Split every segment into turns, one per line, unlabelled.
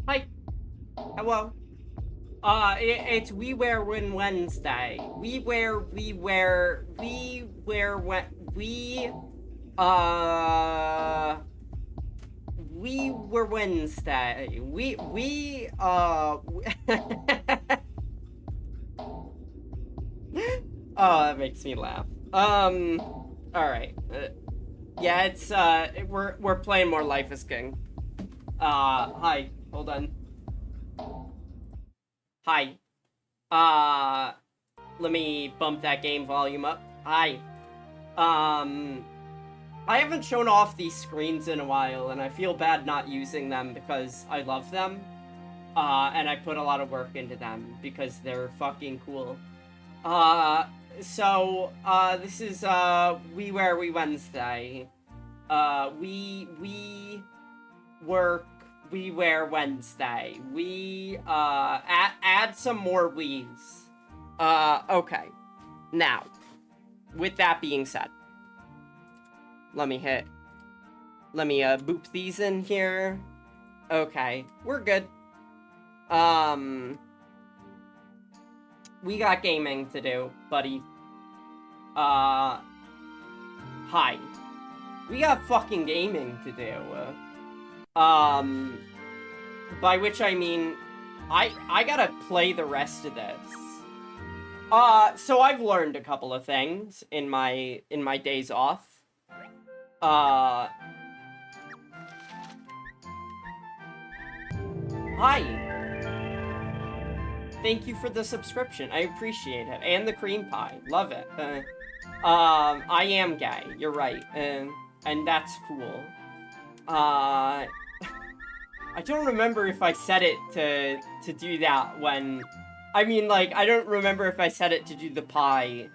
Hi. Hello. It's We Wear When Wednesday. Uh, we were Wednesday. Oh, that makes me laugh. Alright. Yeah, we're playing more Life is King. Hi. Hold on. Hi. Uh, Let me bump that game volume up. Hi. Um, I haven't shown off these screens in a while, and I feel bad not using them because I love them. And I put a lot of work into them because they're fucking cool. This is, We Wear We Wednesday. We work, we wear Wednesday. Add some more we's. Okay. Now, with that being said, let me boop these in here. Okay, we're good. We got gaming to do, buddy. Hi. We got fucking gaming to do. By which I mean, I gotta play the rest of this. So I've learned a couple of things in my days off. Hi. Thank you for the subscription. I appreciate it. And the cream pie. Love it. I am gay. You're right. And that's cool. I don't remember if I said it to do that when... I mean, like, I don't remember if I said it to do the pie.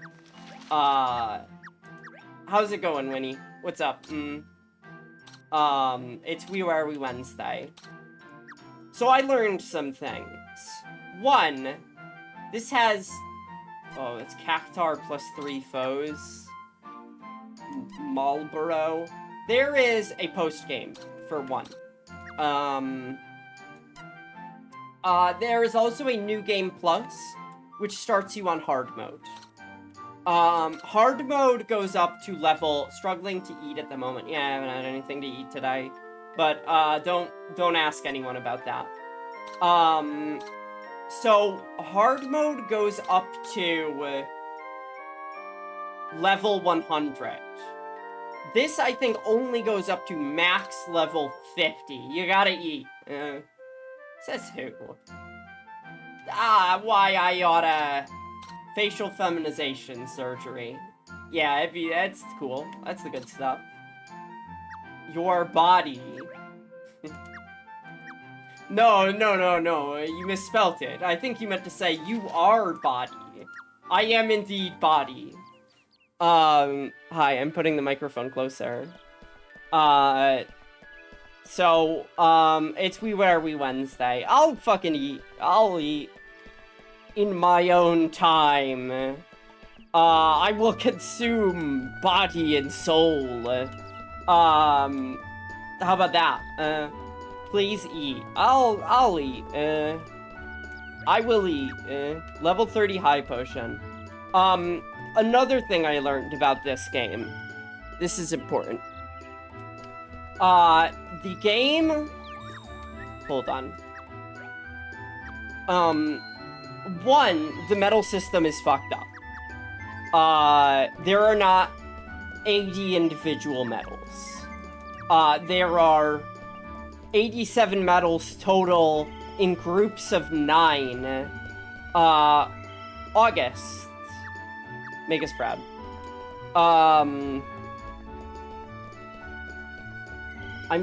How's it going, Winnie? What's up? It's We Wear We Wednesday. So I learned some things. One, this has... Oh, it's Cactar plus 3 foes. Marlboro. There is a post-game, for one. There is also a New Game Plus, which starts you on hard mode. Hard mode goes up to level... Struggling to eat at the moment. Yeah, I haven't had anything to eat today. But, don't ask anyone about that. So, hard mode goes up to... level 100. This, I think, only goes up to max level 50. You gotta eat. Says who? Why I oughta... Facial feminization surgery. Yeah, that's cool. That's the good stuff. Your body. No. You misspelt it. I think you meant to say, you are body. I am indeed body. Hi, I'm putting the microphone closer. It's We Wear We Wednesday. I'll fucking eat. I'll eat. In my own time. I will consume body and soul. How about that? Please eat. I'll eat. I will eat. Level 30 high potion. Another thing I learned about this game. This is important. The game... Hold on. One, the medal system is fucked up. There are not 80 individual medals. There are 87 medals total in groups of 9. August. Make us proud. I'm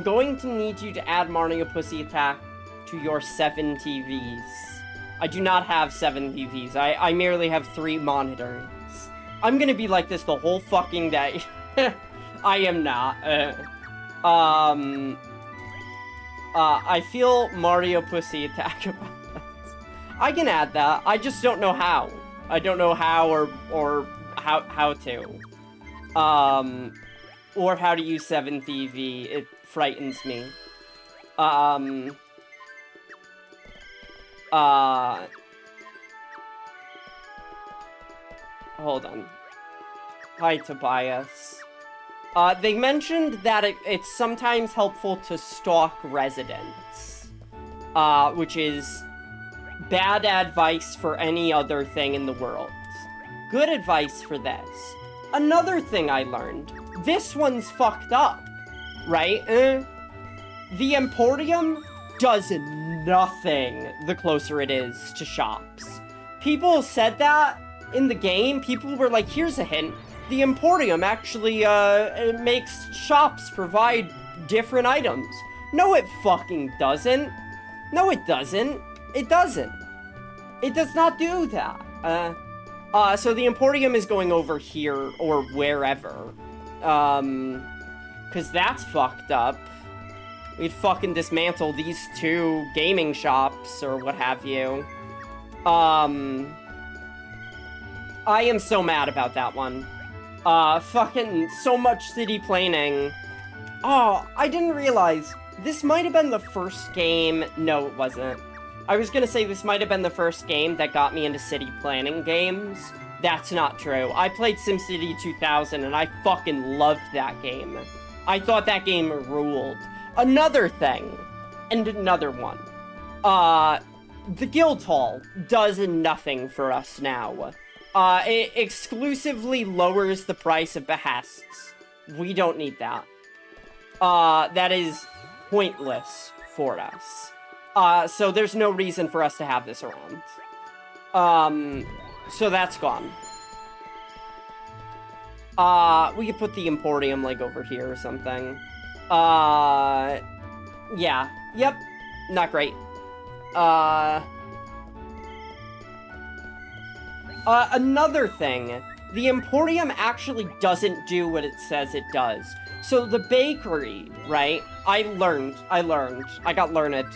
going to need you to add Mario Pussy Attack to your 7 TVs. I do not have 7 TVs. I merely have 3 monitors. I'm gonna be like this the whole fucking day. I am not. I feel Mario Pussy Attack about that. I can add that. I just don't know how. I don't know how or how to. Or how to use 7 TV. It frightens me. Um... Hold on. Hi, Tobias. They mentioned that it's sometimes helpful to stalk residents. Which is bad advice for any other thing in the world. Good advice for this. Another thing I learned. This one's fucked up. Right? The Emporium does nothing the closer it is to shops. People said that in the game. People were like, here's a hint. The Emporium actually, it makes shops provide different items. No, it fucking doesn't. No, it doesn't. It doesn't. It does not do that. So the Emporium is going over here, or wherever. Cause that's fucked up. We'd fucking dismantle these two gaming shops, or what have you. I am so mad about that one. Fucking so much city planning. Oh, I didn't realize. This might have been the first game... No, it wasn't. I was gonna say this might have been the first game that got me into city planning games. That's not true. I played SimCity 2000 and I fucking loved that game. I thought that game ruled. Another thing, and another one. The Guild Hall does nothing for us now. It exclusively lowers the price of behests. We don't need that. That is pointless for us. So there's no reason for us to have this around. So that's gone. We could put the Emporium, like, over here or something. Yeah. Yep. Not great. Another thing. The Emporium actually doesn't do what it says it does. So the bakery, right? I got learned.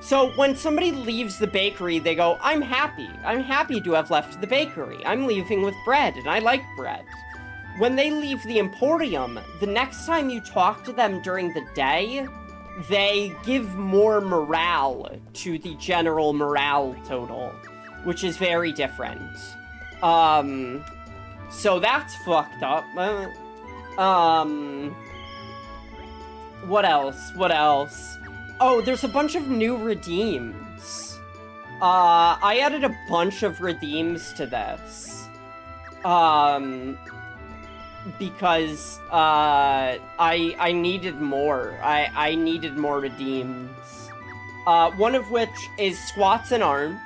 So when somebody leaves the bakery, they go, I'm happy. I'm happy to have left the bakery. I'm leaving with bread, and I like bread. When they leave the Emporium, the next time you talk to them during the day, they give more morale to the general morale total, which is very different. So that's fucked up. What else? Oh, there's a bunch of new redeems. I added a bunch of redeems to this. Because, I needed more. I needed more redeems. One of which is squats and arms.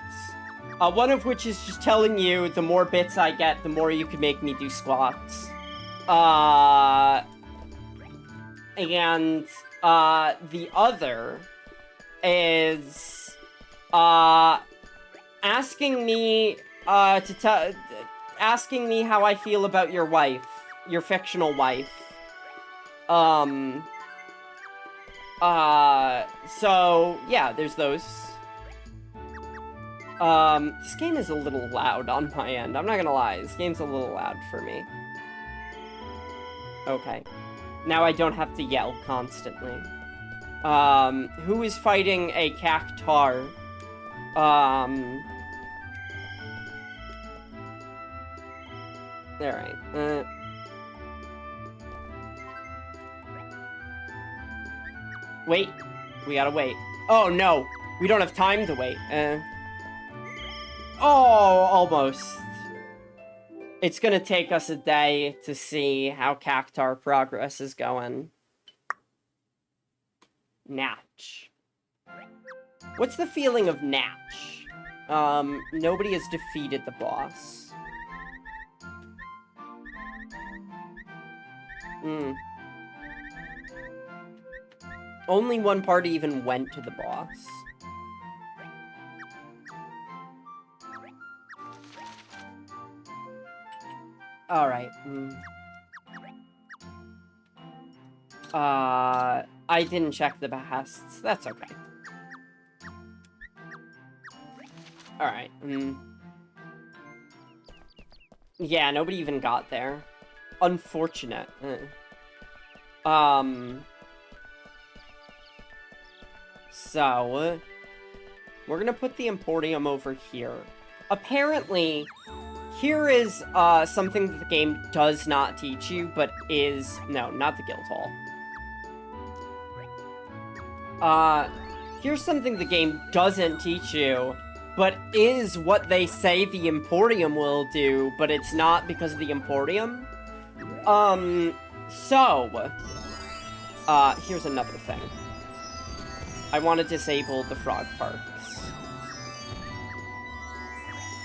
One of which is just telling you the more bits I get, the more you can make me do squats. And the other is, asking me how I feel about your wife, your fictional wife. So, yeah, there's those. This game is a little loud on my end. I'm not gonna lie, this game's a little loud for me. Okay. Now I don't have to yell constantly. Who is fighting a cactar? Alright, wait. We gotta wait. Oh, no. We don't have time to wait. Oh, almost. It's gonna take us a day to see how cactar progress is going. Natch. What's the feeling of Natch? Nobody has defeated the boss. Only one party even went to the boss. Alright. I didn't check the behests. That's okay. Alright. Yeah, nobody even got there. Unfortunate. So, we're gonna put the Emporium over here. Apparently, here is something that the game does not teach you, but is... No, not the Guildhall. Here's something the game doesn't teach you, but is what they say the Emporium will do, but it's not because of the Emporium. Here's another thing. I want to disable the frog parks.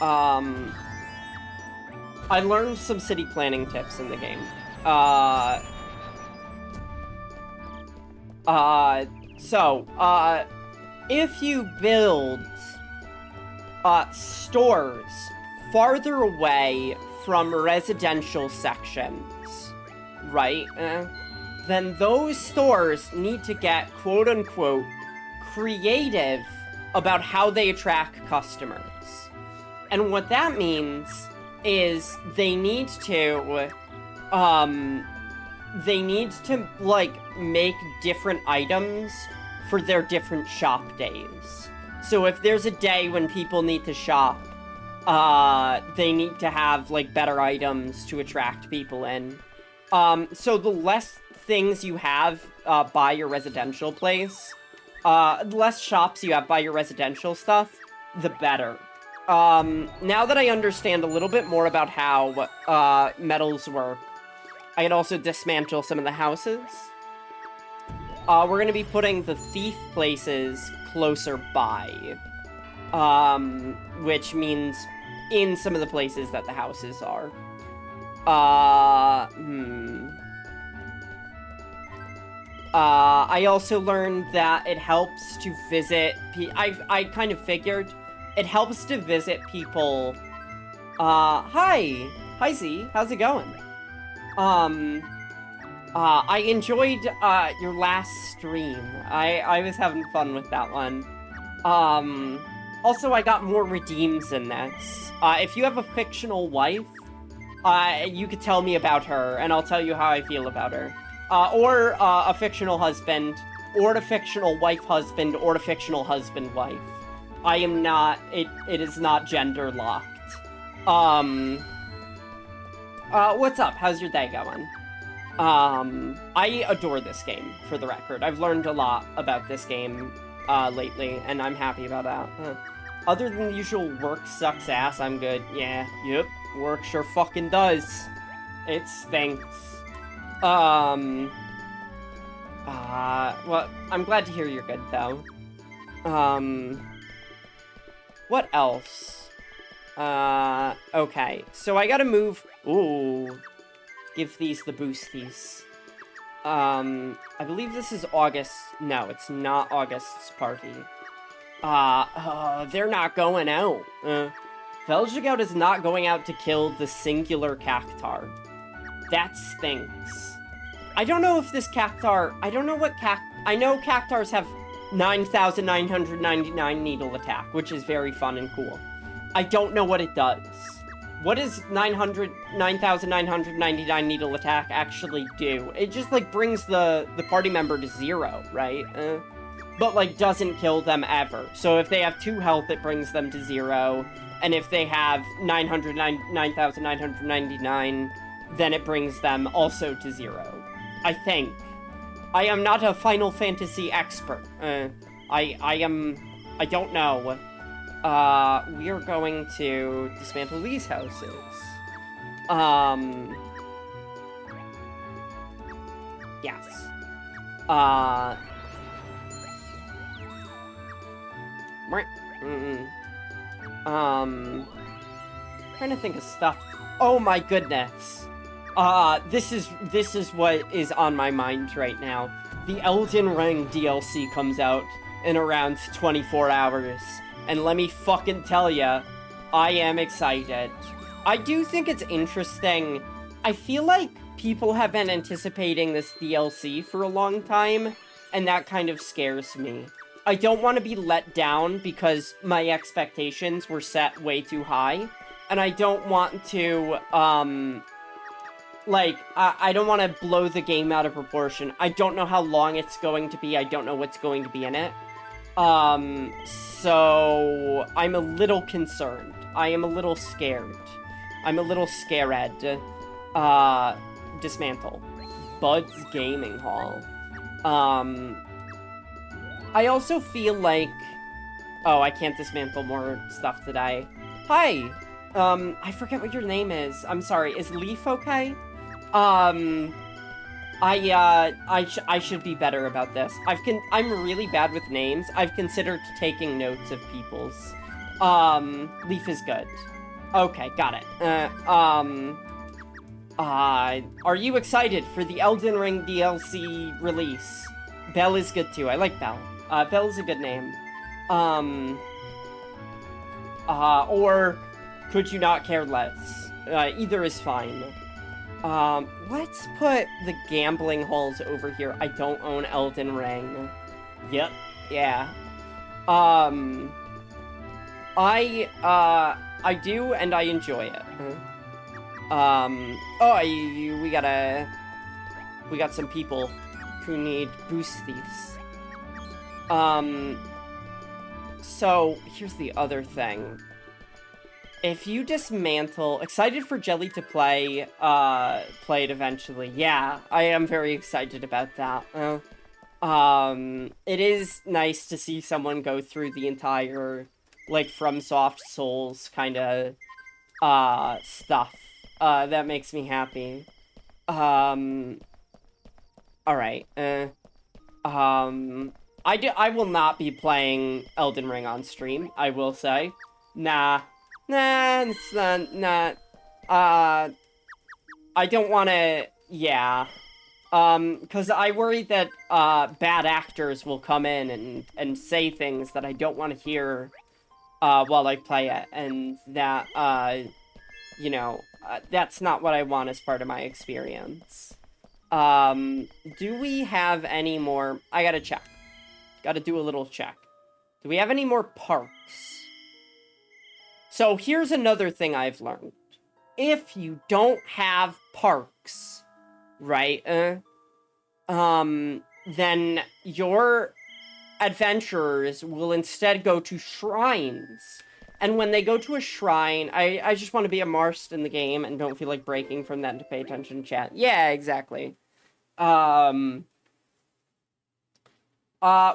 I learned some city planning tips in the game. If you build, stores farther away from residential sections, right, then those stores need to get, quote-unquote, creative about how they attract customers. And what that means is they need to, like, make different items for their different shop days. So if there's a day when people need to shop, they need to have, like, better items to attract people in. So the less things you have, by your residential place, the less shops you have by your residential stuff, the better. Now that I understand a little bit more about how, metals work, I can also dismantle some of the houses. We're gonna be putting the thief places closer by. Which means in some of the places that the houses are. I also learned that it helps to visit... I kind of figured... It helps to visit people... Hi! Hi, Z. How's it going? I enjoyed, your last stream. I was having fun with that one. Also, I got more redeems in this. If you have a fictional wife, you could tell me about her, and I'll tell you how I feel about her. Or a fictional husband, or a fictional wife-husband, or a fictional husband-wife. I am not... It is not gender-locked. What's up? How's your day going? I adore this game, for the record. I've learned a lot about this game, lately, and I'm happy about that. Other than the usual work sucks ass, I'm good. Yeah, yep, work sure fucking does. It stinks. Well, I'm glad to hear you're good, though. What else? Okay, so I gotta move... Ooh. Give these the boosties. I believe this is August. No, it's not August's party. They're not going out. Velgegout is not going out to kill the singular cactar. That stinks. I don't know if this cactar... I don't know what I know cactars have 9,999 needle attack, which is very fun and cool. I don't know what it does. What does 9,999 needle attack actually do? It just, like, brings the party member to 0, right? But, like, doesn't kill them ever. So if they have 2 health, it brings them to 0. And if they have 9,999, then it brings them also to 0. I think. I am not a Final Fantasy expert. I don't know. We are going to dismantle these houses. Yes. Trying to think of stuff. Oh my goodness. This is what is on my mind right now. The Elden Ring DLC comes out in around 24 hours. And let me fucking tell ya, I am excited. I do think it's interesting. I feel like people have been anticipating this DLC for a long time, and that kind of scares me. I don't want to be let down because my expectations were set way too high, and I don't want to, I don't want to blow the game out of proportion. I don't know how long it's going to be. I don't know what's going to be in it. So I'm a little concerned. I am a little scared. I'm a little scared. Dismantle. Bud's Gaming Hall. I also feel like... Oh, I can't dismantle more stuff today. Hi! I forget what your name is. I'm sorry. Is Leaf okay? I should be better about this. I'm really bad with names. I've considered taking notes of people's. Leaf is good. Okay, got it. Are you excited for the Elden Ring DLC release? Belle is good too. I like Belle. Belle is a good name. Or could you not care less? Either is fine. Let's put the gambling halls over here. I don't own Elden Ring. Yep, yeah. I do, and I enjoy it. We got some people who need boosties. So, here's the other thing. If you dismantle... Excited for Jelly to play it eventually. Yeah, I am very excited about that. It is nice to see someone go through the entire, like, FromSoft Souls kind of, stuff. That makes me happy. Alright, I will not be playing Elden Ring on stream, I will say. Nah, it's not, I don't want to, yeah. Because I worry that, bad actors will come in and say things that I don't want to hear, while I play it, and that, you know, that's not what I want as part of my experience. Do we have any more? I gotta check. Gotta do a little check. Do we have any more parks? So here's another thing I've learned. If you don't have parks, right, then your adventurers will instead go to shrines. And when they go to a shrine, I just want to be immersed in the game and don't feel like breaking from that to pay attention to chat. Yeah, exactly.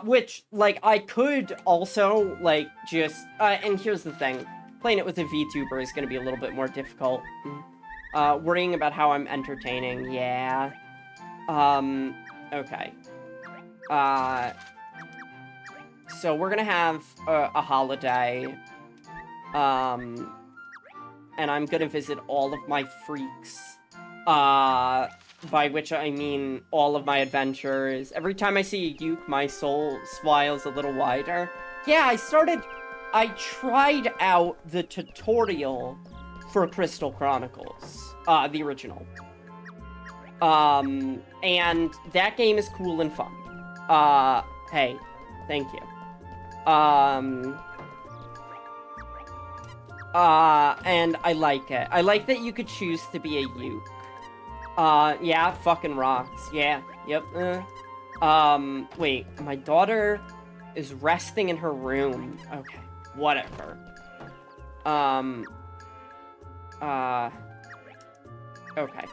Which, like, I could also, like, just, and here's the thing. Playing it with a VTuber is going to be a little bit more difficult. Worrying about how I'm entertaining, yeah. Okay. So we're gonna have a holiday. And I'm gonna visit all of my freaks. By which I mean all of my adventures. Every time I see a Yuke, my soul smiles a little wider. Yeah, I tried out the tutorial for Crystal Chronicles, the original. And that game is cool and fun. Hey, thank you. And I like it. I like that you could choose to be a Yuke. Yeah, fucking rocks. Yeah, yep, wait, my daughter is resting in her room. Okay, whatever. Okay.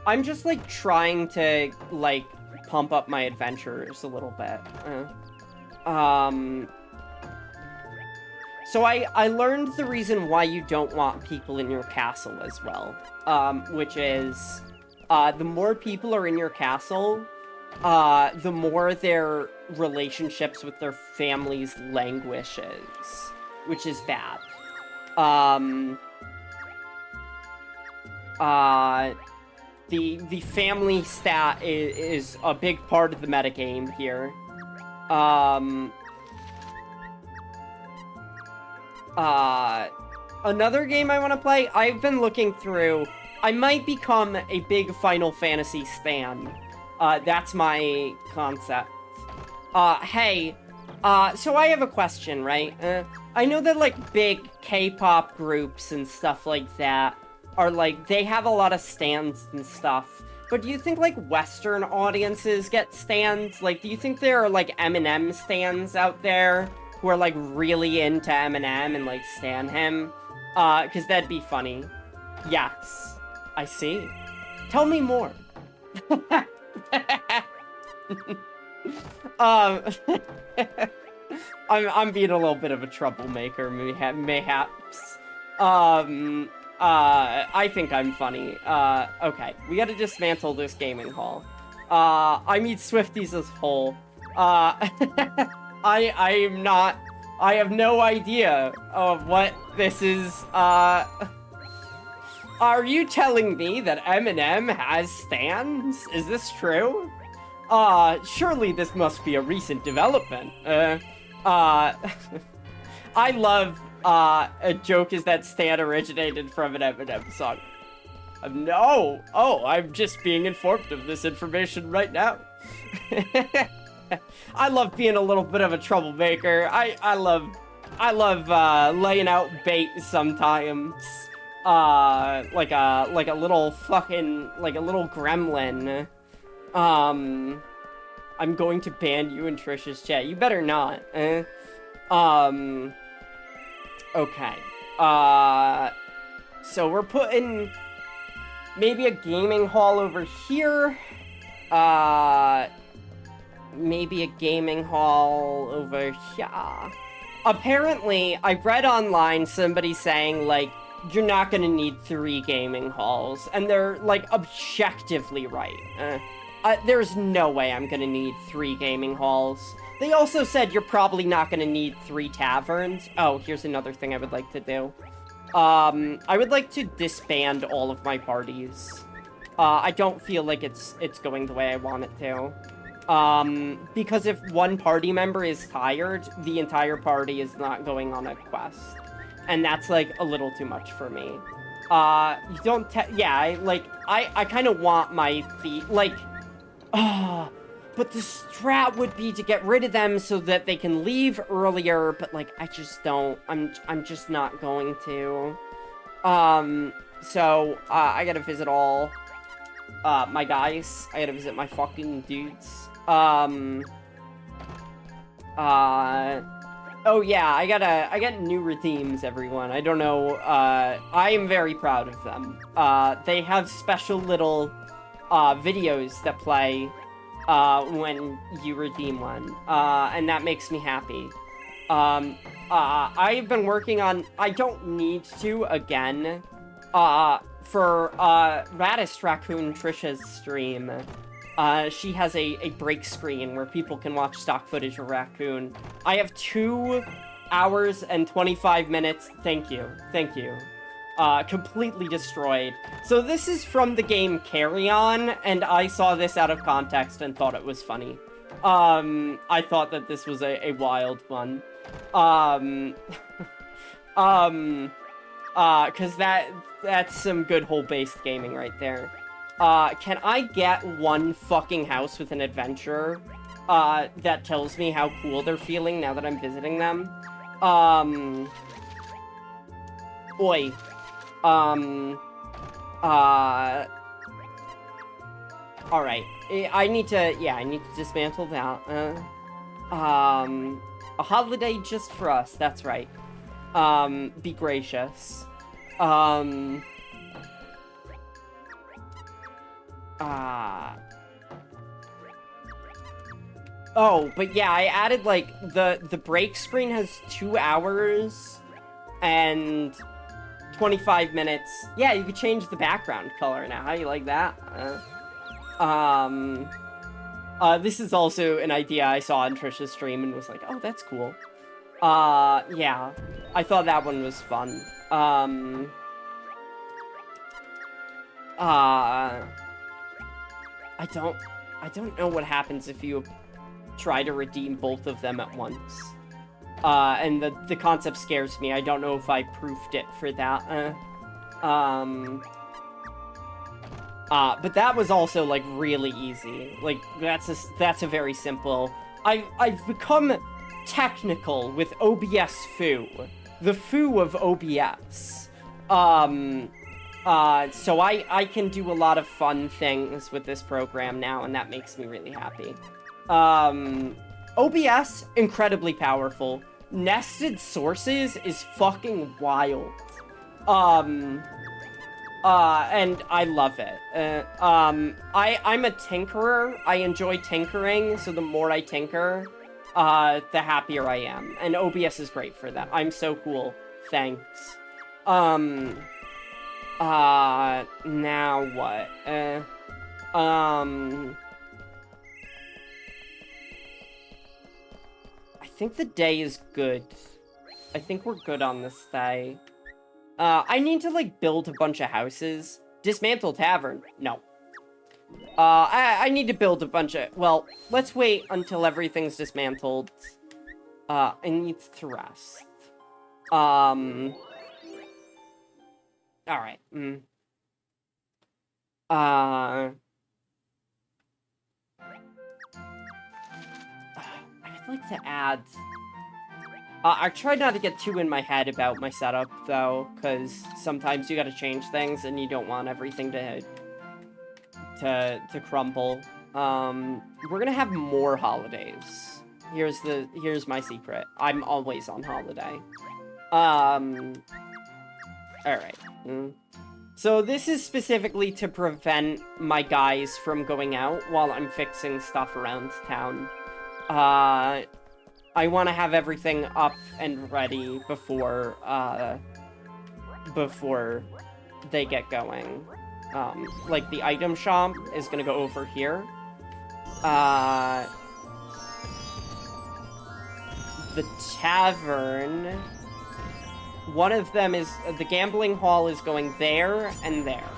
I'm just, like, trying to, like, pump up my adventures a little bit. So I learned the reason why you don't want people in your castle as well. Which is, the more people are in your castle, the more their relationships with their families languishes. Which is bad. The family stat is a big part of the metagame here. Another game I want to play, I've been looking through, I might become a big Final Fantasy stan. That's my concept. Hey, so I have a question, right? I know that, like, big K-pop groups and stuff like that are, like, they have a lot of stans and stuff. But do you think, like, Western audiences get stans? Like, do you think there are, like, Eminem stans out there who are, like, really into Eminem and, like, stan him? Because that'd be funny. Yes. I see. Tell me more. I'm being a little bit of a troublemaker, mayhaps. I think I'm funny. Okay. We gotta dismantle this gaming hall. I mean Swifties as whole. I have no idea of what this is, Are you telling me that Eminem has stans? Is this true? Surely this must be a recent development. I love, a joke is that stan originated from an Eminem song. No! Oh, I'm just being informed of this information right now. I love being a little bit of a troublemaker. I love laying out bait sometimes. Like a little fucking, like a little gremlin. I'm going to ban you in Trish's chat. You better not. Okay. So we're putting maybe a gaming hall over here. Maybe a gaming hall over here. Apparently, I read online somebody saying, like, you're not gonna need 3 gaming halls, and they're, like, objectively right. There's no way I'm gonna need 3 gaming halls. They also said you're probably not gonna need 3 taverns. Oh, here's another thing I would like to do. I would like to disband all of my parties. I don't feel like it's going the way I want it to. Because if one party member is tired, the entire party is not going on a quest. And that's, like, a little too much for me. You don't yeah, I kind of want my feet, like, but the strat would be to get rid of them so that they can leave earlier, but, like, I just don't, I'm just not going to. So, I gotta visit all, my guys. I gotta visit my fucking dudes. Oh yeah, I got new redeems, everyone. I don't know, I am very proud of them. They have special little, videos that play, when you redeem one, and that makes me happy. I've been working on, I don't need to, again, for, Radis Raccoon Trisha's stream. She has a break screen where people can watch stock footage of Raccoon. I have 2 hours and 25 minutes. Thank you. Completely destroyed. So this is from the game Carrion, and I saw this out of context and thought it was funny. I thought that this was a wild one. Cause that's some good hole-based gaming right there. Can I get one fucking house with an adventurer, that tells me how cool they're feeling now that I'm visiting them? Oi. Alright. I need to dismantle that. A holiday just for us, that's right. Be gracious. Oh, but yeah, I added, like, the break screen has 2 hours and 25 minutes. Yeah, you could change the background color now. How do you like that? This is also an idea I saw on Trisha's stream and was like, oh, that's cool. Yeah. I thought that one was fun. I don't know what happens if you try to redeem both of them at once. And the concept scares me. I don't know if I proofed it for that. But that was also, like, really easy. Like, that's a very simple... I've become technical with OBS foo. The foo of OBS. So I can do a lot of fun things with this program now, and that makes me really happy. OBS, incredibly powerful. Nested sources is fucking wild. And I love it. I'm a tinkerer. I enjoy tinkering, so the more I tinker, the happier I am. And OBS is great for that. I'm so cool. Thanks. Now what? I think the day is good. I think we're good on this day. I need to, like, build a bunch of houses. Dismantle tavern? No. I need to build a bunch of... Well, let's wait until everything's dismantled. I need to rest. Alright. I'd like to add... I try not to get too in my head about my setup, though, because sometimes you gotta change things, and you don't want everything to crumble. We're gonna have more holidays. Here's my secret. I'm always on holiday. Alright. So this is specifically to prevent my guys from going out while I'm fixing stuff around town. I want to have everything up and ready before they get going. Like, the item shop is gonna go over here. The tavern... One of them is... The gambling hall is going there and there.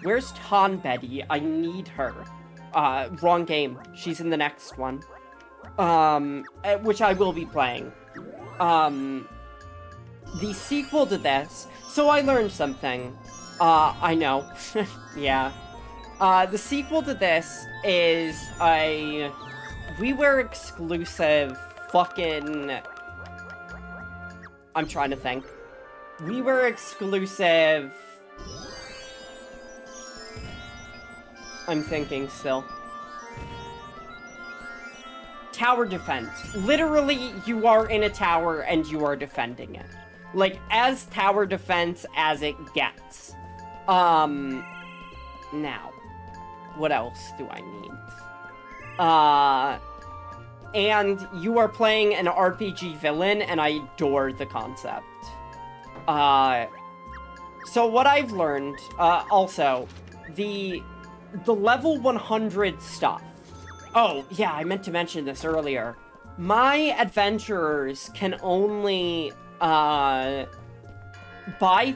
Where's Betty? I need her. Wrong game. She's in the next one. Which I will be playing. The sequel to this... So I learned something. I know. Yeah. The sequel to this is a... WiiWare exclusive fucking... I'm trying to think. WiiWare exclusive... I'm thinking still. Tower defense. Literally, you are in a tower and you are defending it. Like, as tower defense as it gets. Now. What else do I need? And you are playing an RPG villain, and I adore the concept. So what I've learned, also, the level 100 stuff. Oh, yeah, I meant to mention this earlier. My adventurers can only, buy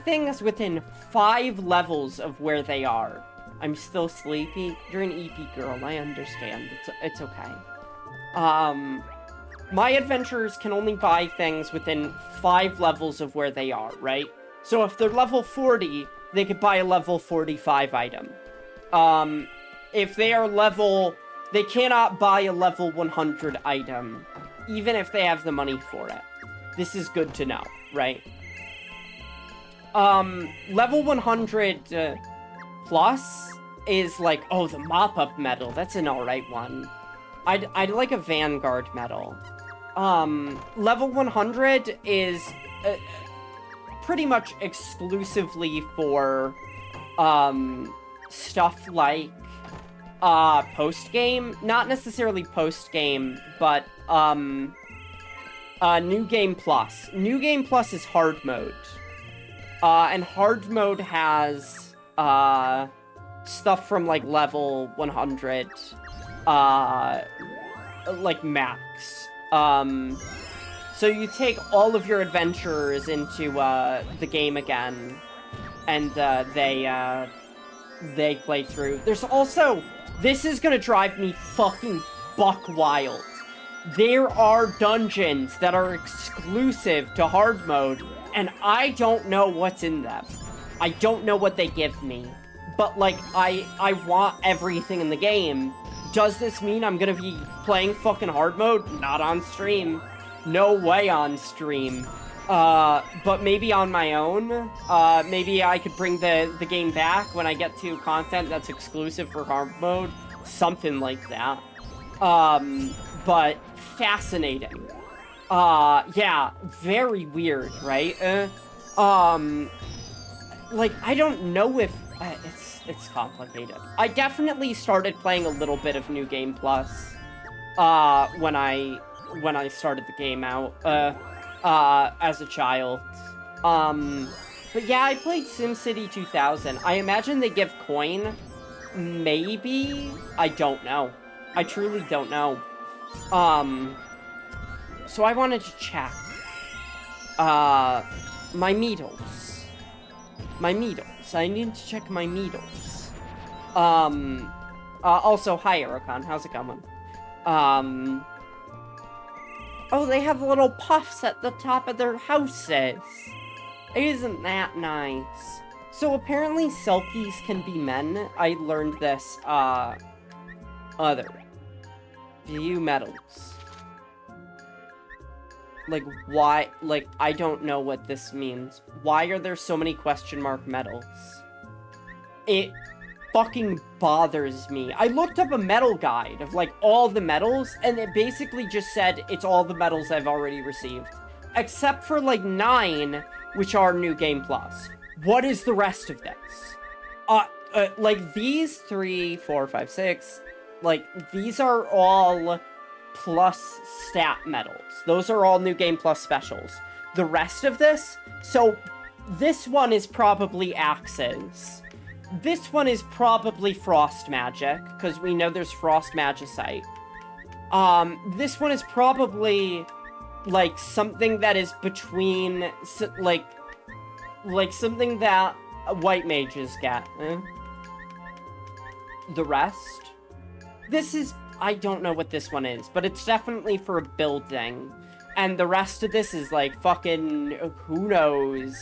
things within 5 levels of where they are. I'm still sleepy. You're an EP girl, I understand. It's okay. My adventurers can only buy things within 5 levels of where they are, right? So if they're level 40, they could buy a level 45 item. If they are level... They cannot buy a level 100 item, even if they have the money for it. This is good to know, right? Level 100 plus is like, oh, the mop-up medal. That's an alright one. I'd like a Vanguard medal. Level 100 is pretty much exclusively for stuff like post-game. Not necessarily post-game, but New Game Plus. New Game Plus is hard mode. And hard mode has stuff from like level 100 like max. So you take all of your adventurers into the game again, and they play through. There's also, this is gonna drive me fucking buck wild. There are dungeons that are exclusive to hard mode, and I don't know what's in them. I don't know what they give me. But, like, I want everything in the game. Does this mean I'm gonna be playing fucking hard mode? Not on stream. No way on stream. But maybe on my own. Maybe I could bring the game back when I get to content that's exclusive for hard mode. Something like that. But fascinating. Yeah, very weird, right? Like, I don't know if... it's complicated. I definitely started playing a little bit of New Game Plus, when I started the game out, as a child. But yeah, I played SimCity 2000. I imagine they give coin. Maybe? I don't know. I truly don't know. So I wanted to check. My needles. My needles. I need to check my needles. Also, hi, Ericon. How's it going? Oh, they have little puffs at the top of their houses. Isn't that nice? So apparently Selkies can be men. I learned this, other. View medals. Like, why? Like, I don't know what this means. Why are there so many question mark medals? It fucking bothers me. I looked up a medal guide of, like, all the medals, and it basically just said it's all the medals I've already received. Except for, like, 9, which are New Game Plus. What is the rest of this? Like, these 3, 4, 5, 6, like, these are all plus stat medals. Those are all New Game Plus specials. The rest of this, so this one is probably Axes. This one is probably Frost Magic, because we know there's Frost Magicite. This one is probably, like, something that is between, like something that white mages get. The rest? This is, I don't know what this one is, but it's definitely for building. And the rest of this is, like, fucking, who knows?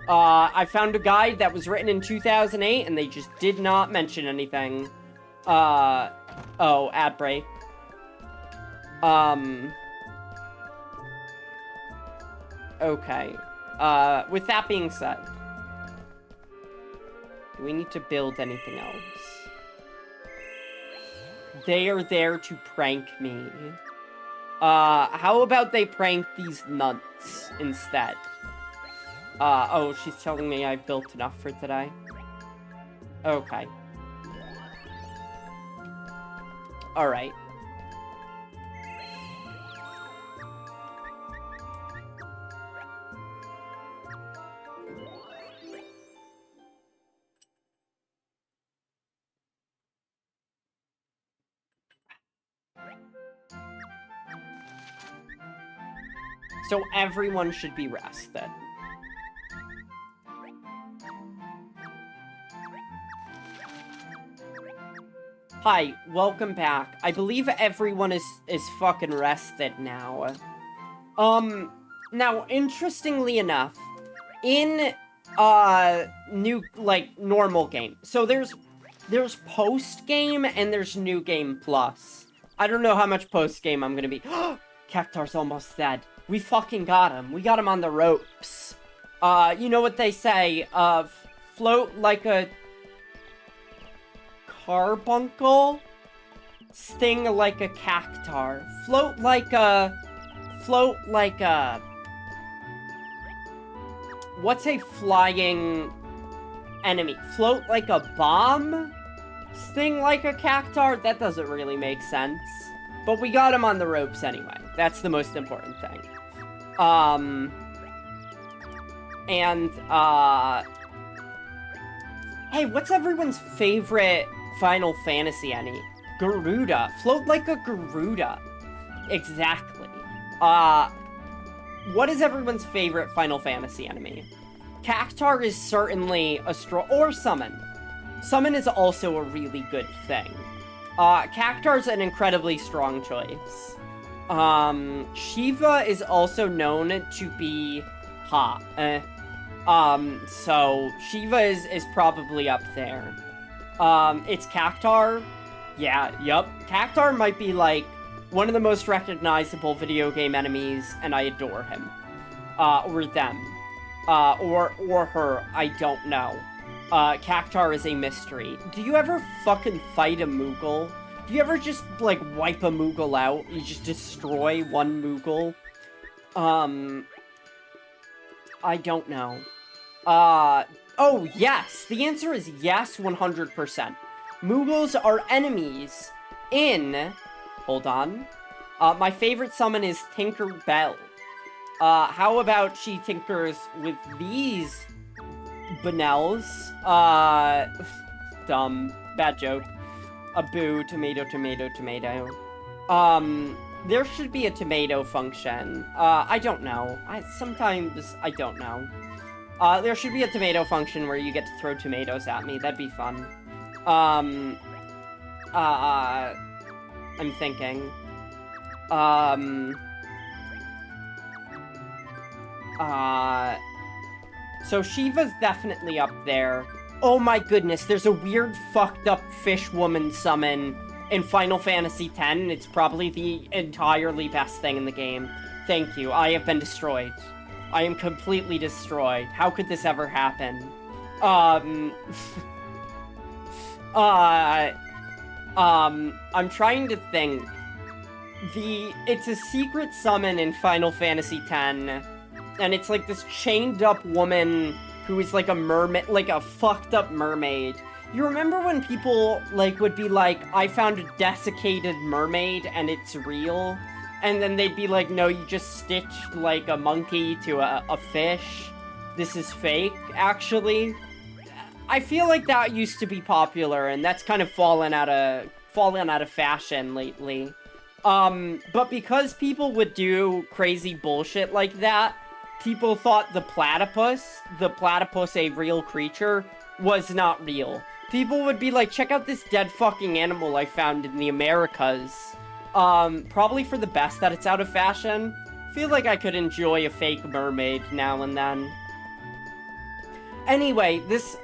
I found a guide that was written in 2008, and they just did not mention anything. Oh, ad break. Okay. With that being said, do we need to build anything else? They are there to prank me. How about they prank these nuts instead? Oh, she's telling me I've built enough for today. Okay. Alright. So everyone should be rested. Hi, welcome back. I believe everyone is fucking rested now. Now, interestingly enough, in, new, like, normal game. So there's post-game and there's New Game Plus. I don't know how much post-game I'm gonna be. Cactar's almost dead. We fucking got him. We got him on the ropes. You know what they say, float like a carbuncle, sting like a cactar. Float like a... What's a flying enemy? Float like a bomb? Sting like a cactar? That doesn't really make sense. But we got him on the ropes anyway. That's the most important thing. Hey, what's everyone's favorite Final Fantasy enemy? Garuda. Float like a Garuda. Exactly. What is everyone's favorite Final Fantasy enemy? Cactar is certainly a or Summon. Summon is also a really good thing. Cactar's an incredibly strong choice. Shiva is also known to be hot. So Shiva is probably up there. It's Cactar. Yeah, yup. Cactar might be, like, one of the most recognizable video game enemies, and I adore him. or them. Or her, I don't know. Cactar is a mystery. Do you ever fucking fight a Moogle? Do you ever just, like, wipe a Moogle out? You just destroy one Moogle? I don't know. Oh, yes! The answer is yes, 100%. Moogles are enemies in... Hold on. My favorite summon is Tinker Bell. How about she tinkers with these Benels? Dumb. Bad joke. A boo, tomato, tomato, tomato. There should be a tomato function. I don't know. Sometimes I don't know. There should be a tomato function where you get to throw tomatoes at me. That'd be fun. I'm thinking. So Shiva's definitely up there. Oh my goodness, there's a weird fucked up fish woman summon in Final Fantasy X, and it's probably the entirely best thing in the game. Thank you, I have been destroyed. I am completely destroyed. How could this ever happen? I'm trying to think. It's a secret summon in Final Fantasy X, and it's like this chained up woman who is like a mermaid, like a fucked up mermaid. You remember when people, like, would be like, I found a desiccated mermaid and it's real? And then they'd be like, no, you just stitched, like, a monkey to a fish. This is fake, actually. I feel like that used to be popular, and that's kind of fallen out of fashion lately. But because people would do crazy bullshit like that, people thought the platypus, a real creature, was not real. People would be like, check out this dead fucking animal I found in the Americas. Probably for the best that it's out of fashion. Feel like I could enjoy a fake mermaid now and then. Anyway, this,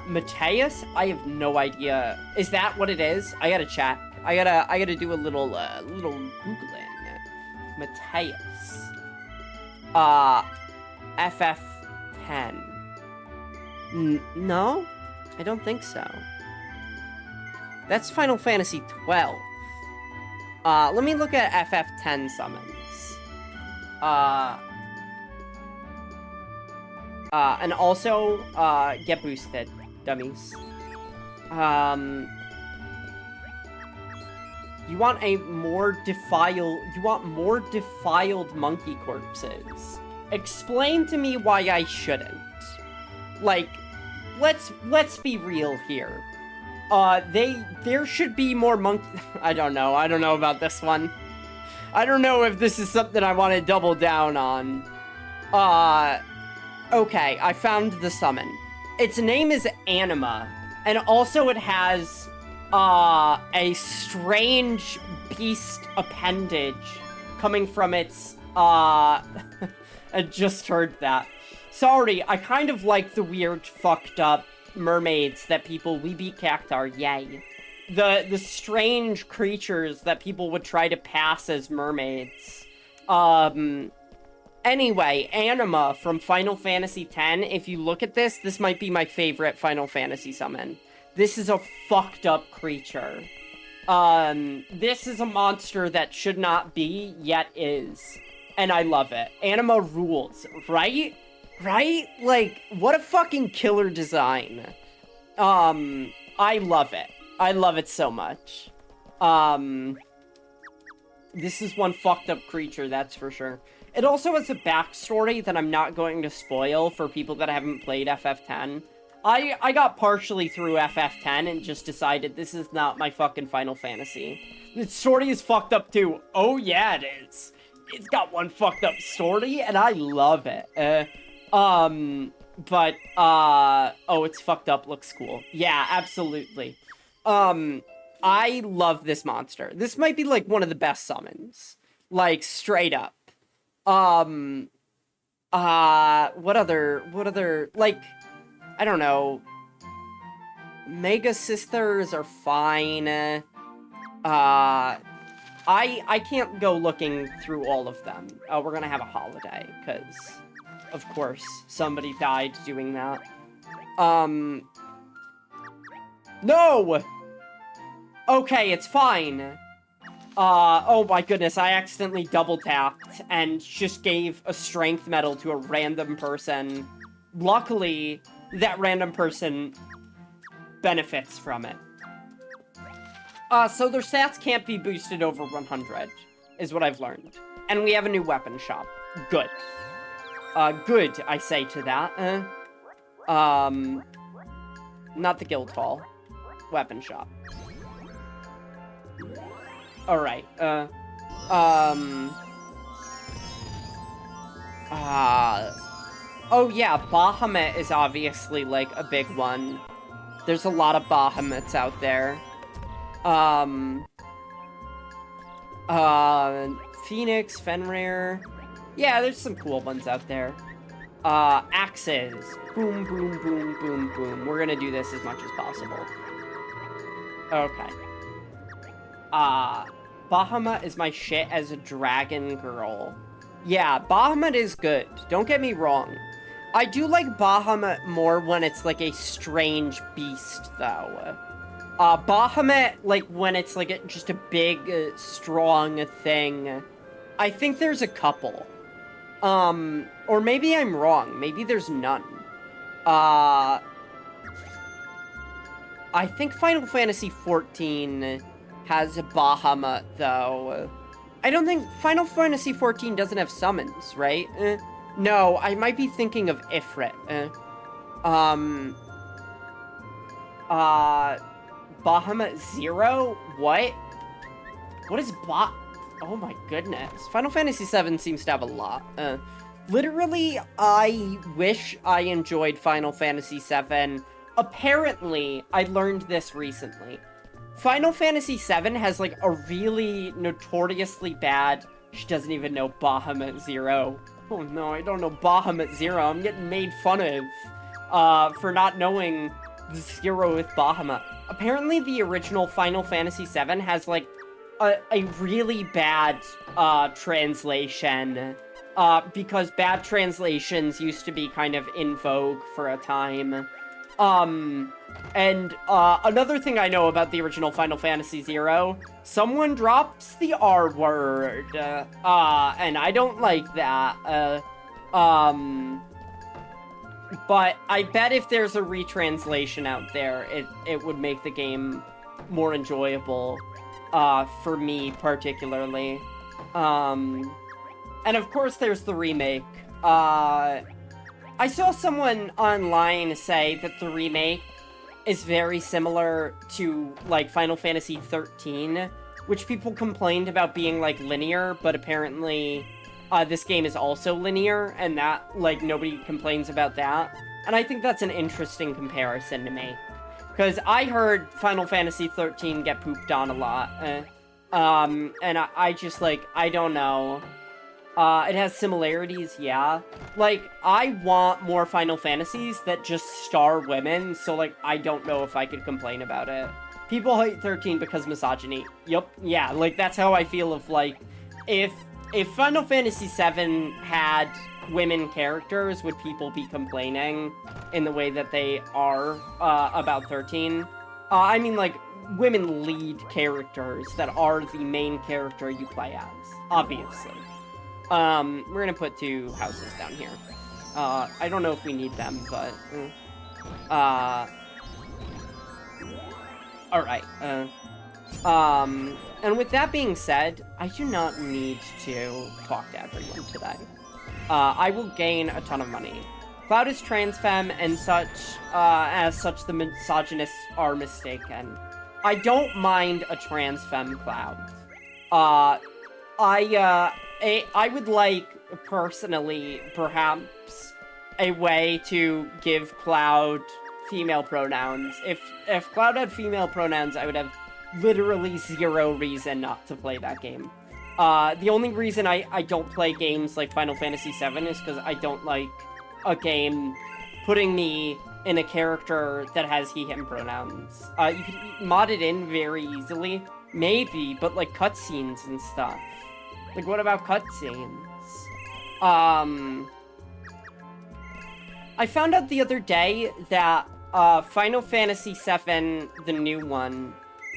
Mateus, I have no idea. Is that what it is? I gotta check. I gotta do a little Googling. Mateus. FF10. No? I don't think so. That's Final Fantasy 12. Let me look at FF10 summons. And also, get boosted, dummies. You want more defiled monkey corpses. Explain to me why I shouldn't. Like, let's be real here. There should be more I don't know about this one. I don't know if this is something I want to double down on. Okay, I found the summon. Its name is Anima, and also it has, a strange beast appendage coming from its, I just heard that. Sorry, I kind of like the weird, fucked up mermaids that we beat Cactar, yay. The strange creatures that people would try to pass as mermaids. Anyway, Anima from Final Fantasy X, if you look at this might be my favorite Final Fantasy summon. This is a fucked up creature. This is a monster that should not be, yet is. And I love it. Anima rules, right? Right? Like, what a fucking killer design. I love it. I love it so much. This is one fucked up creature, that's for sure. It also has a backstory that I'm not going to spoil for people that haven't played FF10. I got partially through FF10 and just decided this is not my fucking Final Fantasy. The story is fucked up too. Oh yeah, it is. It's got one fucked up story, and I love it. Oh, it's fucked up, looks cool. Yeah, absolutely. I love this monster. This might be, like, one of the best summons. Like, straight up. What other, like, I don't know. Mega Sisters are fine. I can't go looking through all of them. Oh, we're gonna have a holiday, because of course. Somebody died doing that. No! Okay, it's fine. Oh my goodness, I accidentally double-tapped and just gave a strength medal to a random person. Luckily, that random person benefits from it. So their stats can't be boosted over 100, is what I've learned. And we have a new weapon shop. Good. Good, I say to that. Not the guild hall. Weapon shop. Alright, oh yeah, Bahamut is obviously, like, a big one. There's a lot of Bahamuts out there. Phoenix, Fenrir. Yeah, there's some cool ones out there. Axes. Boom, boom, boom, boom, boom. We're gonna do this as much as possible. Okay. Bahamut is my shit as a dragon girl. Yeah, Bahamut is good. Don't get me wrong. I do like Bahamut more when it's like a strange beast, though. Bahamut, like, when it's like just a big, strong thing. I think there's a couple. Or maybe I'm wrong. Maybe there's none. I think Final Fantasy XIV has a Bahamut, though. I don't think Final Fantasy XIV doesn't have summons, right? No, I might be thinking of Ifrit. Bahamut Zero? What? What is Oh my goodness. Final Fantasy VII seems to have a lot. Literally, I wish I enjoyed Final Fantasy VII. Apparently, I learned this recently. Final Fantasy VII has, like, a really notoriously bad... She doesn't even know Bahamut Zero. Oh no, I don't know Bahamut Zero. I'm getting made fun of, for not knowing the Zero with Bahamut. Apparently, the original Final Fantasy VII has, like, a really bad, translation. Because bad translations used to be kind of in vogue for a time. Another thing I know about the original Final Fantasy Zero, someone drops the R word, and I don't like that, but I bet if there's a retranslation out there, it would make the game more enjoyable, for me particularly. And of course there's the remake. I saw someone online say that the remake is very similar to, like, Final Fantasy XIII, which people complained about being, like, linear, but apparently, this game is also linear, and that, like, nobody complains about that. And I think that's an interesting comparison to make. Because I heard Final Fantasy XIII get pooped on a lot, and I just, like, I don't know. It has similarities, yeah. Like, I want more Final Fantasies that just star women, so, like, I don't know if I could complain about it. People hate 13 because misogyny. Yup, yeah, like, that's how I feel of, like, if Final Fantasy VII had women characters, would people be complaining in the way that they are, about 13? I mean, like, women lead characters that are the main character you play as, obviously. We're gonna put 2 houses down here. I don't know if we need them, but, alright, and with that being said, I do not need to talk to everyone today. I will gain a ton of money. Cloud is trans femme, and as such, the misogynists are mistaken. I don't mind a trans femme Cloud. I would like, personally, perhaps, a way to give Cloud female pronouns. If Cloud had female pronouns, I would have literally 0 reason not to play that game. The only reason I don't play games like Final Fantasy VII is because I don't like a game putting me in a character that has he, him pronouns. You can mod it in very easily. Maybe, but like cutscenes and stuff. Like, what about cutscenes? I found out the other day that Final Fantasy VII, the new one,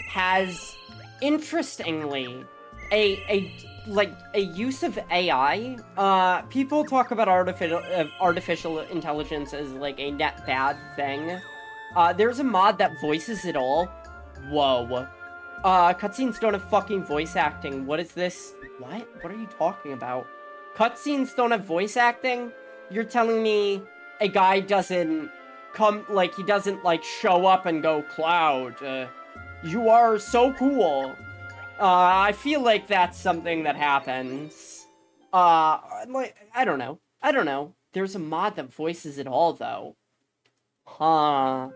has, interestingly, a use of AI. People talk about artificial intelligence as like a net bad thing. There's a mod that voices it all. Whoa. Cutscenes don't have fucking voice acting. What is this? What? What are you talking about? Cutscenes don't have voice acting? You're telling me a guy doesn't come, like, he doesn't, like, show up and go, Cloud, you are so cool. I feel like that's something that happens. Like, I don't know. There's a mod that voices it all, though. Huh.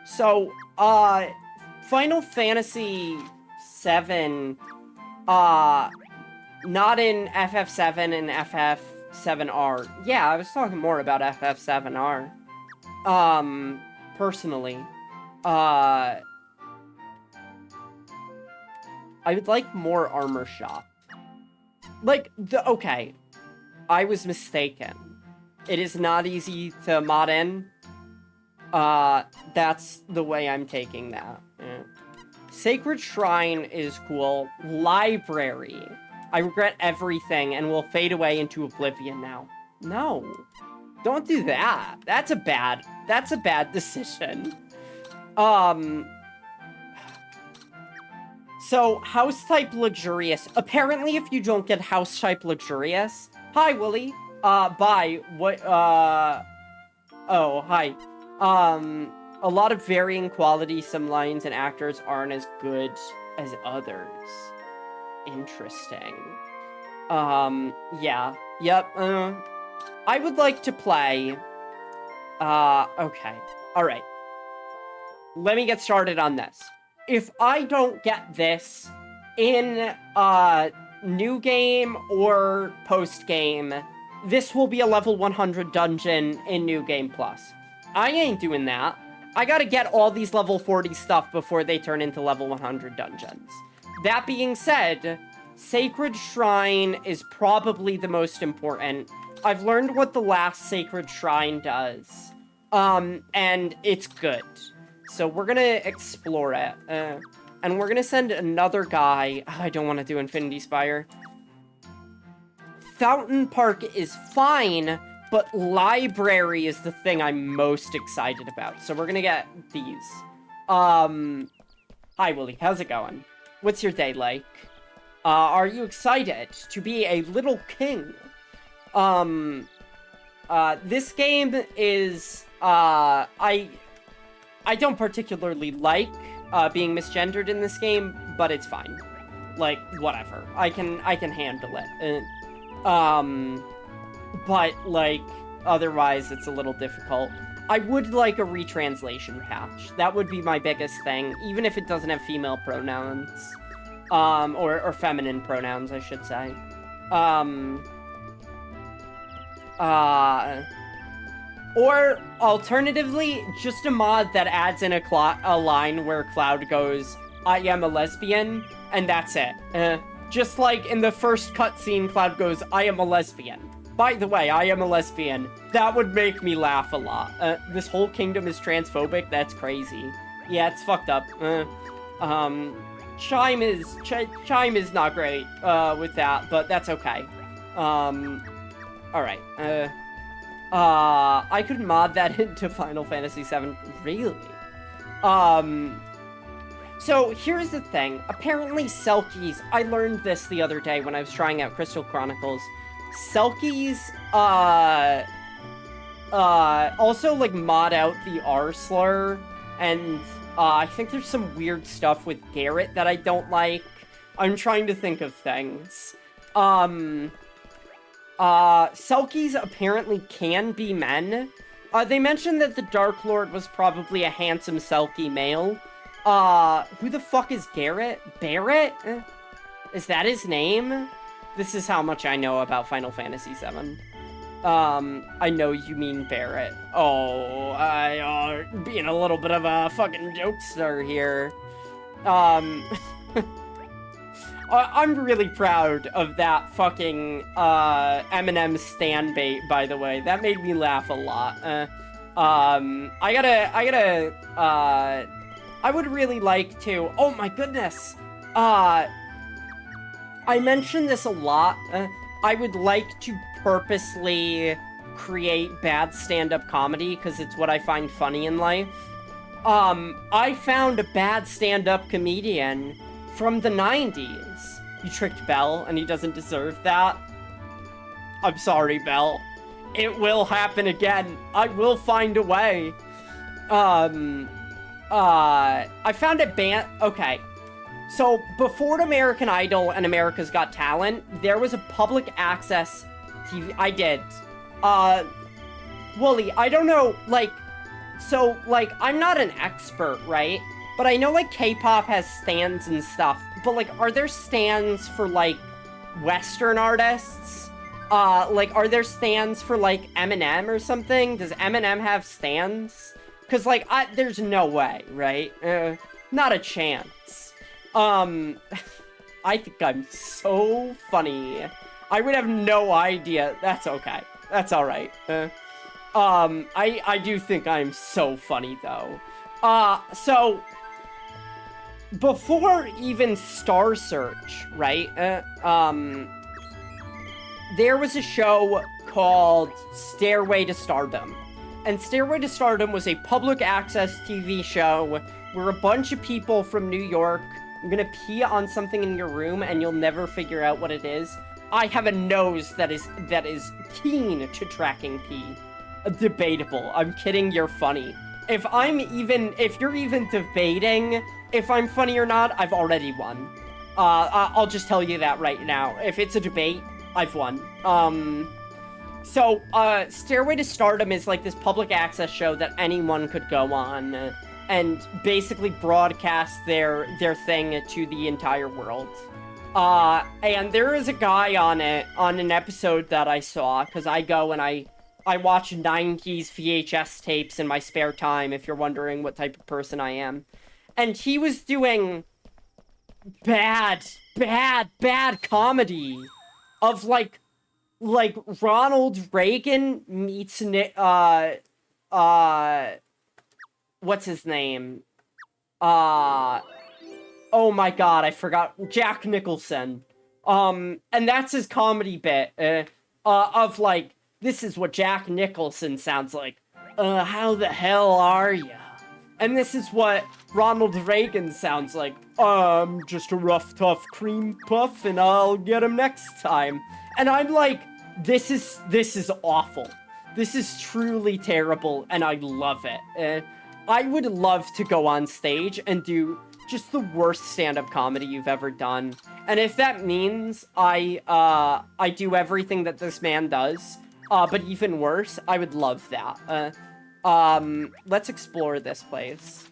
So, Final Fantasy VII, not in FF7 and FF7R. Yeah, I was talking more about FF7R. Personally. I would like more armor shop. Like, okay. I was mistaken. It is not easy to mod in. That's the way I'm taking that. Yeah. Sacred Shrine is cool. Library. I regret everything and will fade away into oblivion now. No. Don't do that. That's a bad decision. So, house type luxurious. Apparently, if you don't get house type luxurious... Hi, Willy. Bye. What, Oh, hi. A lot of varying quality. Some lines and actors aren't as good as others. Interesting. Yeah. Yep, I would like to play... okay. Alright. Let me get started on this. If I don't get this in, new game or post-game, this will be a level 100 dungeon in New Game Plus. I ain't doing that. I gotta get all these level 40 stuff before they turn into level 100 dungeons. That being said, Sacred Shrine is probably the most important. I've learned what the last Sacred Shrine does. And it's good. So we're gonna explore it. And we're gonna send another guy. I don't want to do Infinity Spire. Fountain Park is fine, but Library is the thing I'm most excited about. So we're gonna get these. Hi, Willy. How's it going? What's your day like? Are you excited to be a little king? This game is, I don't particularly like, being misgendered in this game, but it's fine. Like, whatever. I can handle it. But, like, otherwise it's a little difficult. I would like a retranslation patch. That would be my biggest thing, even if it doesn't have female pronouns. Or feminine pronouns, I should say. Or, alternatively, just a mod that adds in a line where Cloud goes, I am a lesbian, and that's it. Just like in the first cutscene, Cloud goes, I am a lesbian. By the way, I am a lesbian. That would make me laugh a lot. This whole kingdom is transphobic? That's crazy. Yeah, it's fucked up. Chime is not great, with that, but that's okay. Alright, I could mod that into Final Fantasy VII. Really? So, here's the thing. Apparently, Selkies... I learned this the other day when I was trying out Crystal Chronicles. Selkies, also, like, mod out the R slur, and, I think there's some weird stuff with Garrett that I don't like. I'm trying to think of things. Selkies apparently can be men. They mentioned that the Dark Lord was probably a handsome Selkie male. Who the fuck is Garrett? Barrett? Is that his name? This is how much I know about Final Fantasy VII. I know you mean Barrett. Oh, I, being a little bit of a fucking jokester here. I'm really proud of that fucking Eminem stan bait, by the way. That made me laugh a lot. I would really like to, oh my goodness. I mentioned this a lot. I would like to purposely create bad stand-up comedy because it's what I find funny in life. I found a bad stand-up comedian from the 90s. You tricked Belle, and he doesn't deserve that. I'm sorry, Belle. It will happen again. I will find a way. I found a band... Okay. So, before American Idol and America's Got Talent, there was a public access TV... I did. Wooly, I don't know, like... So, like, I'm not an expert, right? But I know, like, K-pop has stands and stuff. But, like, are there stands for, like, Western artists? Like, are there stands for, like, Eminem or something? Does Eminem have stands? Because, like, there's no way, right? Not a chance. I think I'm so funny. I would have no idea. That's okay. That's alright. I do think I'm so funny, though. So... Before even Star Search, right? There was a show called Stairway to Stardom. And Stairway to Stardom was a public access TV show where a bunch of people from New York... I'm gonna pee on something in your room and you'll never figure out what it is. I have a nose that is keen to tracking pee. Debatable. I'm kidding, you're funny. If you're even debating if I'm funny or not, I've already won. I'll just tell you that right now. If it's a debate, I've won. So, Stairway to Stardom is like this public access show that anyone could go on and basically broadcast their thing to the entire world. And there is a guy on it, on an episode that I saw, because I go and I watch 90s VHS tapes in my spare time, if you're wondering what type of person I am. And he was doing bad comedy of, like Ronald Reagan meets, what's his name? Oh my god, I forgot. Jack Nicholson. And that's his comedy bit, of, like, this is what Jack Nicholson sounds like. How the hell are ya? And this is what Ronald Reagan sounds like. Just a rough, tough cream puff, and I'll get him next time. And I'm like, this is awful. This is truly terrible, and I love it. I would love to go on stage and do just the worst stand-up comedy you've ever done. And if that means I do everything that this man does, but even worse, I would love that. Let's explore this place.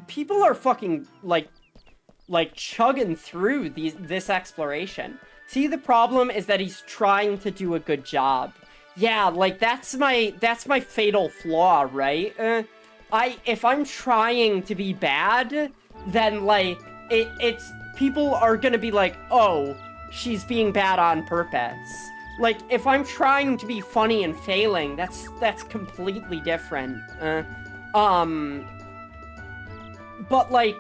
People are fucking, like chugging through this exploration. See, the problem is that he's trying to do a good job. Yeah, like, that's my fatal flaw, right? If I'm trying to be bad, then, like, it's people are gonna be like, oh, she's being bad on purpose. Like, if I'm trying to be funny and failing, that's completely different. But, like,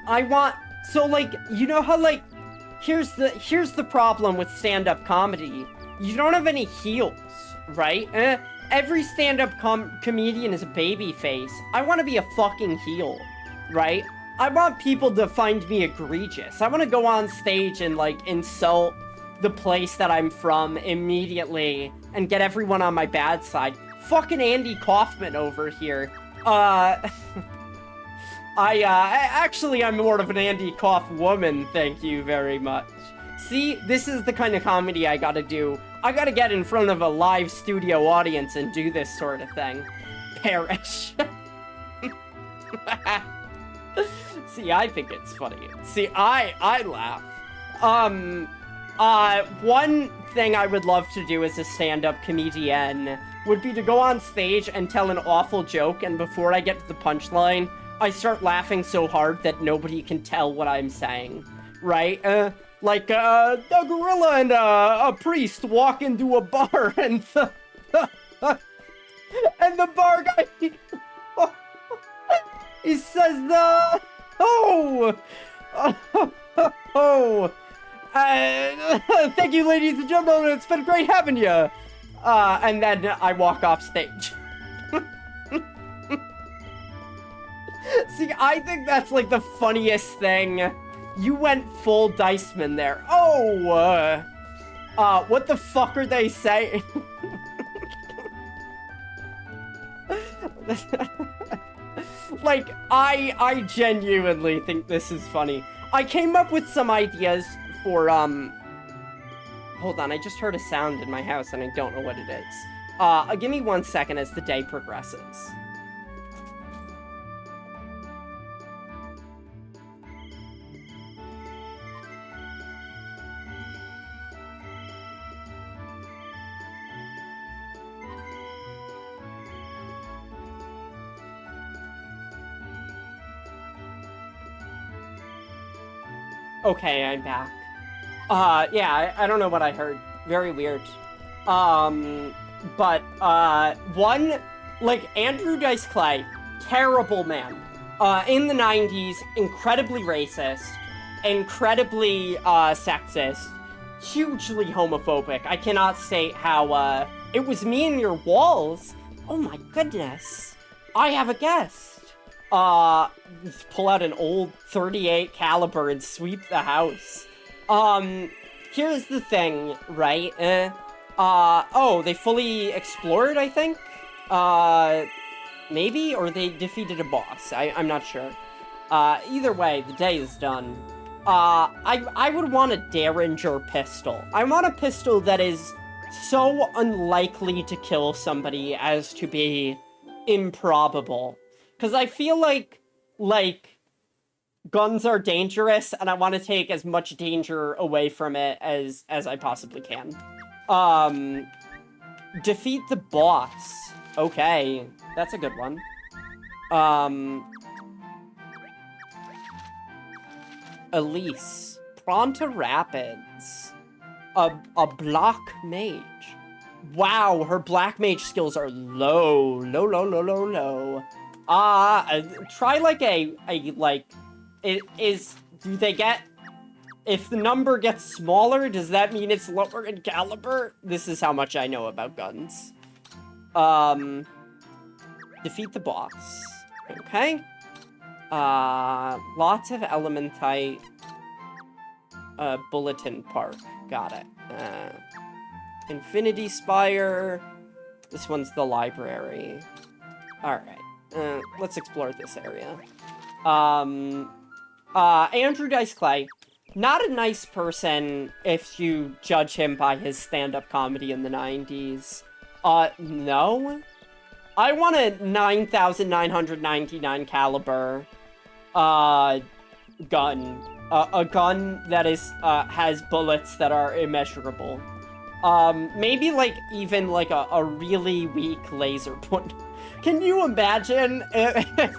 I want... So, like, you know how, like, here's the problem with stand-up comedy. You don't have any heels, right? Every stand-up comedian is a baby face. I want to be a fucking heel, right? I want people to find me egregious. I want to go on stage and, like, insult the place that I'm from immediately and get everyone on my bad side. Fucking Andy Kaufman over here. Actually, I'm more of an Andy Kauf woman, thank you very much. See, this is the kind of comedy I gotta do. I gotta get in front of a live studio audience and do this sort of thing. Perish. See, I think it's funny. See, I laugh. One thing I would love to do as a stand-up comedian would be to go on stage and tell an awful joke, and before I get to the punchline, I start laughing so hard that nobody can tell what I'm saying. right? Like, a gorilla and a priest walk into a bar, and and the bar guy, he says, oh, thank you, ladies and gentlemen, it's been great having you. And then I walk off stage. See, I think that's, like, the funniest thing. You went full Diceman there. Oh, what the fuck are they saying? Like, I genuinely think this is funny. I came up with some ideas for, hold on, I just heard a sound in my house and I don't know what it is. Give me 1 second as the day progresses. Okay, I'm back. Yeah, I don't know what I heard. Very weird. But, one, like, Andrew Dice Clay, terrible man. In the 90s, incredibly racist, incredibly, sexist, hugely homophobic. I cannot state how, it was me and your walls. Oh my goodness. I have a guest. Pull out an old .38 caliber and sweep the house. Here's the thing, right? Oh, they fully explored, I think? Maybe? Or they defeated a boss. I'm not sure. Either way, the day is done. I would want a Derringer pistol. I want a pistol that is so unlikely to kill somebody as to be improbable. Because I feel like, guns are dangerous, and I want to take as much danger away from it as I possibly can. Defeat the boss. Okay, that's a good one. Elise. Pronto Rapids. A block mage. Wow, her black mage skills are low. Low. Try like do they get, if the number gets smaller, does that mean it's lower in caliber? This is how much I know about guns. Defeat the boss. Okay. Lots of elementite. Bulletin Park. Got it. Infinity Spire. This one's the library. Alright. Let's explore this area. Andrew Dice Clay. Not a nice person if you judge him by his stand-up comedy in the 90s. No? I want a 9,999 caliber, gun. A gun that is, has bullets that are immeasurable. Maybe, like, even, like, a really weak laser point. Can you imagine if,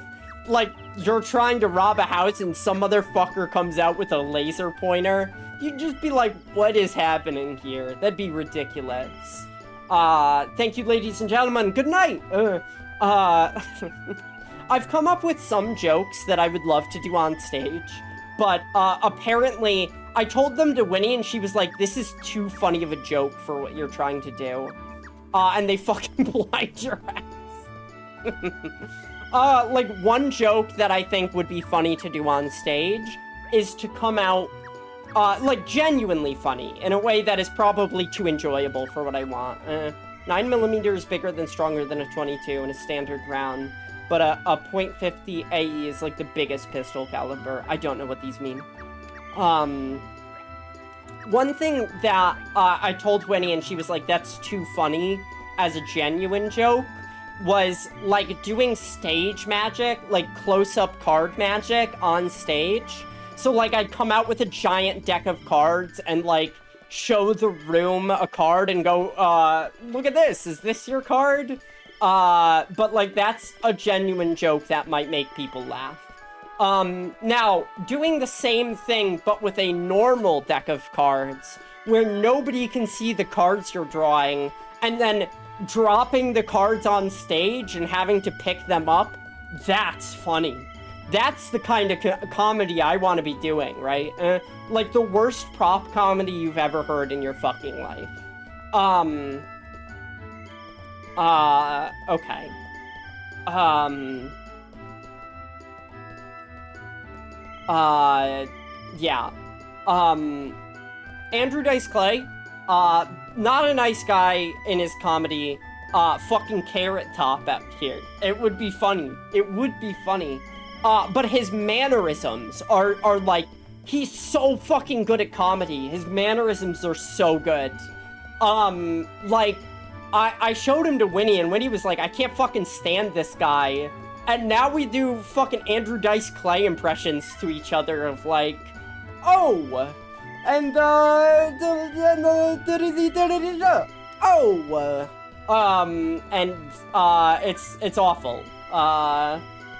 like, you're trying to rob a house and some motherfucker comes out with a laser pointer? You'd just be like, what is happening here? That'd be ridiculous. Thank you, ladies and gentlemen. Good night. I've come up with some jokes that I would love to do on stage, but, apparently, I told them to Winnie and she was like, this is too funny of a joke for what you're trying to do. And they fucking blind your ass. Like, one joke that I think would be funny to do on stage is to come out, like, genuinely funny, in a way that is probably too enjoyable for what I want. 9mm is bigger than stronger than a 22 in a standard round, but a .50 AE is, like, the biggest pistol caliber. I don't know what these mean. One thing that, I told Winnie and she was like, that's too funny as a genuine joke, was, like, doing stage magic, like, close-up card magic on stage. So, like, I'd come out with a giant deck of cards and, like, show the room a card and go, look at this, is this your card? But, like, that's a genuine joke that might make people laugh. Now, doing the same thing, but with a normal deck of cards, where nobody can see the cards you're drawing, and then dropping the cards on stage and having to pick them up, that's funny. That's the kind of comedy I want to be doing, right? Like the worst prop comedy you've ever heard in your fucking life. Okay. Yeah. Andrew Dice Clay, not a nice guy in his comedy, fucking Carrot Top out here. It would be funny. It would be funny. But his mannerisms are like, he's so fucking good at comedy. His mannerisms are so good. Like, I showed him to Winnie, and Winnie was like, I can't fucking stand this guy. And now we do fucking Andrew Dice Clay impressions to each other of like, oh, and it's awful.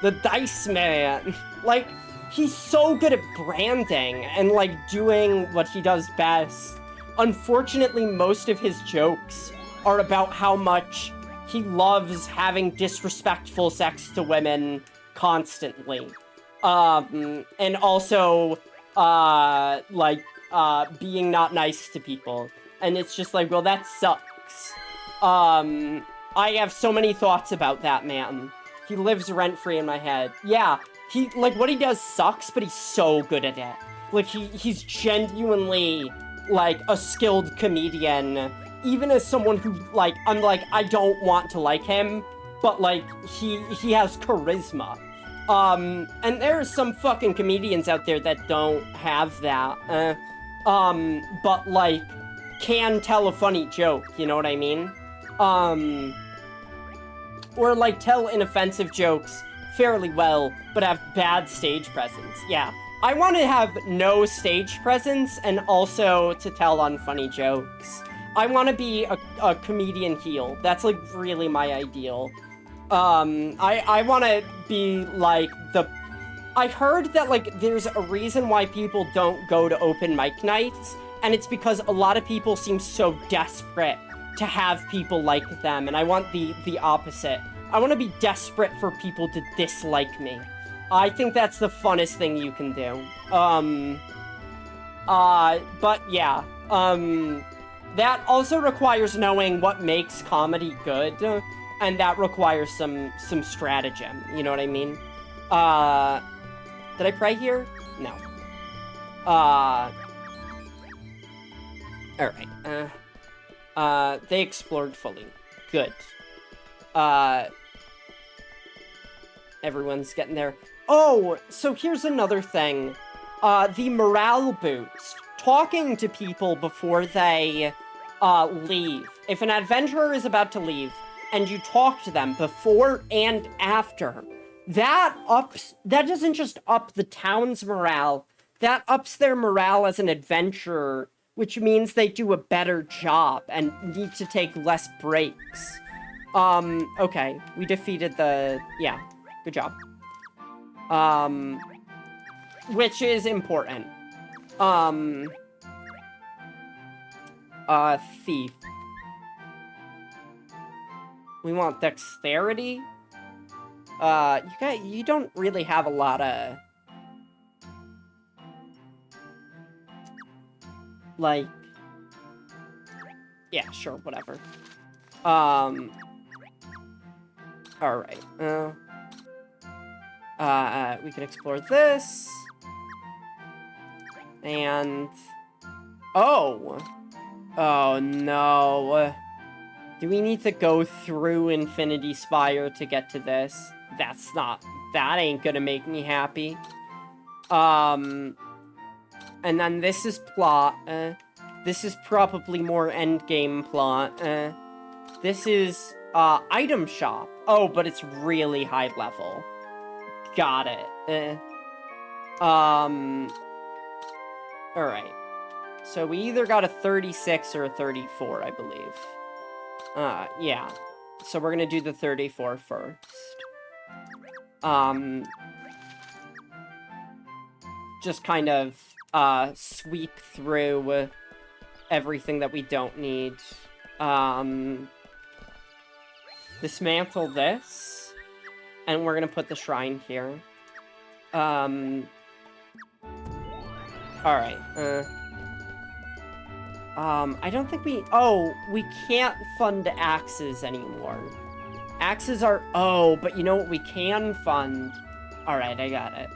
The Dice Man, like, he's so good at branding and like doing what he does best. Unfortunately, most of his jokes are about how much he loves having disrespectful sex to women constantly. And also, being not nice to people. And it's just like, well, that sucks. I have so many thoughts about that man. He lives rent-free in my head. Yeah, what he does sucks, but he's so good at it. Like, he's genuinely, like, a skilled comedian. Even as someone who, like, I'm like, I don't want to like him, but, like, he has charisma. And there are some fucking comedians out there that don't have that, but, like, can tell a funny joke, you know what I mean? Or, like, tell inoffensive jokes fairly well, but have bad stage presence. Yeah. I want to have no stage presence and also to tell unfunny jokes. I want to be a comedian heel. That's, like, really my ideal. I want to be, like, I heard that, like, there's a reason why people don't go to open mic nights, and it's because a lot of people seem so desperate to have people like them, and I want the opposite. I want to be desperate for people to dislike me. I think that's the funnest thing you can do. But yeah, that also requires knowing what makes comedy good, and that requires some stratagem, you know what I mean? Did I pray here? No. Alright, they explored fully. Good. Everyone's getting there. Oh, so here's another thing. The morale boost. Talking to people before they, leave. If an adventurer is about to leave, and you talk to them before and after, that doesn't just up the town's morale, that ups their morale as an adventurer, which means they do a better job and need to take less breaks. Okay, we defeated yeah, good job. Which is important. Thief. We want dexterity. You don't really have a lot of, like, yeah, sure, whatever. Alright, we can explore this. And, oh no. Do we need to go through Infinity Spire to get to this? That ain't gonna make me happy. And then this is plot. This is probably more endgame plot. This is, item shop. Oh, but it's really high level. Got it. Alright. So we either got a 36 or a 34, I believe. Yeah. So we're gonna do the 34 first. just kind of sweep through everything that we don't need. Dismantle this, and we're gonna put the shrine here. Alright, I don't think we can't fund axes anymore. Axes are, but you know what we can fund? Alright, I got it.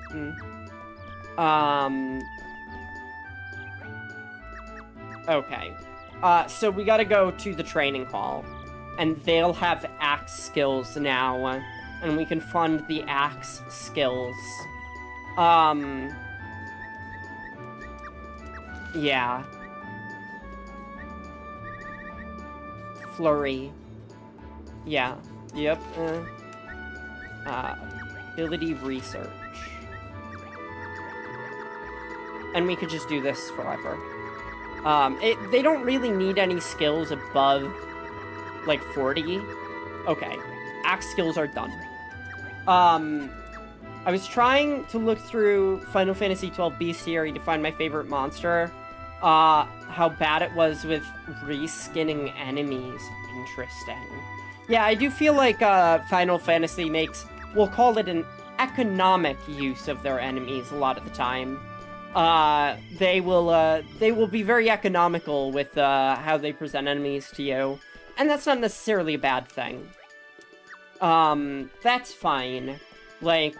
Okay. So we gotta go to the training hall. And they'll have axe skills now. And we can fund the axe skills. Yeah. Flurry. Yeah. Yep. Ability research. And we could just do this forever. They don't really need any skills above, like, 40. Okay. Axe skills are done. I was trying to look through Final Fantasy XII Bestiary to find my favorite monster. How bad it was with reskinning enemies. Interesting. Yeah, I do feel like, Final Fantasy makes, we'll call it an economic use of their enemies a lot of the time. They will be very economical with, how they present enemies to you. And that's not necessarily a bad thing. That's fine. Like,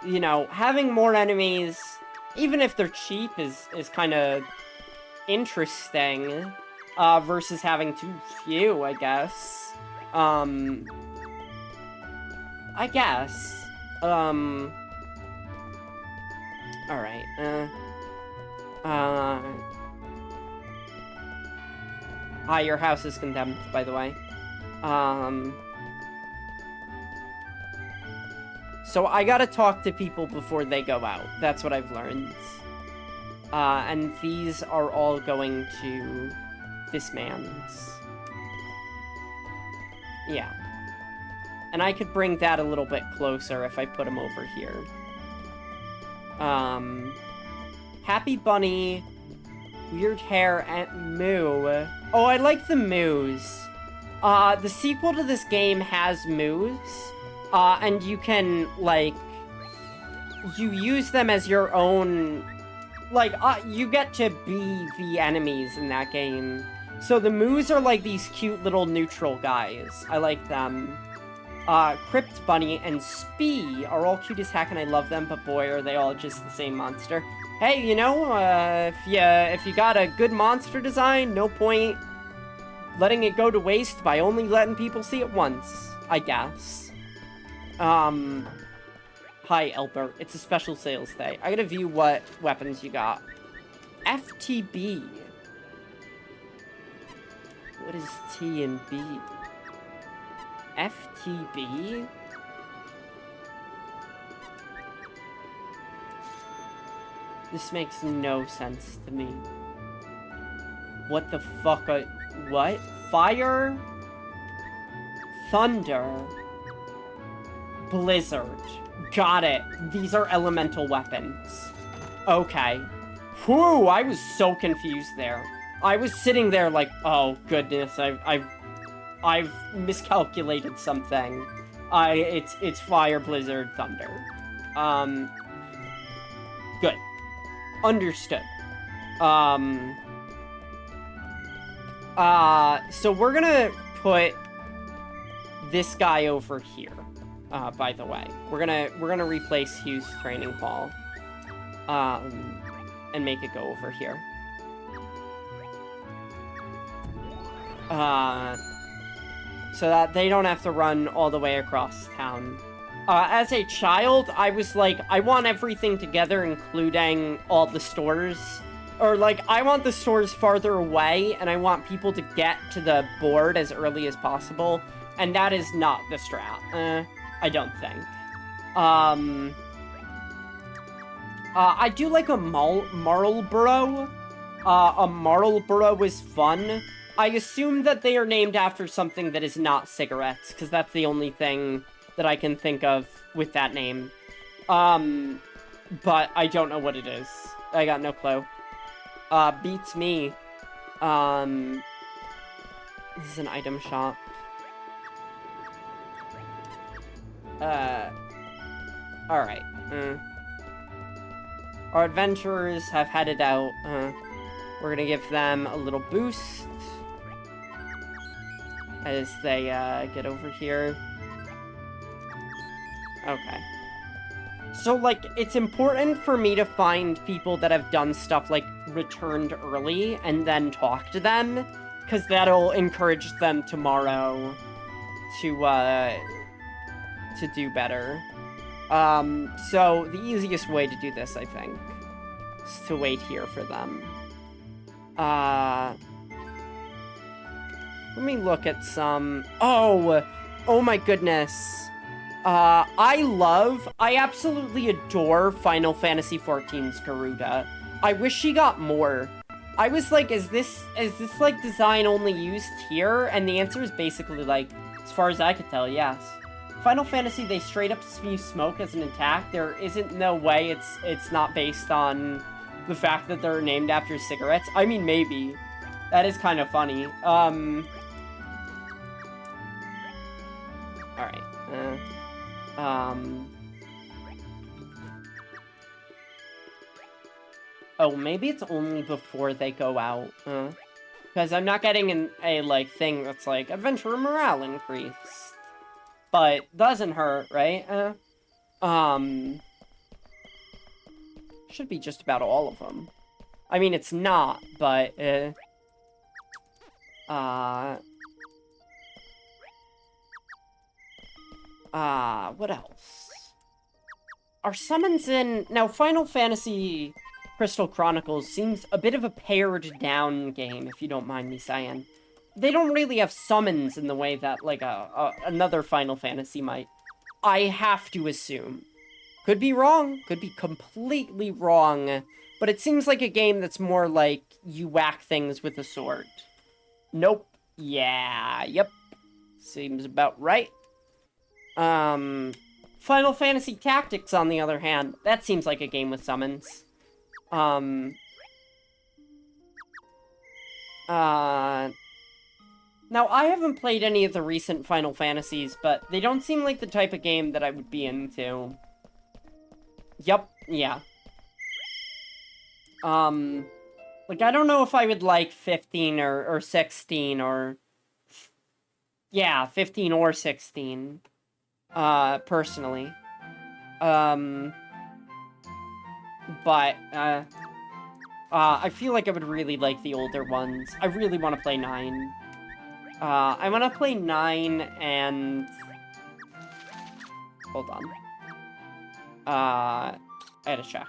you know, having more enemies, even if they're cheap, is kind of interesting, versus having too few, I guess. I guess. Alright, your house is condemned, by the way. So I gotta talk to people before they go out. That's what I've learned. And these are all going to this man's. Yeah. And I could bring that a little bit closer if I put him over here. Happy Bunny, Weird Hair, and Moo. Oh, I like the Moos. The sequel to this game has Moos. And you can, like, you use them as your own, like, you get to be the enemies in that game. So the Moos are, like, these cute little neutral guys. I like them. Crypt Bunny and Spee are all cute as heck, and I love them, but boy, are they all just the same monster. Hey, you know, if you got a good monster design, no point letting it go to waste by only letting people see it once, I guess. Hi, Elbert. It's a special sales day. I gotta view what weapons you got. FTB. What is T and B? FTB? This makes no sense to me. What the fuck? What? Fire? Thunder? Blizzard. Got it. These are elemental weapons. Okay. Whew, I was so confused there. I was sitting there like, oh goodness, I've miscalculated something. It's fire, blizzard, thunder. Good. Understood. So we're gonna put this guy over here. By the way, we're gonna replace Hugh's training hall, and make it go over here. So that they don't have to run all the way across town. As a child, I was like, I want everything together, including all the stores. Or, like, I want the stores farther away, and I want people to get to the board as early as possible. And that is not the strat. I don't think. I do like a Marlboro. A Marlboro is fun. I assume that they are named after something that is not cigarettes, because that's the only thing that I can think of with that name. but I don't know what it is. I got no clue. Beats me. This is an item shop. Alright. Our adventurers have headed out. We're gonna give them a little boost as they, get over here. Okay. So, like, it's important for me to find people that have done stuff, like, returned early and then talk to them, because that'll encourage them tomorrow to do better. So the easiest way to do this, I think, is to wait here for them. Let me look at some... Oh my goodness. I absolutely adore Final Fantasy XIV's Garuda. I wish she got more. I was like, is this like design only used here? And the answer is basically like, as far as I could tell, yes. Final Fantasy, they straight up spew smoke as an attack. There isn't no way it's not based on the fact that they're named after cigarettes. I mean, maybe. That is kind of funny. Alright. Oh, maybe it's only before they go out. Because I'm not getting a, like, thing that's like, adventurer morale increased. But doesn't hurt, right? Should be just about all of them. I mean, it's not, but, what else? Are summons in... Now, Final Fantasy Crystal Chronicles seems a bit of a pared-down game, if you don't mind me saying. They don't really have summons in the way that, like, another Final Fantasy might. I have to assume. Could be wrong. Could be completely wrong. But it seems like a game that's more like you whack things with a sword. Nope. Yeah. Yep. Seems about right. Final Fantasy Tactics, on the other hand, that seems like a game with summons. Now, I haven't played any of the recent Final Fantasies, but they don't seem like the type of game that I would be into. Yup, yeah. Like, I don't know if I would like 15 or 16 or... Yeah, 15 or 16. Personally. But, I feel like I would really like the older ones. I really want to play 9. I want to play 9 and... Hold on. I had to check.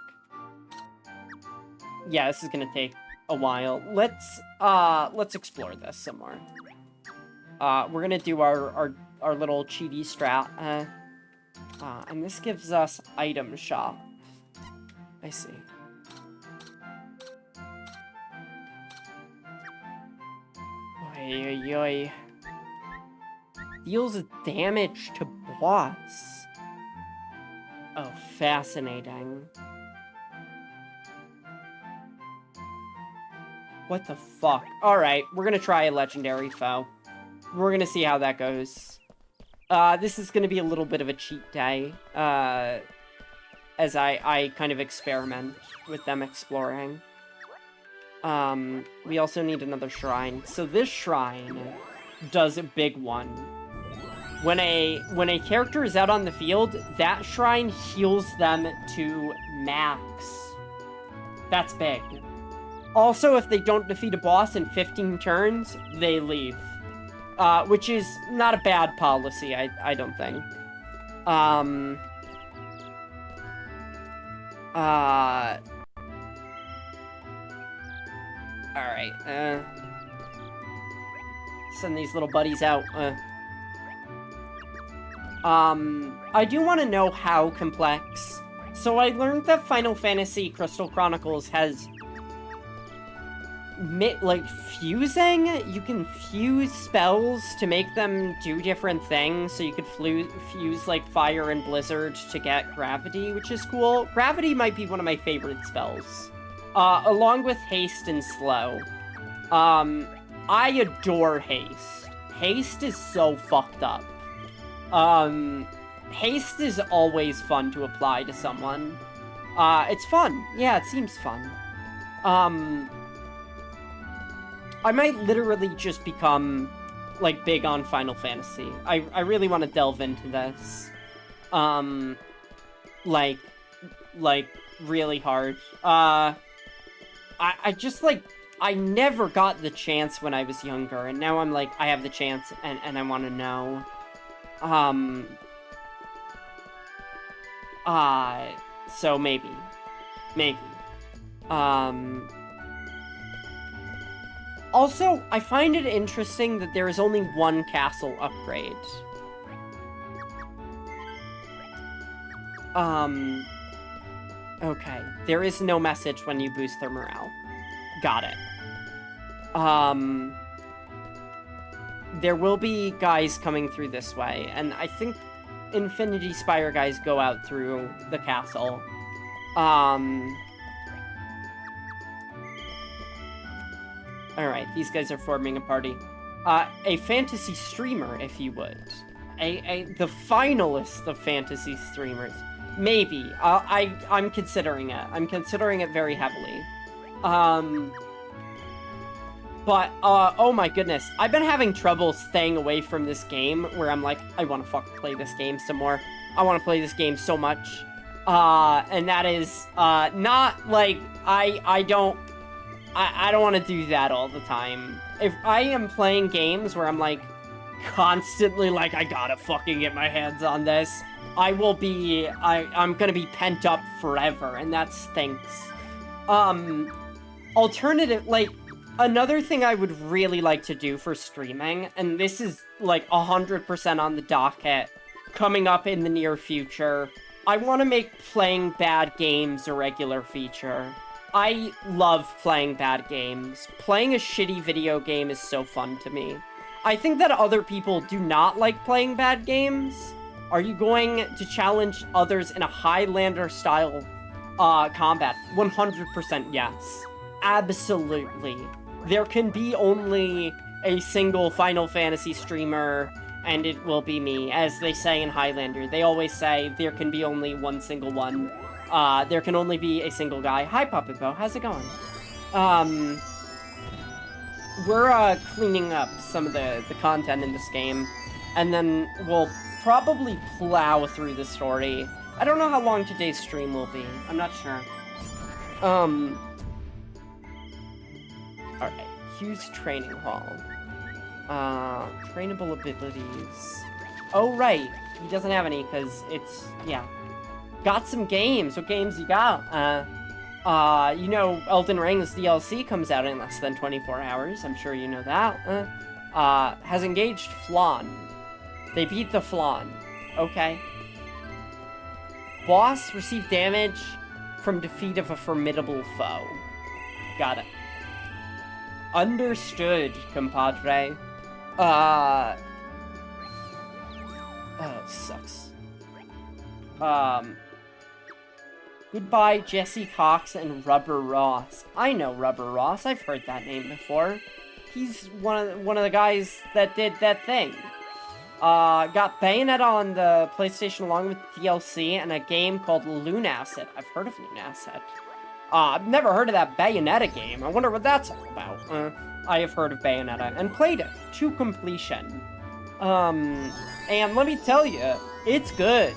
Yeah, this is gonna take a while. Let's explore this some more. We're gonna do our little cheaty strat. And this gives us item shop. I see. Oi, oi, oi. Deals damage to boss. Oh, fascinating. What the fuck? Alright, we're gonna try a legendary foe. We're gonna see how that goes. This is gonna be a little bit of a cheat day, as I kind of experiment with them exploring. We also need another shrine. So this shrine does a big one. When a character is out on the field, that shrine heals them to max. That's big. Also, if they don't defeat a boss in 15 turns, they leave. Which is not a bad policy, I don't think. Alright, send these little buddies out. I do want to know how complex. So I learned that Final Fantasy Crystal Chronicles has like, fusing? You can fuse spells to make them do different things, so you could fuse, like, fire and blizzard to get gravity, which is cool. Gravity might be one of my favorite spells, along with haste and slow. I adore haste. Haste is so fucked up. Haste is always fun to apply to someone. It's fun. Yeah, it seems fun. I might literally just become, like, big on Final Fantasy. I really want to delve into this. Like, really hard. I just, like, I never got the chance when I was younger, and now I'm like, I have the chance, and I want to know. So maybe. Also, I find it interesting that there is only one castle upgrade. Okay. There is no message when you boost their morale. Got it. There will be guys coming through this way, and I think Infinity Spire guys go out through the castle. Alright, these guys are forming a party. A fantasy streamer, if you would. The finalist of fantasy streamers. Maybe. I'm considering it. I'm considering it very heavily. But, oh my goodness. I've been having trouble staying away from this game, where I'm like, I want to fucking play this game some more. I want to play this game so much. And that is, not, like, I don't want to do that all the time. If I am playing games where I'm, like, constantly like, I gotta fucking get my hands on this, I'm gonna be pent up forever, and that stinks. Alternative, like, another thing I would really like to do for streaming, and this is, like, 100% on the docket, coming up in the near future, I want to make playing bad games a regular feature. I love playing bad games. Playing a shitty video game is so fun to me. I think that other people do not like playing bad games. Are you going to challenge others in a Highlander-style combat? 100% yes. Absolutely. There can be only a single Final Fantasy streamer, and it will be me. As they say in Highlander, they always say there can be only one single one. There can only be a single guy. Hi, Puppet Bow. How's it going? We're cleaning up some of the content in this game, and then we'll probably plow through the story. I don't know how long today's stream will be. I'm not sure. Alright. Hughes Training Hall. Trainable abilities. Oh, right. He doesn't have any, because it's... yeah. Got some games. What games you got? You know, Elden Ring's DLC comes out in less than 24 hours. I'm sure you know that. Has engaged Flan. They beat the Flan. Okay. Boss received damage from defeat of a formidable foe. Got it. Understood, compadre. Oh, it sucks. Goodbye, Jesse Cox and Rubber Ross. I know Rubber Ross. I've heard that name before. He's one of the guys that did that thing. Got Bayonetta on the PlayStation along with DLC and a game called Lunacid. I've heard of Lunacid. I've never heard of that Bayonetta game. I wonder what that's all about. I have heard of Bayonetta and played it to completion. And let me tell you, it's good.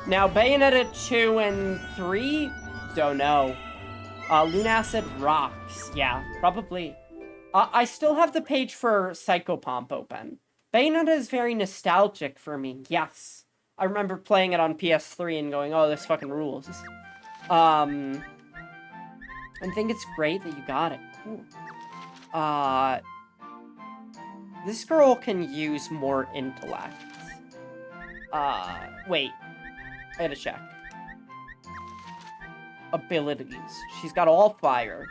Now, Bayonetta 2 and 3? Don't know. Lunacid rocks. Yeah, probably. I still have the page for Psychopomp open. Bayonetta is very nostalgic for me, yes. I remember playing it on PS3 and going, oh, this fucking rules. I think it's great that you got it. Cool. This girl can use more intellect. Wait. I gotta check. Abilities. She's got all fire.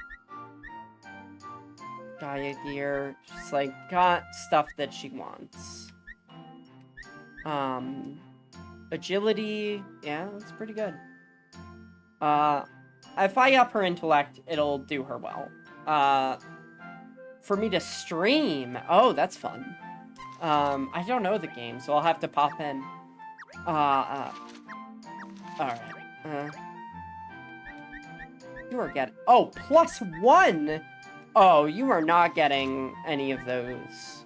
Gaia gear. She's, like, got stuff that she wants. Agility. Yeah, that's pretty good. If I up her intellect, it'll do her well. For me to stream. Oh, that's fun. I don't know the game, so I'll have to pop in. Alright. You are getting... Oh, +1! Oh, you are not getting any of those.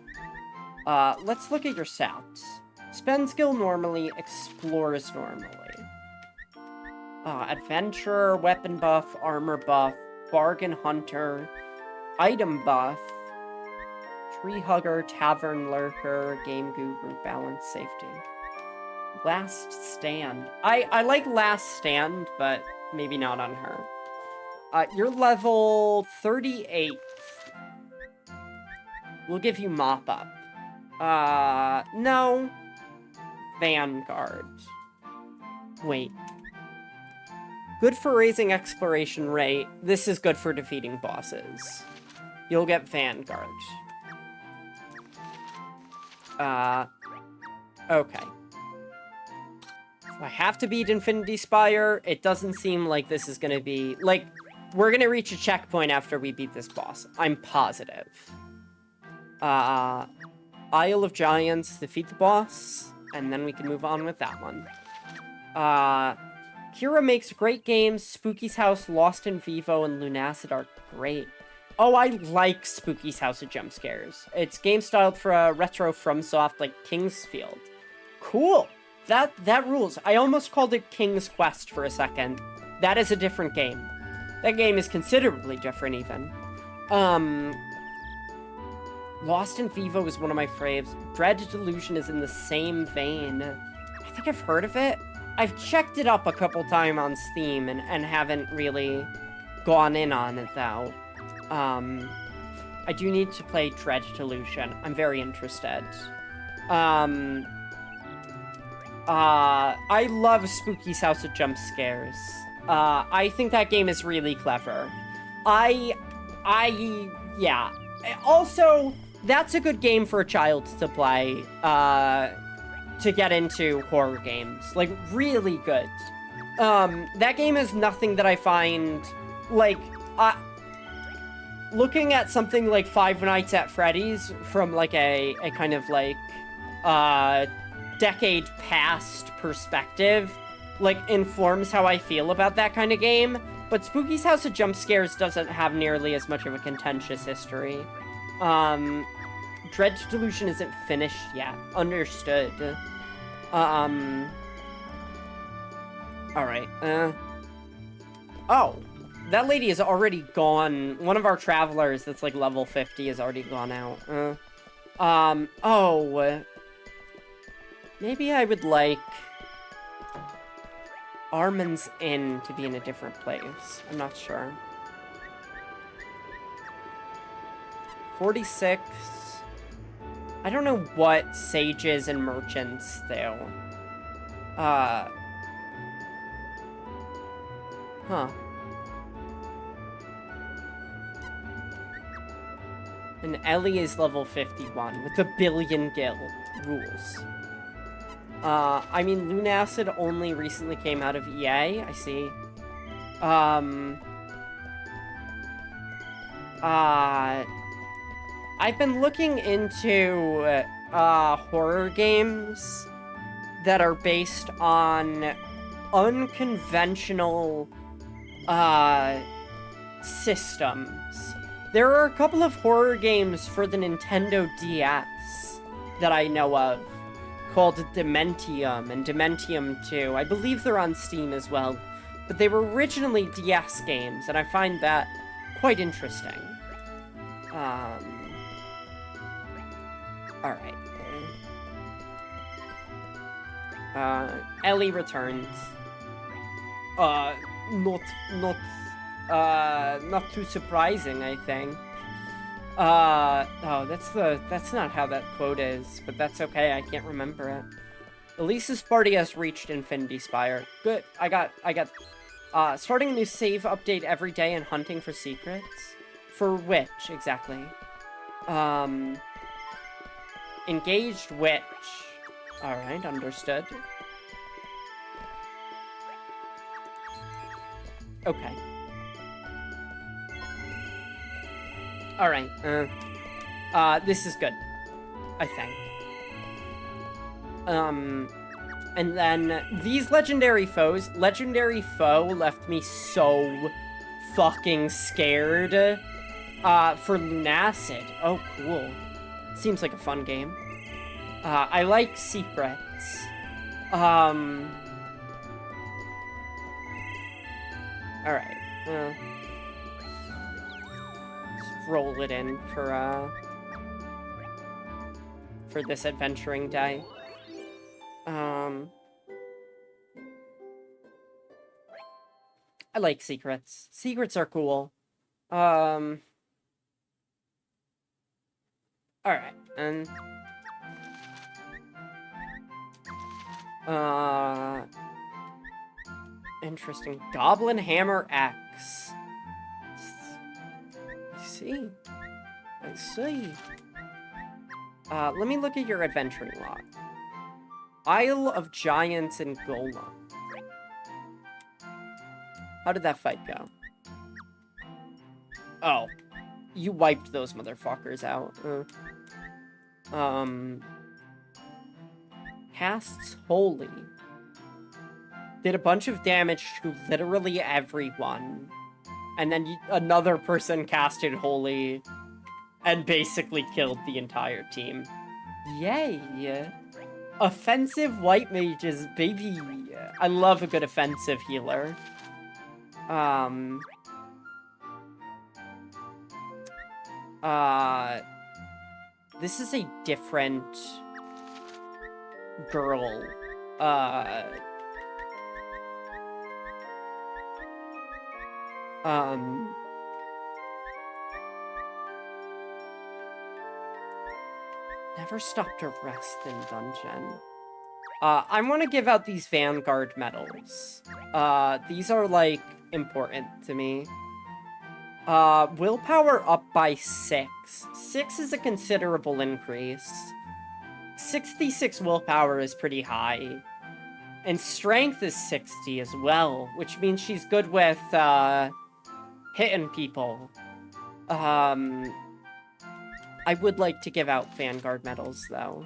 Let's look at your stats. Spend skill normally, explores normally. Adventurer, weapon buff, armor buff, bargain hunter, item buff, tree hugger, tavern lurker, game guru, balance, safety. Last stand. I like last stand, but maybe not on her. You're level 38. We'll give you mop up. No. Vanguard. Wait. Good for raising exploration rate. This is good for defeating bosses. You'll get Vanguard. Okay. I have to beat Infinity Spire. It doesn't seem like this is gonna be... Like, we're gonna reach a checkpoint after we beat this boss. I'm positive. Isle of Giants, defeat the boss, and then we can move on with that one. Kira makes great games. Spooky's House, Lost in Vivo, and Lunacid are great. Oh, I like Spooky's House of Jump Scares. It's game styled for a retro FromSoft like Kingsfield. Cool. That rules. I almost called it King's Quest for a second. That is a different game. That game is considerably different, even. Lost in Vivo is one of my faves. Dread Delusion is in the same vein. I think I've heard of it. I've checked it up a couple times on Steam and haven't really gone in on it, though. I do need to play Dread Delusion. I'm very interested. I love Spooky's House of Jump Scares. I think that game is really clever. Yeah. Also, that's a good game for a child to play, to get into horror games. Like, really good. That game is nothing that I find, like, looking at something like Five Nights at Freddy's from, like, a kind of, like, decade past perspective, like, informs how I feel about that kind of game, but Spooky's House of Jump Scares doesn't have nearly as much of a contentious history. Dread Delusion isn't finished yet. Understood. Alright, Oh, that lady is already gone. One of our travelers that's, like, level 50 is already gone out. Oh. Maybe I would like Armin's Inn to be in a different place. I'm not sure. 46. I don't know what sages and merchants do. Huh. And Ellie is level 51 with a billion guild rules. I mean, Lunacid only recently came out of EA, I see. I've been looking into, horror games that are based on unconventional, systems. There are a couple of horror games for the Nintendo DS that I know of, called Dementium and Dementium 2. I believe they're on Steam as well, but they were originally DS games, and I find that quite interesting. Alright. Ellie returns. Not too surprising, I think. Oh, that's not how that quote is, but that's okay, I can't remember it. Elise's party has reached Infinity Spire. Good, I got, starting a new save update every day and hunting for secrets? For which, exactly? Engaged witch. Alright, understood. Okay. Alright, this is good, I think. And then these legendary foes. Legendary foe left me so fucking scared. For Lunacid. Oh, cool. Seems like a fun game. I like secrets. Alright. Let's roll it in for this adventuring day. I like secrets. Secrets are cool. Alright, and... interesting. Goblin Hammer X. I see. I see. Let me look at your adventuring log. Isle of Giants and Golem. How did that fight go? Oh. You wiped those motherfuckers out. Casts Holy. Did a bunch of damage to literally everyone. And then another person casted Holy and basically killed the entire team. Yay! Offensive white mages, baby. I love a good offensive healer. This is a different girl. Never stop to rest in dungeon. I want to give out these Vanguard medals. These are, like, important to me. Willpower up by 6. 6 is a considerable increase. 66 willpower is pretty high. And strength is 60 as well, which means she's good with, hitting people. I would like to give out Vanguard medals, though.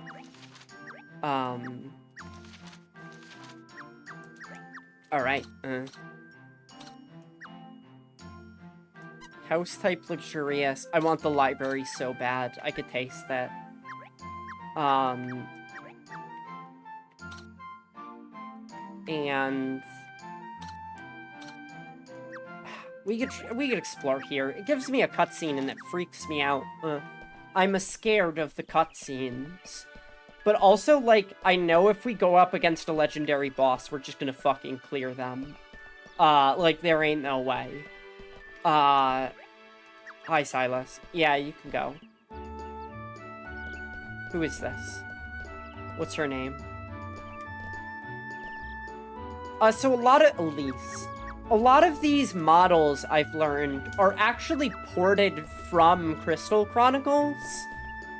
Alright, House type luxurious. I want the library so bad. I could taste that. And we could explore here. It gives me a cutscene and it freaks me out. I'm scared of the cutscenes. But also, like, I know if we go up against a legendary boss, we're just gonna fucking clear them. Like, there ain't no way. Hi, Silas. Yeah, you can go. Who is this? What's her name? So a lot of these models, I've learned, are actually ported from Crystal Chronicles.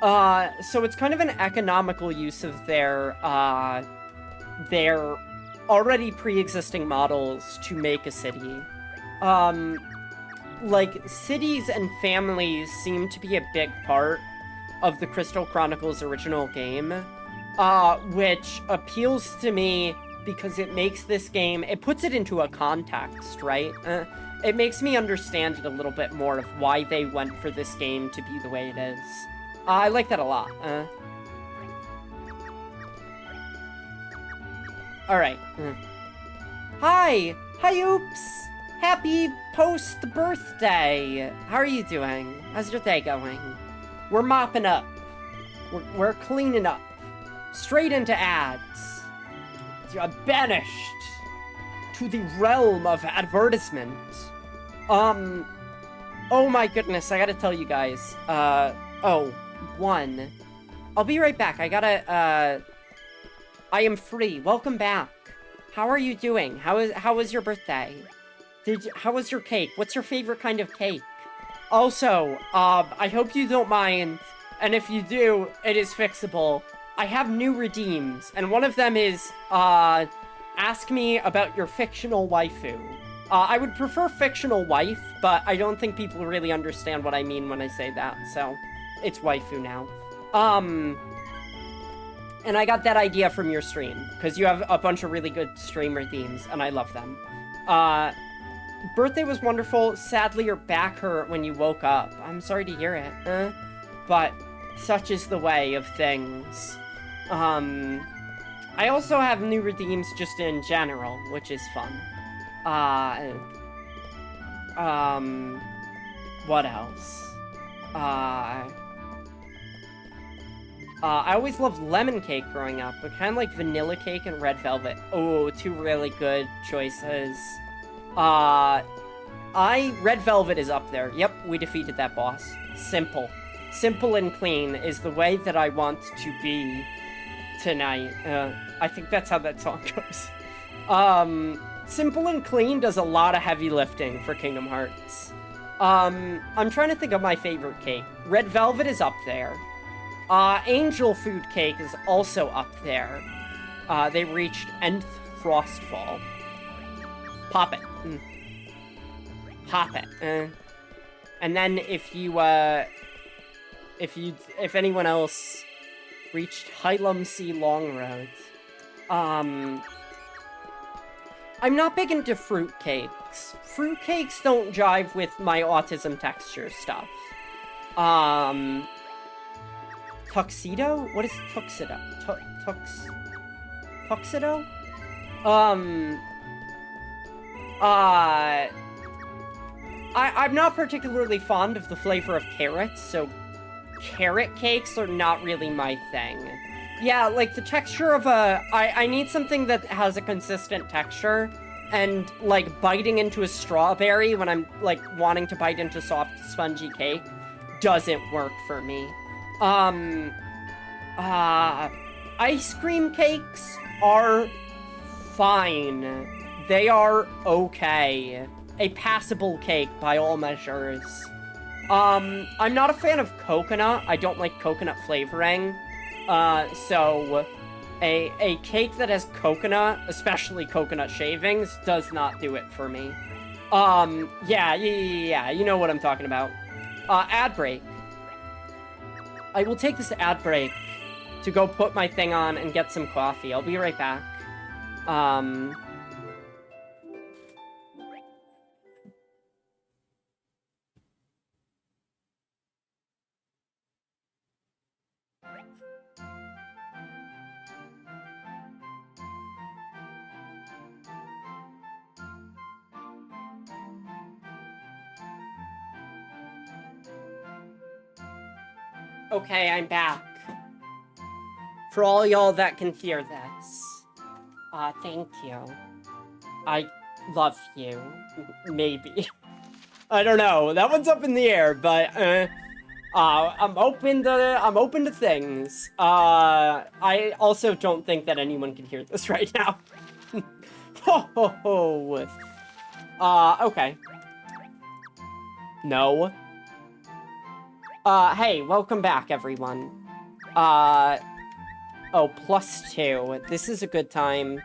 So it's kind of an economical use of their already pre-existing models to make a city. Like, cities and families seem to be a big part of the Crystal Chronicles original game, which appeals to me because it makes this game, it puts it into a context, right? It makes me understand it a little bit more of why they went for this game to be the way it is. I like that a lot. Alright. Hi! Hi, Oops! Happy post-birthday! How are you doing? How's your day going? We're mopping up. We're cleaning up. Straight into ads. Banished to the realm of advertisement. Oh my goodness, I gotta tell you guys. One. I'll be right back. I am free. Welcome back. How are you doing? How was your birthday? How was your cake? What's your favorite kind of cake? Also, I hope you don't mind, and if you do, it is fixable. I have new redeems, and one of them is, ask me about your fictional waifu. I would prefer fictional wife, but I don't think people really understand what I mean when I say that, so it's waifu now. And I got that idea from your stream, because you have a bunch of really good stream redeems, and I love them. Birthday was wonderful. Sadly, your back hurt when you woke up. I'm sorry to hear it. But such is the way of things. I also have new redeems just in general, which is fun. What else? I always loved lemon cake growing up, but kind of like vanilla cake and red velvet. Oh, two really good choices. Red velvet is up there. Yep, we defeated that boss. Simple. Simple and clean is the way that I want to be tonight. I think that's how that song goes. Simple and clean does a lot of heavy lifting for Kingdom Hearts. I'm trying to think of my favorite cake. Red velvet is up there. Angel food cake is also up there. They reached nth frostfall. Pop it. Pop it. And then if anyone else reached Hylam Sea Long Road. I'm not big into fruitcakes. Fruitcakes don't jive with my autism texture stuff. Tuxedo? What is tuxedo? Tuxedo? I'm not particularly fond of the flavor of carrots, so carrot cakes are not really my thing. Yeah, like the texture of I need something that has a consistent texture, and like biting into a strawberry when I'm like wanting to bite into soft spongy cake doesn't work for me. Ice cream cakes are fine. They are okay. A passable cake by all measures. I'm not a fan of coconut. I don't like coconut flavoring. So a cake that has coconut, especially coconut shavings, does not do it for me. Yeah, you know what I'm talking about. Ad break. I will take this ad break to go put my thing on and get some coffee. I'll be right back. Okay, I'm back. For all y'all that can hear this, thank you. I love you. Maybe. I don't know. That one's up in the air, but, I'm open to things. I also don't think that anyone can hear this right now. Ho, ho, ho. Okay. No. Hey, welcome back, everyone. Oh, +2. This is a good time.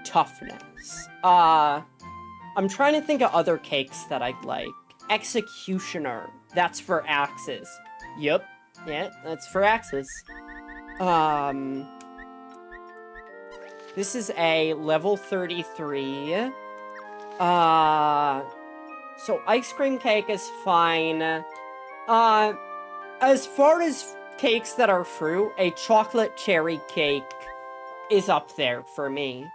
Toughness. I'm trying to think of other cakes that I'd like. Executioner. That's for axes. Yup. Yeah, that's for axes. This is a level 33. So ice cream cake is fine. As far as cakes that are fruit, a chocolate cherry cake is up there for me.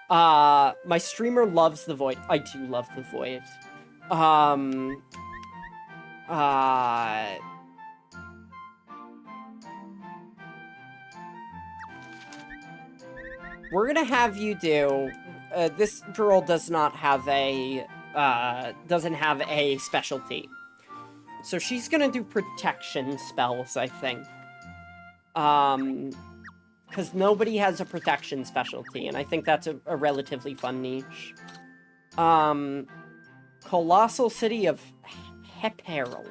My streamer loves the Void. I do love the Void. We're gonna have you do, this girl does not have a, doesn't have a specialty. So she's gonna do protection spells, I think. Because nobody has a protection specialty, and I think that's a relatively fun niche. Colossal City of Heperl.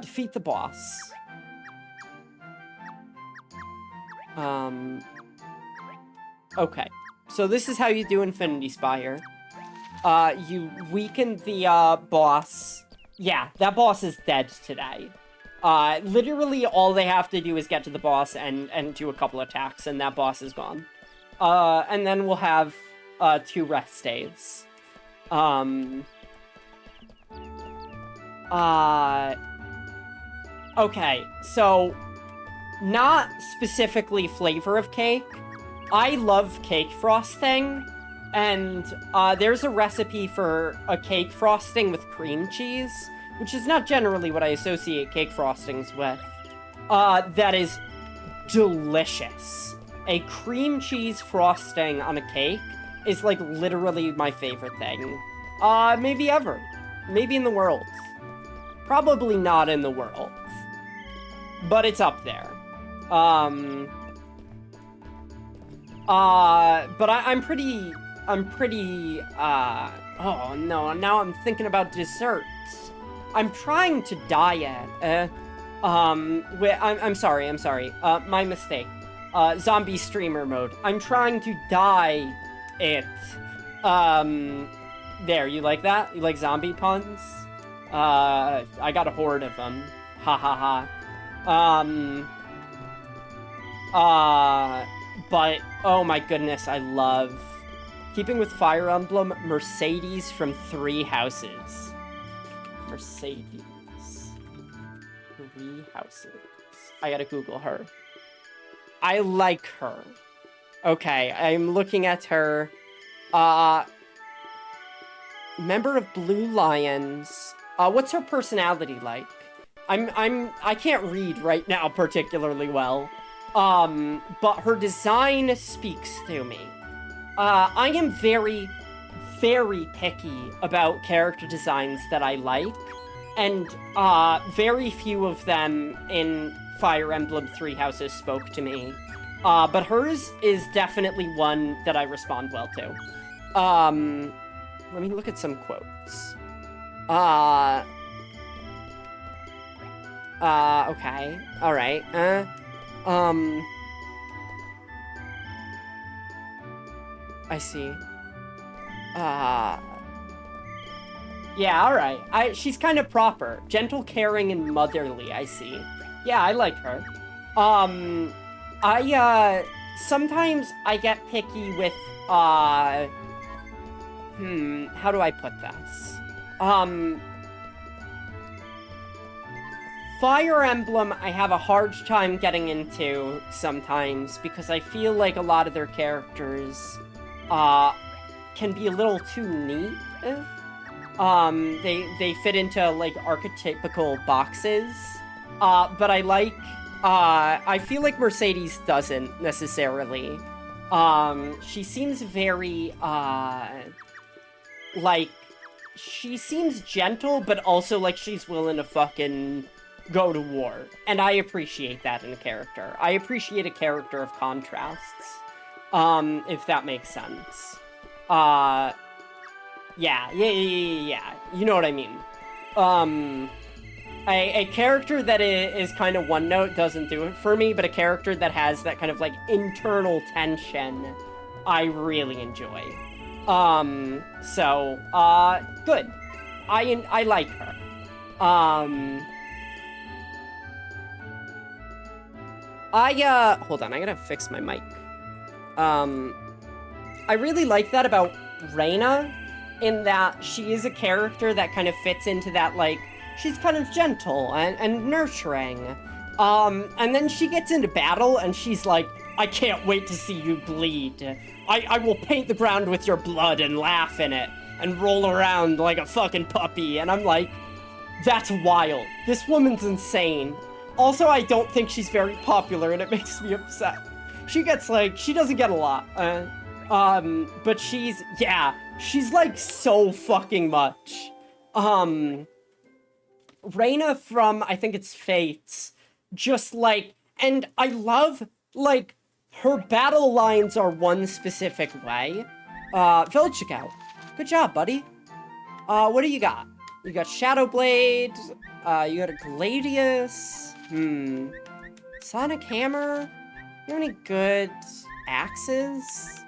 defeat the boss. Okay. So this is how you do Infinity Spire. You weaken the, boss. Yeah, that boss is dead today. Literally all they have to do is get to the boss and do a couple attacks, and that boss is gone. And then we'll have, 2 rest days. Okay, so, not specifically flavor of cake. I love cake frosting, and, there's a recipe for a cake frosting with cream cheese, which is not generally what I associate cake frostings with. That is delicious. A cream cheese frosting on a cake is, like, literally my favorite thing. Maybe ever. Maybe in the world. Probably not in the world. But it's up there. But I'm pretty, oh no, now I'm thinking about desserts. I'm trying to diet, I'm sorry, my mistake. Zombie streamer mode. I'm trying to die it. There, you like that? You like zombie puns? I got a horde of them. Ha ha ha. But, oh my goodness, I love... Keeping with Fire Emblem, Mercedes from 3 Houses. Mercedes. 3 Houses. I gotta Google her. I like her. Okay, I'm looking at her. Member of Blue Lions. What's her personality like? I can't read right now particularly well. But her design speaks to me. I am very, very picky about character designs that I like, and, very few of them in Fire Emblem 3 Houses spoke to me. But hers is definitely one that I respond well to. Let me look at some quotes. Okay. Alright. I see. Yeah, alright. She's kind of proper. Gentle, caring, and motherly, I see. Yeah, I like her. Sometimes I get picky with, how do I put this? Fire Emblem, I have a hard time getting into sometimes because I feel like a lot of their characters, can be a little too neat. They fit into, like, archetypical boxes. But I like, I feel like Mercedes doesn't necessarily. She seems very, like, she seems gentle, but also like she's willing to fucking go to war. And I appreciate that in a character. I appreciate a character of contrasts. If that makes sense. Yeah. You know what I mean. A character that is kind of one note doesn't do it for me, but a character that has that kind of, like, internal tension, I really enjoy. Good. I like her. Hold on, I gotta fix my mic. I really like that about Reina, in that she is a character that kind of fits into that, like, she's kind of gentle and nurturing. And then she gets into battle and she's like, I can't wait to see you bleed. I will paint the ground with your blood and laugh in it and roll around like a fucking puppy. And I'm like, that's wild. This woman's insane. Also, I don't think she's very popular and it makes me upset. She gets, like, she doesn't get a lot. But she's like so fucking much. Reina from, I think it's Fates, just like, and I love, like, her battle lines are one specific way. Village Scout, good job, buddy. What do you got? You got Shadow Blade, You got a Gladius. Sonic Hammer. You have any good axes?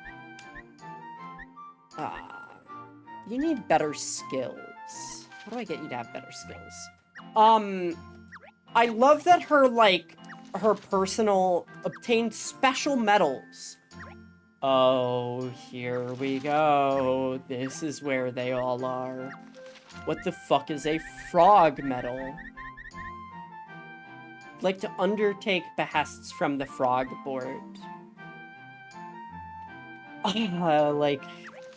You need better skills. How do I get you to have better skills? I love that her, like, her personal obtained special medals. Oh, here we go. This is where they all are. What the fuck is a frog medal? Like to undertake behests from the frog board. Like,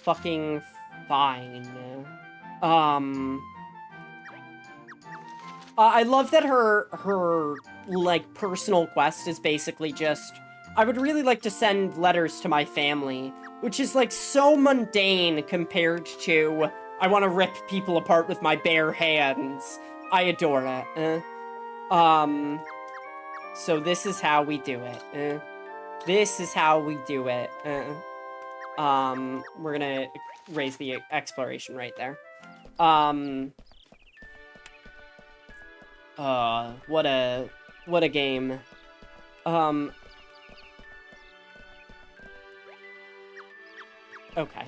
fucking fine. I love that her, like, personal quest is basically just, I would really like to send letters to my family, which is, like, so mundane compared to, I want to rip people apart with my bare hands. I adore it. So this is how we do it. This is how we do it. We're gonna raise the exploration right there. What a game. Okay.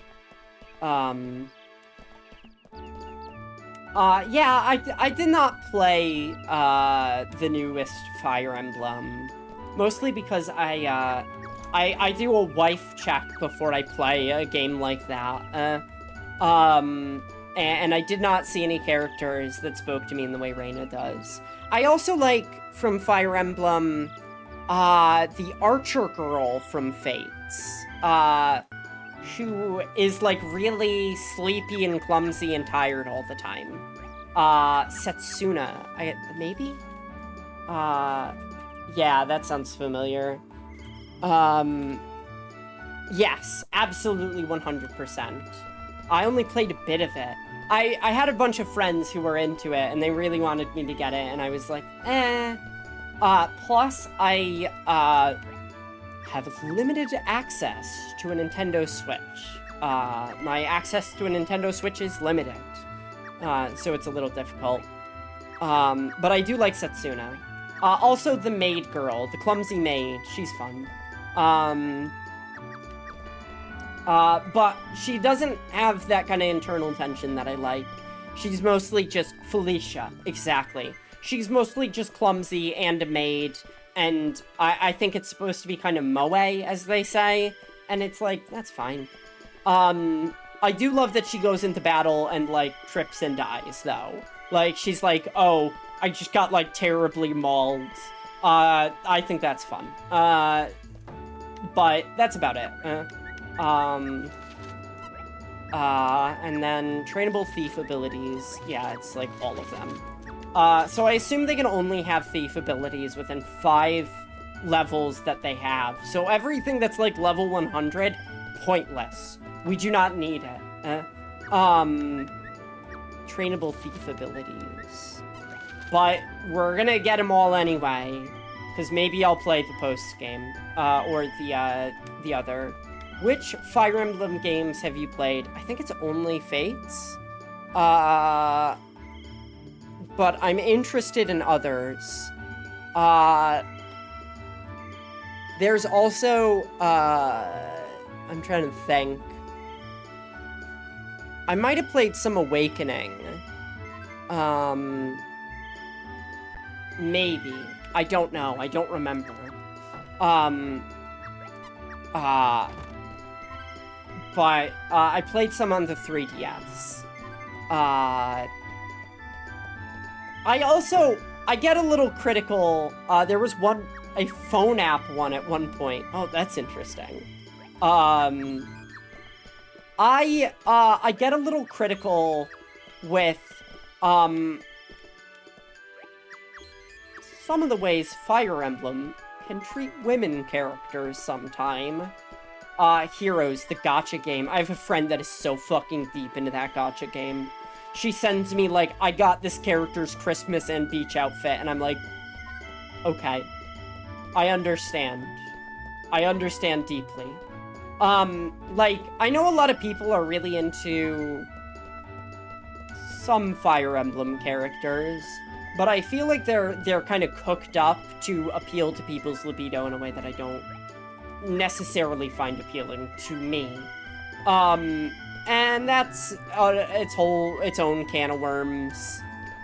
Yeah, I did not play, the newest Fire Emblem. Mostly because I do a wife check before I play a game like that. And I did not see any characters that spoke to me in the way Reina does. I also like, from Fire Emblem, the archer girl from Fates. Who is, like, really sleepy and clumsy and tired all the time. Setsuna. Maybe? Yeah, that sounds familiar. Yes, absolutely 100%. I only played a bit of it. I had a bunch of friends who were into it, and they really wanted me to get it, and I was like, eh. Plus, I, have limited access to a Nintendo Switch. My access to a Nintendo Switch is limited. So it's a little difficult. But I do like Setsuna. Also the maid girl, the clumsy maid, she's fun. But she doesn't have that kind of internal tension that I like. She's mostly just Felicia, exactly. She's mostly just clumsy and a maid, and I think it's supposed to be kind of moe, as they say, and it's like, that's fine. I do love that she goes into battle and, like, trips and dies, though. Like, she's like, oh, I just got, like, terribly mauled. I think that's fun. But that's about it. And then trainable thief abilities. Yeah, it's, like, all of them. So I assume they can only have thief abilities within 5 levels that they have. So everything that's, like, level 100, pointless. We do not need it. Trainable thief abilities. But we're gonna get them all anyway, because maybe I'll play the post-game, or the other. Which Fire Emblem games have you played? I think it's only Fates. But I'm interested in others. There's also, I'm trying to think. I might have played some Awakening. Maybe. I don't know. I don't remember. But I played some on the 3DS. I get a little critical. There was a phone app one at one point. Oh, that's interesting. I get a little critical with, some of the ways Fire Emblem can treat women characters sometime. Heroes, the gacha game. I have a friend that is so fucking deep into that gacha game. She sends me, like, I got this character's Christmas and beach outfit, and I'm like, okay. I understand. I understand deeply. Like, I know a lot of people are really into some Fire Emblem characters, but I feel like they're kind of cooked up to appeal to people's libido in a way that I don't necessarily find appealing to me. And that's its own can of worms.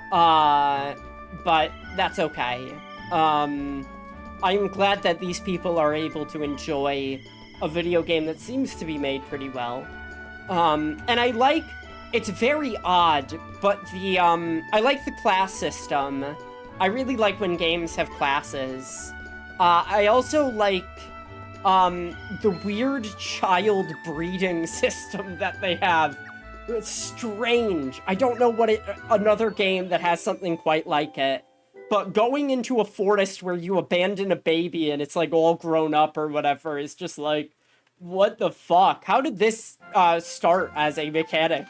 But that's okay. I'm glad that these people are able to enjoy a video game that seems to be made pretty well. And I like, it's very odd, but I like the class system. I really like when games have classes. I also like, the weird child breeding system that they have. It's strange. I don't know what another game that has something quite like it. But going into a forest where you abandon a baby and it's like all grown up or whatever is just like, what the fuck? How did this start as a mechanic?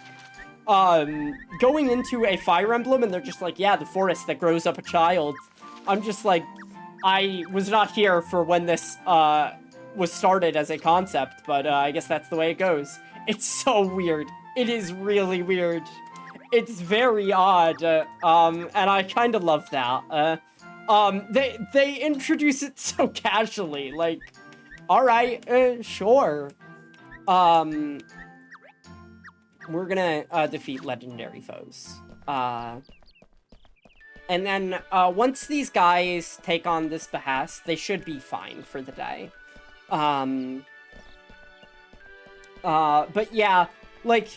Going into a Fire Emblem and they're just like, yeah, the forest that grows up a child. I'm just like, I was not here for when this was started as a concept, but I guess that's the way it goes. It's so weird. It is really weird. It's very odd, and I kind of love that. They introduce it so casually, like, alright, sure. We're gonna, defeat legendary foes. And then, once these guys take on this behest, they should be fine for the day. But yeah, like,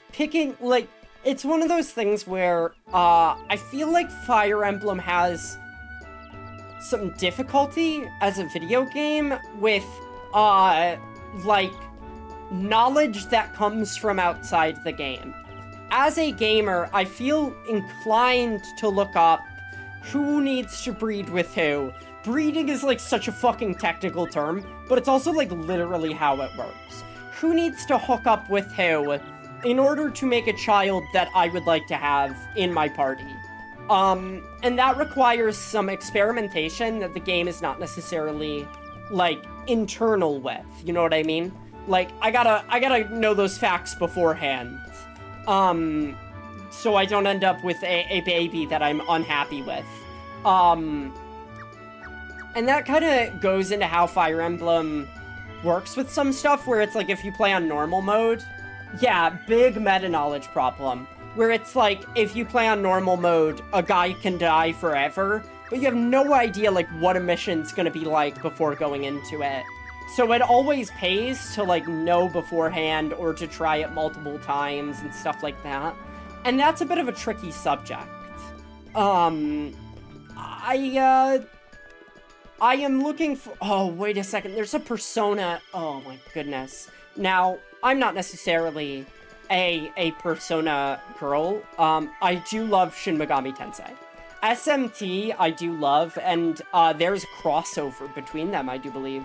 it's one of those things where, I feel like Fire Emblem has some difficulty as a video game with, like, knowledge that comes from outside the game. As a gamer, I feel inclined to look up who needs to breed with who. Breeding is, like, such a fucking technical term, but it's also, like, literally how it works. Who needs to hook up with who in order to make a child that I would like to have in my party. And that requires some experimentation that the game is not necessarily, like, internal with, you know what I mean? Like, I gotta know those facts beforehand, so I don't end up with a baby that I'm unhappy with. And that kind of goes into how Fire Emblem works with some stuff, where it's like, if you play on normal mode, yeah, big meta-knowledge problem, where it's like, if you play on normal mode, a guy can die forever, but you have no idea, like, what a mission's gonna be like before going into it. So it always pays to, like, know beforehand, or to try it multiple times and stuff like that. And that's a bit of a tricky subject. I am looking for... Oh, wait a second. There's a Persona... Oh, my goodness. Now, I'm not necessarily a Persona girl. I do love Shin Megami Tensei. SMT, I do love, and there's a crossover between them, I do believe.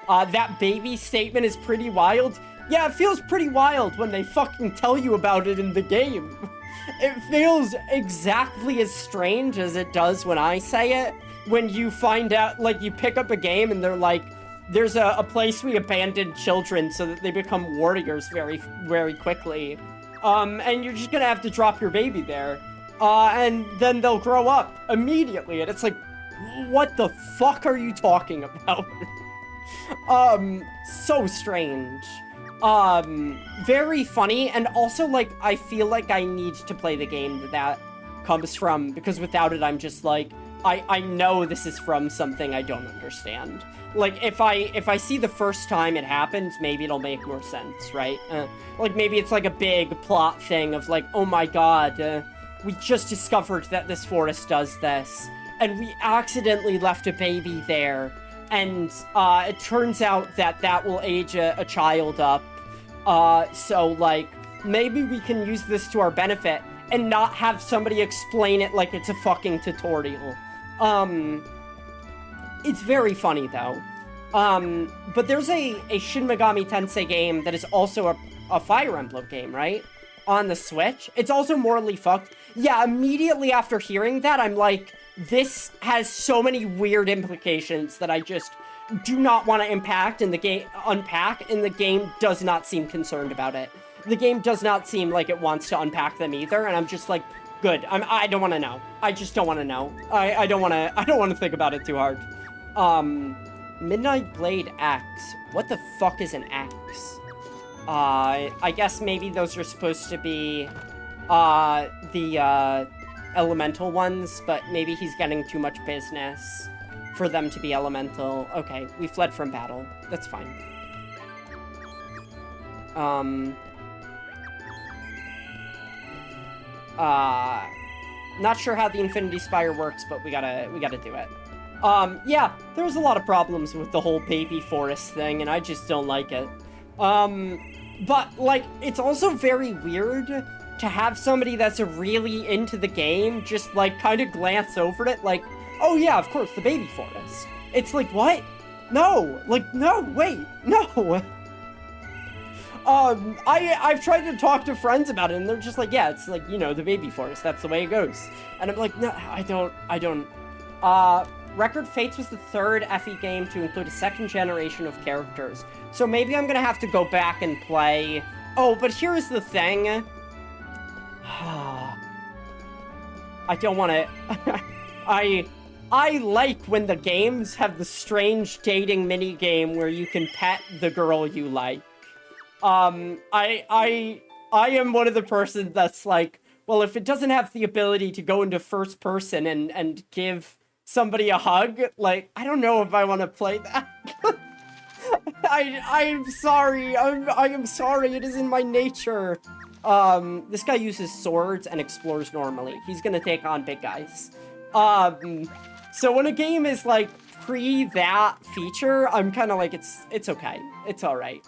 That baby statement is pretty wild. Yeah, it feels pretty wild when they fucking tell you about it in the game. It feels exactly as strange as it does when I say it. When you find out, like, you pick up a game and they're like, there's a place we abandoned children so that they become warriors very, very quickly. And you're just gonna have to drop your baby there. And then they'll grow up immediately. And it's like, what the fuck are you talking about? So strange. Very funny, and also, like, I feel like I need to play the game that comes from, because without it, I'm just like, I know this is from something I don't understand. Like, if I see the first time it happens, maybe it'll make more sense, right? Like, maybe it's like a big plot thing of like, oh my god, we just discovered that this forest does this, and we accidentally left a baby there, and it turns out that that will age a child up. So, like, maybe we can use this to our benefit and not have somebody explain it like it's a fucking tutorial. It's very funny, though. But there's a Shin Megami Tensei game that is also a Fire Emblem game, right? On the Switch. It's also morally fucked. Yeah, immediately after hearing that, I'm like, this has so many weird implications that I just do not want to unpack, and the game does not seem concerned about it. The game does not seem like it wants to unpack them either, and I'm just like, Good. I don't want to know. I just don't want to know. I don't want to think about it too hard. Midnight Blade X. What the fuck is an X? I guess maybe those are supposed to be, the, elemental ones, but maybe he's getting too much business for them to be elemental. Okay, we fled from battle. That's fine. Not sure how the Infinity Spire works, but we gotta do it. Yeah, there's a lot of problems with the whole baby forest thing, and I just don't like it. But, like, it's also very weird to have somebody that's really into the game just, like, kind of glance over it, like, oh yeah, of course, the baby forest. It's like, what? No! Like, no, wait, no! I've tried to talk to friends about it, and they're just like, yeah, it's like, you know, the baby forest, that's the way it goes. And I'm like, no, I don't. Record Fates was the third FE game to include a second generation of characters. So maybe I'm gonna have to go back and play... Oh, but here's the thing. I don't wanna... I like when the games have the strange dating minigame where you can pet the girl you like. I am one of the persons that's like, well, if it doesn't have the ability to go into first person and give somebody a hug, like, I don't know if I want to play that. I'm sorry. I am sorry. It is in my nature. This guy uses swords and explores normally. He's gonna take on big guys. So when a game is like pre that feature, I'm kind of like, it's okay. It's all right.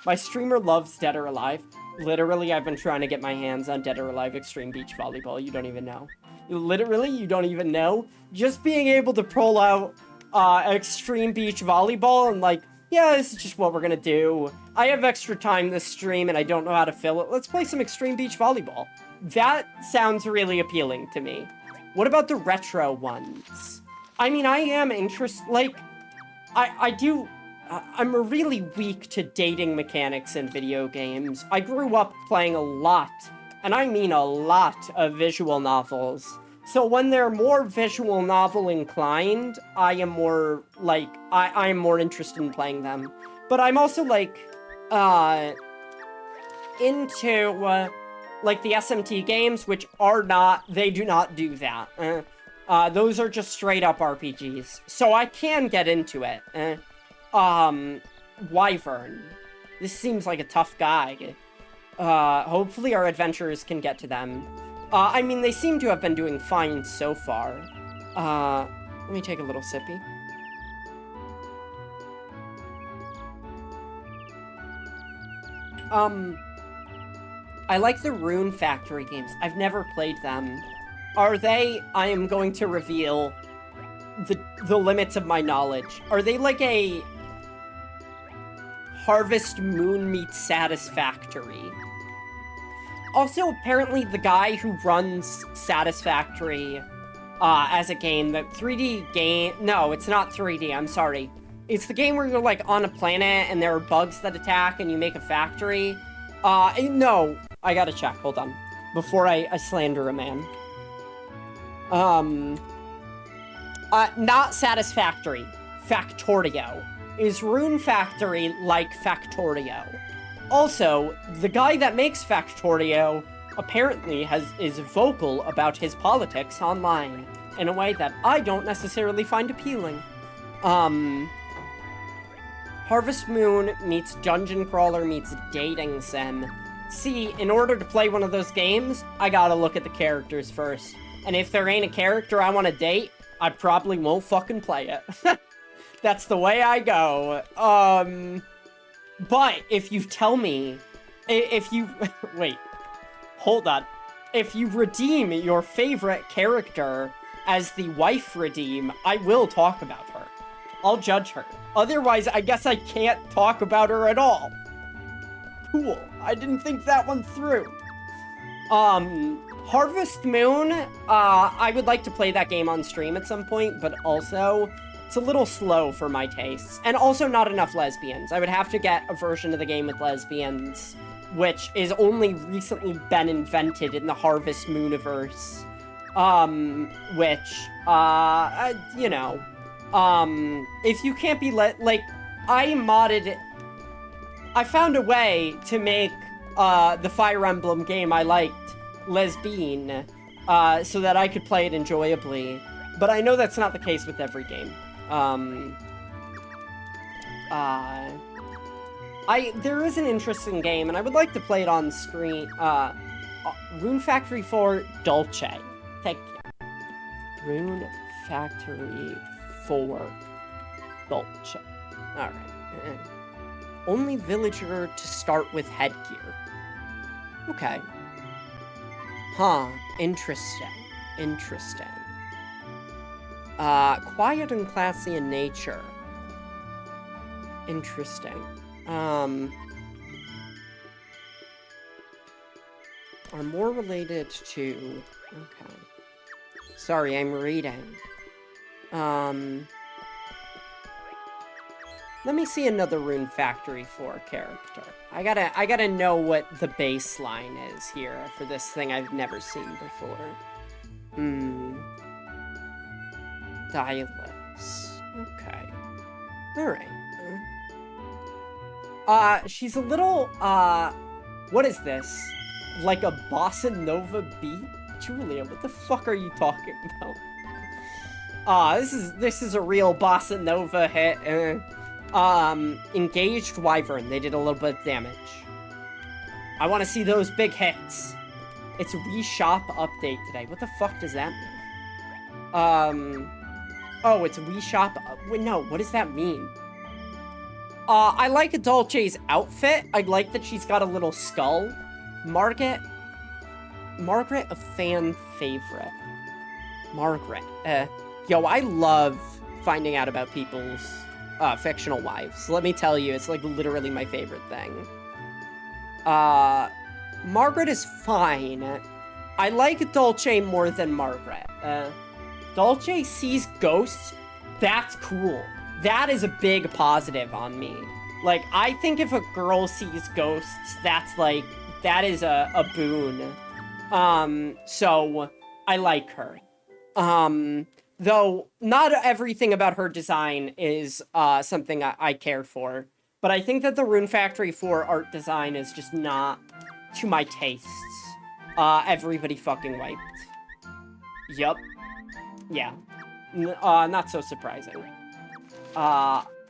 My streamer loves Dead or Alive. Literally, I've been trying to get my hands on Dead or Alive Extreme Beach Volleyball. You don't even know. Literally, you don't even know. Just being able to pull out Extreme Beach Volleyball and like, yeah, this is just what we're gonna do. I have extra time this stream and I don't know how to fill it. Let's play some Extreme Beach Volleyball. That sounds really appealing to me. What about the retro ones? I mean, I am interested, like, I'm really weak to dating mechanics in video games. I grew up playing a lot, and I mean a lot, of visual novels. So when they're more visual novel inclined, I am more, like, I am more interested in playing them. But I'm also, like, into, like, the SMT games, which are not, they do not do that. Those are just straight up RPGs. So I can get into it. Wyvern. This seems like a tough guy. Hopefully our adventurers can get to them. I mean, they seem to have been doing fine so far. Let me take a little sippy. I like the Rune Factory games. I've never played them. Are they, I am going to reveal the limits of my knowledge. Are they like a Harvest Moon meets Satisfactory? Also, apparently the guy who runs Satisfactory as a game, the 3D game, no, it's not 3D, I'm sorry. It's the game where you're like on a planet and there are bugs that attack and you make a factory. No, I gotta check, hold on, before I slander a man. Not Satisfactory, Factorio. Is Rune Factory like Factorio? Also, the guy that makes Factorio apparently is vocal about his politics online in a way that I don't necessarily find appealing. Harvest Moon meets Dungeon Crawler meets Dating Sim. See, in order to play one of those games, I gotta look at the characters first. And if there ain't a character I want to date, I probably won't fucking play it. That's the way I go. But if you tell me, if you, wait, hold on. If you redeem your favorite character as the wife redeem, I will talk about her. I'll judge her. Otherwise, I guess I can't talk about her at all. Cool. I didn't think that one through. Harvest Moon, I would like to play that game on stream at some point, but also, it's a little slow for my tastes. And also not enough lesbians. I would have to get a version of the game with lesbians which is only recently been invented in the Harvest Mooniverse. You know, if you can't be I found a way to make, the Fire Emblem game I liked lesbian, so that I could play it enjoyably. But I know that's not the case with every game. There is an interesting game, and I would like to play it on screen. Rune Factory 4 Dolce. Thank you. Rune Factory 4 Dolce. Alright. Only villager to start with headgear. Okay. Huh. Interesting. Interesting. Quiet and classy in nature. Interesting. Are more related to... Okay. Sorry, I'm reading. Let me see another Rune Factory 4 character. I gotta know what the baseline is here for this thing I've never seen before. Stylus. Okay. Alright. She's a little, what is this? Like a bossa nova beat? Julia, what the fuck are you talking about? This is a real bossa nova hit. Engaged Wyvern. They did a little bit of damage. I want to see those big hits. It's a Wii Shop update today. What the fuck does that mean? Oh, it's a Wii Shop. Wait, no, what does that mean? I like Dolce's outfit. I like that she's got a little skull. Margaret, a fan favorite. Margaret. Yo, I love finding out about people's fictional wives. Let me tell you, it's like literally my favorite thing. Margaret is fine. I like Dolce more than Margaret. Dolce sees ghosts. That's cool. That is a big positive on me. Like, I think if a girl sees ghosts, that is a boon. So I like her. Though not everything about her design is something I care for. But I think that the Rune Factory 4 art design is just not to my tastes. Everybody fucking wiped. Yup. Yeah. Not so surprising.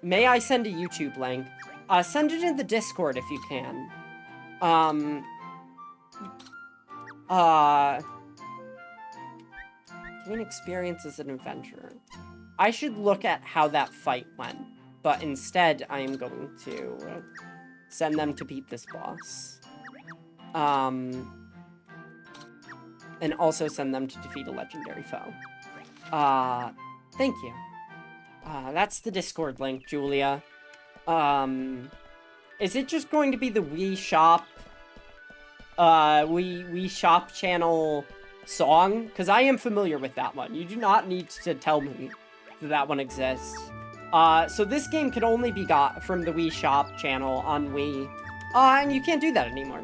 May I send a YouTube link? Send it in the Discord if you can. Gain experience as an adventurer. I should look at how that fight went, but instead I am going to send them to beat this boss. And also send them to defeat a legendary foe. Thank you. That's the Discord link, Julia. Is it just going to be the Wii Shop, Wii Shop channel song? Because I am familiar with that one. You do not need to tell me that that one exists. So this game could only be got from the Wii Shop channel on Wii. And you can't do that anymore.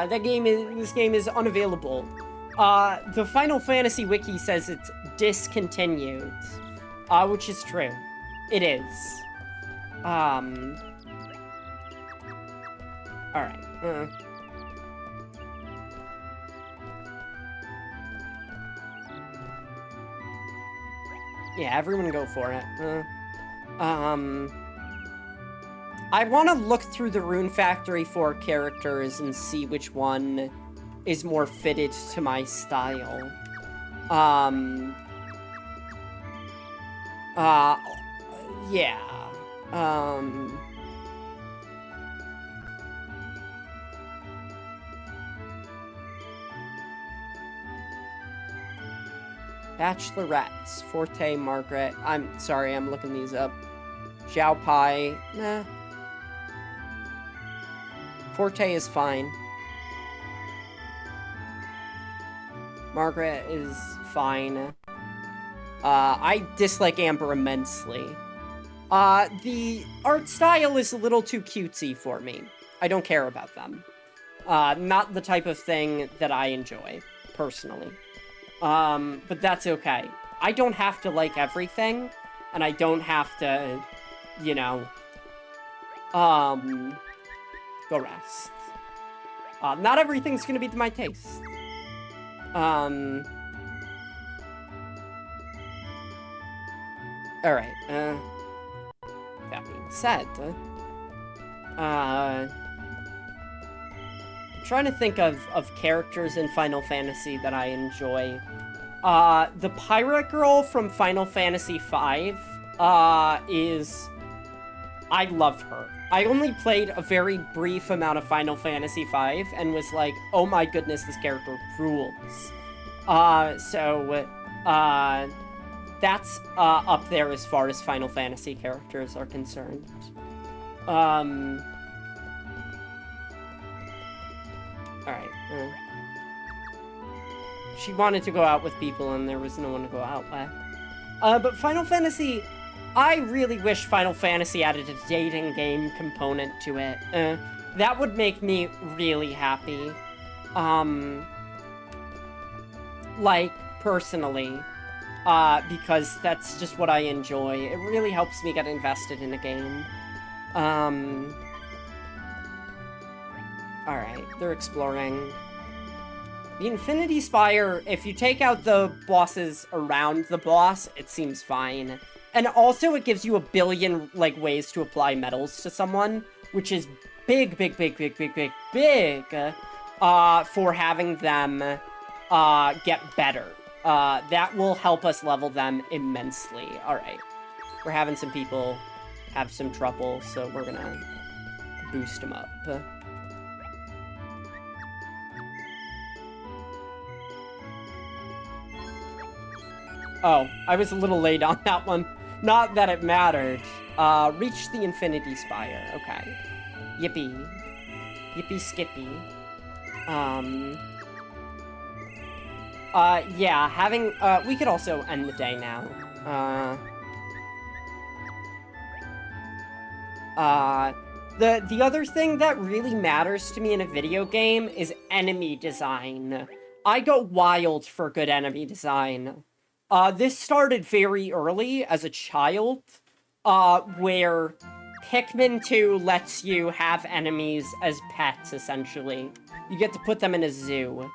This game is unavailable. The Final Fantasy wiki says it's discontinued. Which is true. It is. Alright. Yeah, everyone go for it. I want to look through the Rune Factory 4 characters and see which one is more fitted to my style. Yeah. Bachelorettes. Forte, Margaret. I'm sorry, I'm looking these up. Xiao Pai. Nah. Forte is fine. Margaret is fine. I dislike Amber immensely. The art style is a little too cutesy for me. I don't care about them. Not the type of thing that I enjoy, personally. But that's okay. I don't have to like everything, and I don't have to, you know, go rest. Not everything's gonna be to my taste. Alright, that being said, I'm trying to think of characters in Final Fantasy that I enjoy. The pirate girl from Final Fantasy V, is... I love her. I only played a very brief amount of Final Fantasy V and was like, oh my goodness, this character rules. That's up there as far as Final Fantasy characters are concerned. Alright. She wanted to go out with people and there was no one to go out with. But Final Fantasy... I really wish Final Fantasy added a dating game component to it. That would make me really happy. Like, personally. Because that's just what I enjoy. It really helps me get invested in a game. Alright, they're exploring. The Infinity Spire, if you take out the bosses around the boss, it seems fine. And also, it gives you a billion, like, ways to apply medals to someone, which is big, for having them, get better. That will help us level them immensely. Alright. We're having some people have some trouble, so we're gonna boost them up. Oh, I was a little late on that one. Not that it mattered. Reach the Infinity Spire. Okay. Yippee. Yippee skippy. Yeah, having, we could also end the day now. The other thing that really matters to me in a video game is enemy design. I go wild for good enemy design. This started very early as a child, where Pikmin 2 lets you have enemies as pets, essentially. You get to put them in a zoo.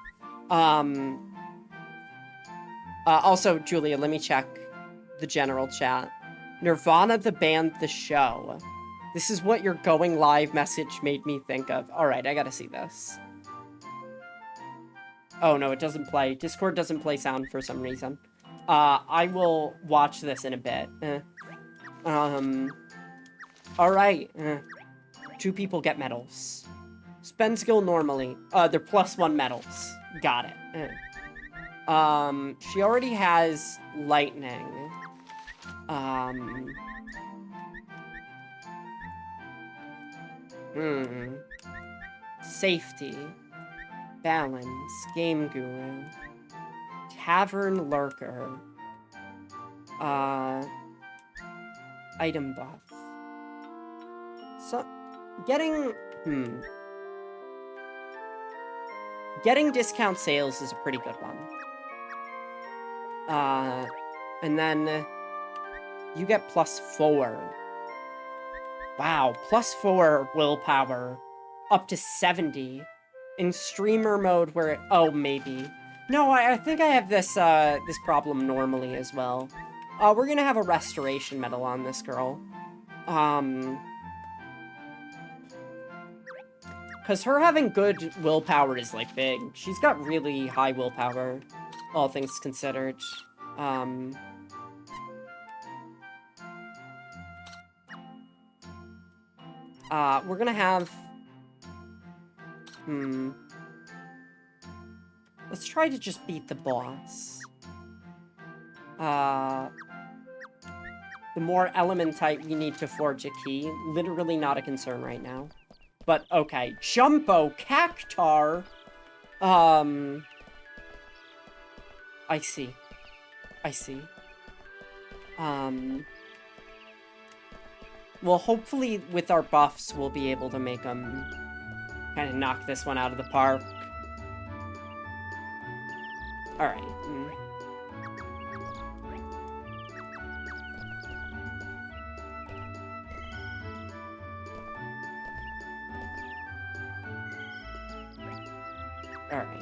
Also, Julia, let me check the general chat. Nirvana the band, the show. This is what your going live message made me think of. Alright, I gotta see this. Oh, no, it doesn't play. Discord doesn't play sound for some reason. I will watch this in a bit. Alright. 2 people get medals. Spend skill normally. They're +1 medals. Got it. She already has lightning. Safety. Balance. Game Guru. Tavern Lurker. Item buff. So, getting discount sales is a pretty good one. And then you get +4. Wow, +4 willpower. Up to 70. In streamer mode where it, oh, maybe. No, I think I have this, this problem normally as well. We're gonna have a restoration medal on this girl. Because her having good willpower is, like, big. She's got really high willpower, all things considered. We're gonna have... Let's try to just beat the boss. The more Elementite we need to forge a key. Literally not a concern right now. But, okay. Jumbo Cactar! I see. I see. Well, hopefully with our buffs, we'll be able to make them kind of knock this one out of the park. Alright. Alright.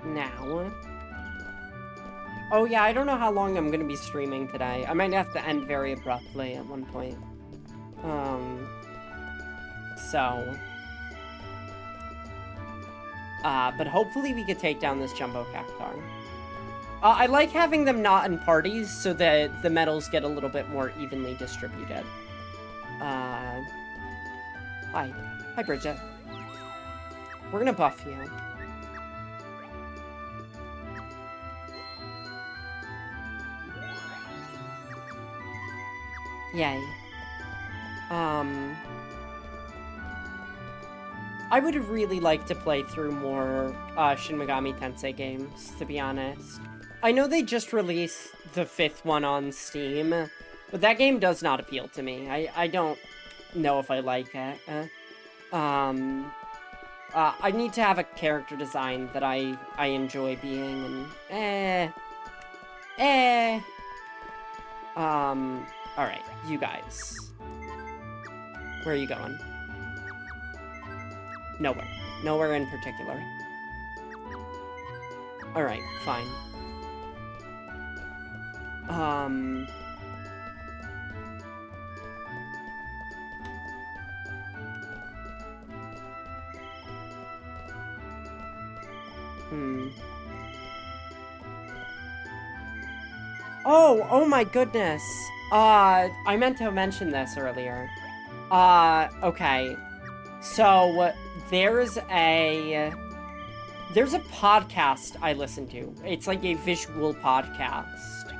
Now. Oh yeah, I don't know how long I'm gonna be streaming today. I might have to end very abruptly at one point. But hopefully we could take down this Jumbo Cactar. I like having them not in parties so that the medals get a little bit more evenly distributed. Hi. Hi, Bridget. We're gonna buff you. Yay. I would really like to play through more Shin Megami Tensei games, to be honest. I know they just released the 5th one on Steam, but that game does not appeal to me. I don't know if I like it. I need to have a character design that I enjoy being, and alright, you guys. Where are you going? Nowhere. Nowhere in particular. Alright, fine. Oh my goodness. I meant to mention this earlier. Okay. So, there's a podcast I listen to. It's like a visual podcast.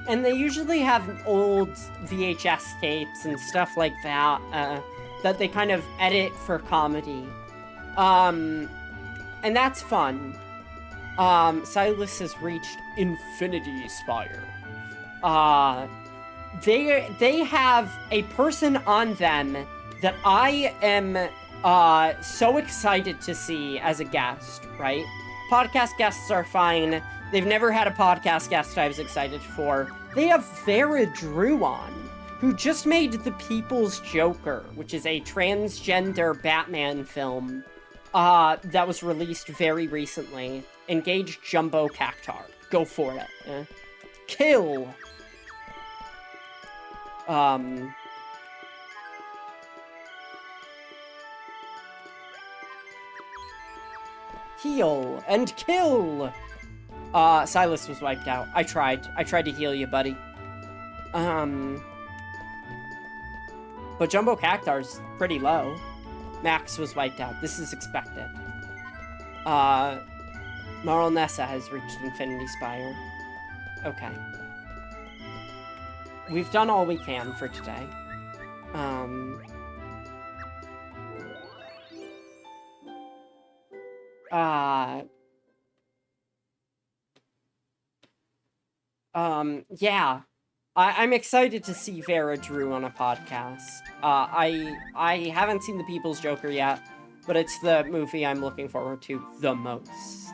And they usually have old VHS tapes and stuff like that, that they kind of edit for comedy. And that's fun. Silas has reached Infinity Spire. They have a person on them that I am so excited to see as a guest, right? Podcast guests are fine. They've never had a podcast guest I was excited for. They have Vera Drew on, who just made The People's Joker, which is a transgender Batman film that was released very recently. Engage Jumbo Cactar. Go for it. Kill! Heal and kill! Silas was wiped out. I tried to heal you, buddy. But Jumbo Cactar's pretty low. Max was wiped out. This is expected. Marl Nessa has reached Infinity Spire. Okay. We've done all we can for today. Yeah. I'm excited to see Vera Drew on a podcast. I haven't seen The People's Joker yet, but it's the movie I'm looking forward to the most.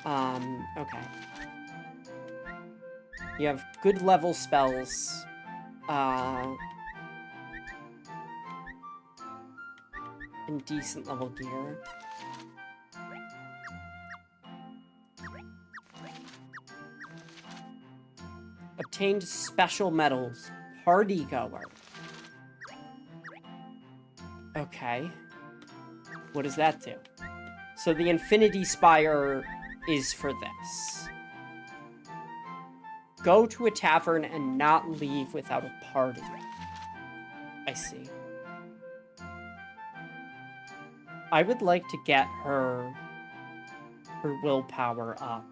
Okay. You have good level spells. And decent level gear. Obtained special medals. Party goer. Okay. What does that do? So the Infinity Spire is for this. Go to a tavern and not leave without a party. I see. I would like to get her willpower up.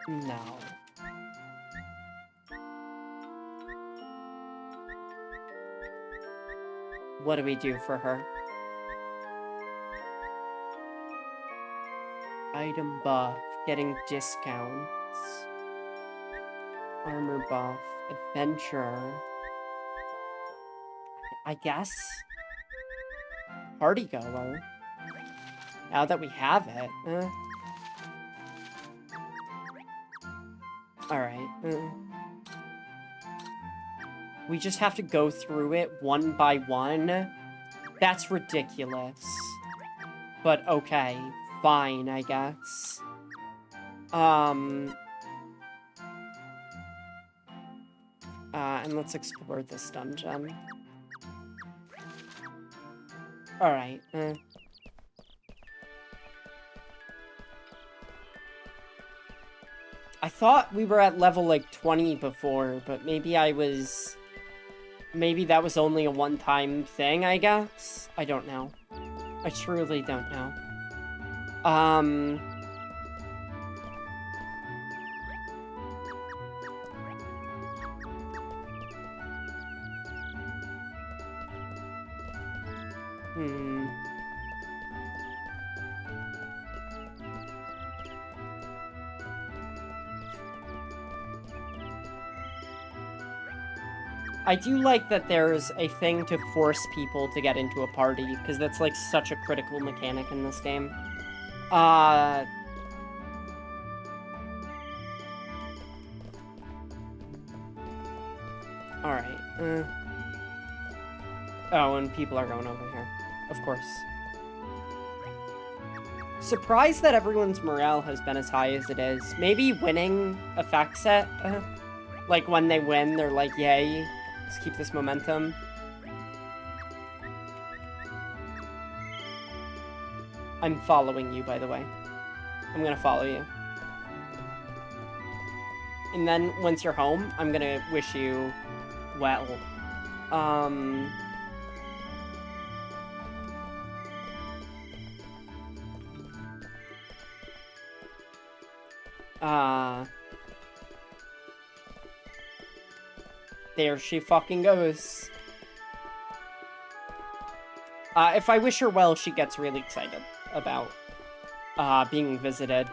No. What do we do for her? Item buff. Getting discounts. Armor buff. Adventure. I guess. Party goer. Now that we have it. Alright. We just have to go through it one by one. That's ridiculous. But okay. Fine, I guess. And let's explore this dungeon. Alright. I thought we were at level, like, 20 before, but maybe maybe that was only a one-time thing, I guess? I don't know. I truly don't know. I do like that there's a thing to force people to get into a party, because that's, like, such a critical mechanic in this game. Alright. Oh, and people are going over here. Of course. Surprised that everyone's morale has been as high as it is. Maybe winning affects it. Like, when they win, they're like, yay. Let's keep this momentum. I'm following you, by the way. I'm gonna follow you. And then, once you're home, I'm gonna wish you well. There she fucking goes. If I wish her well, she gets really excited about being visited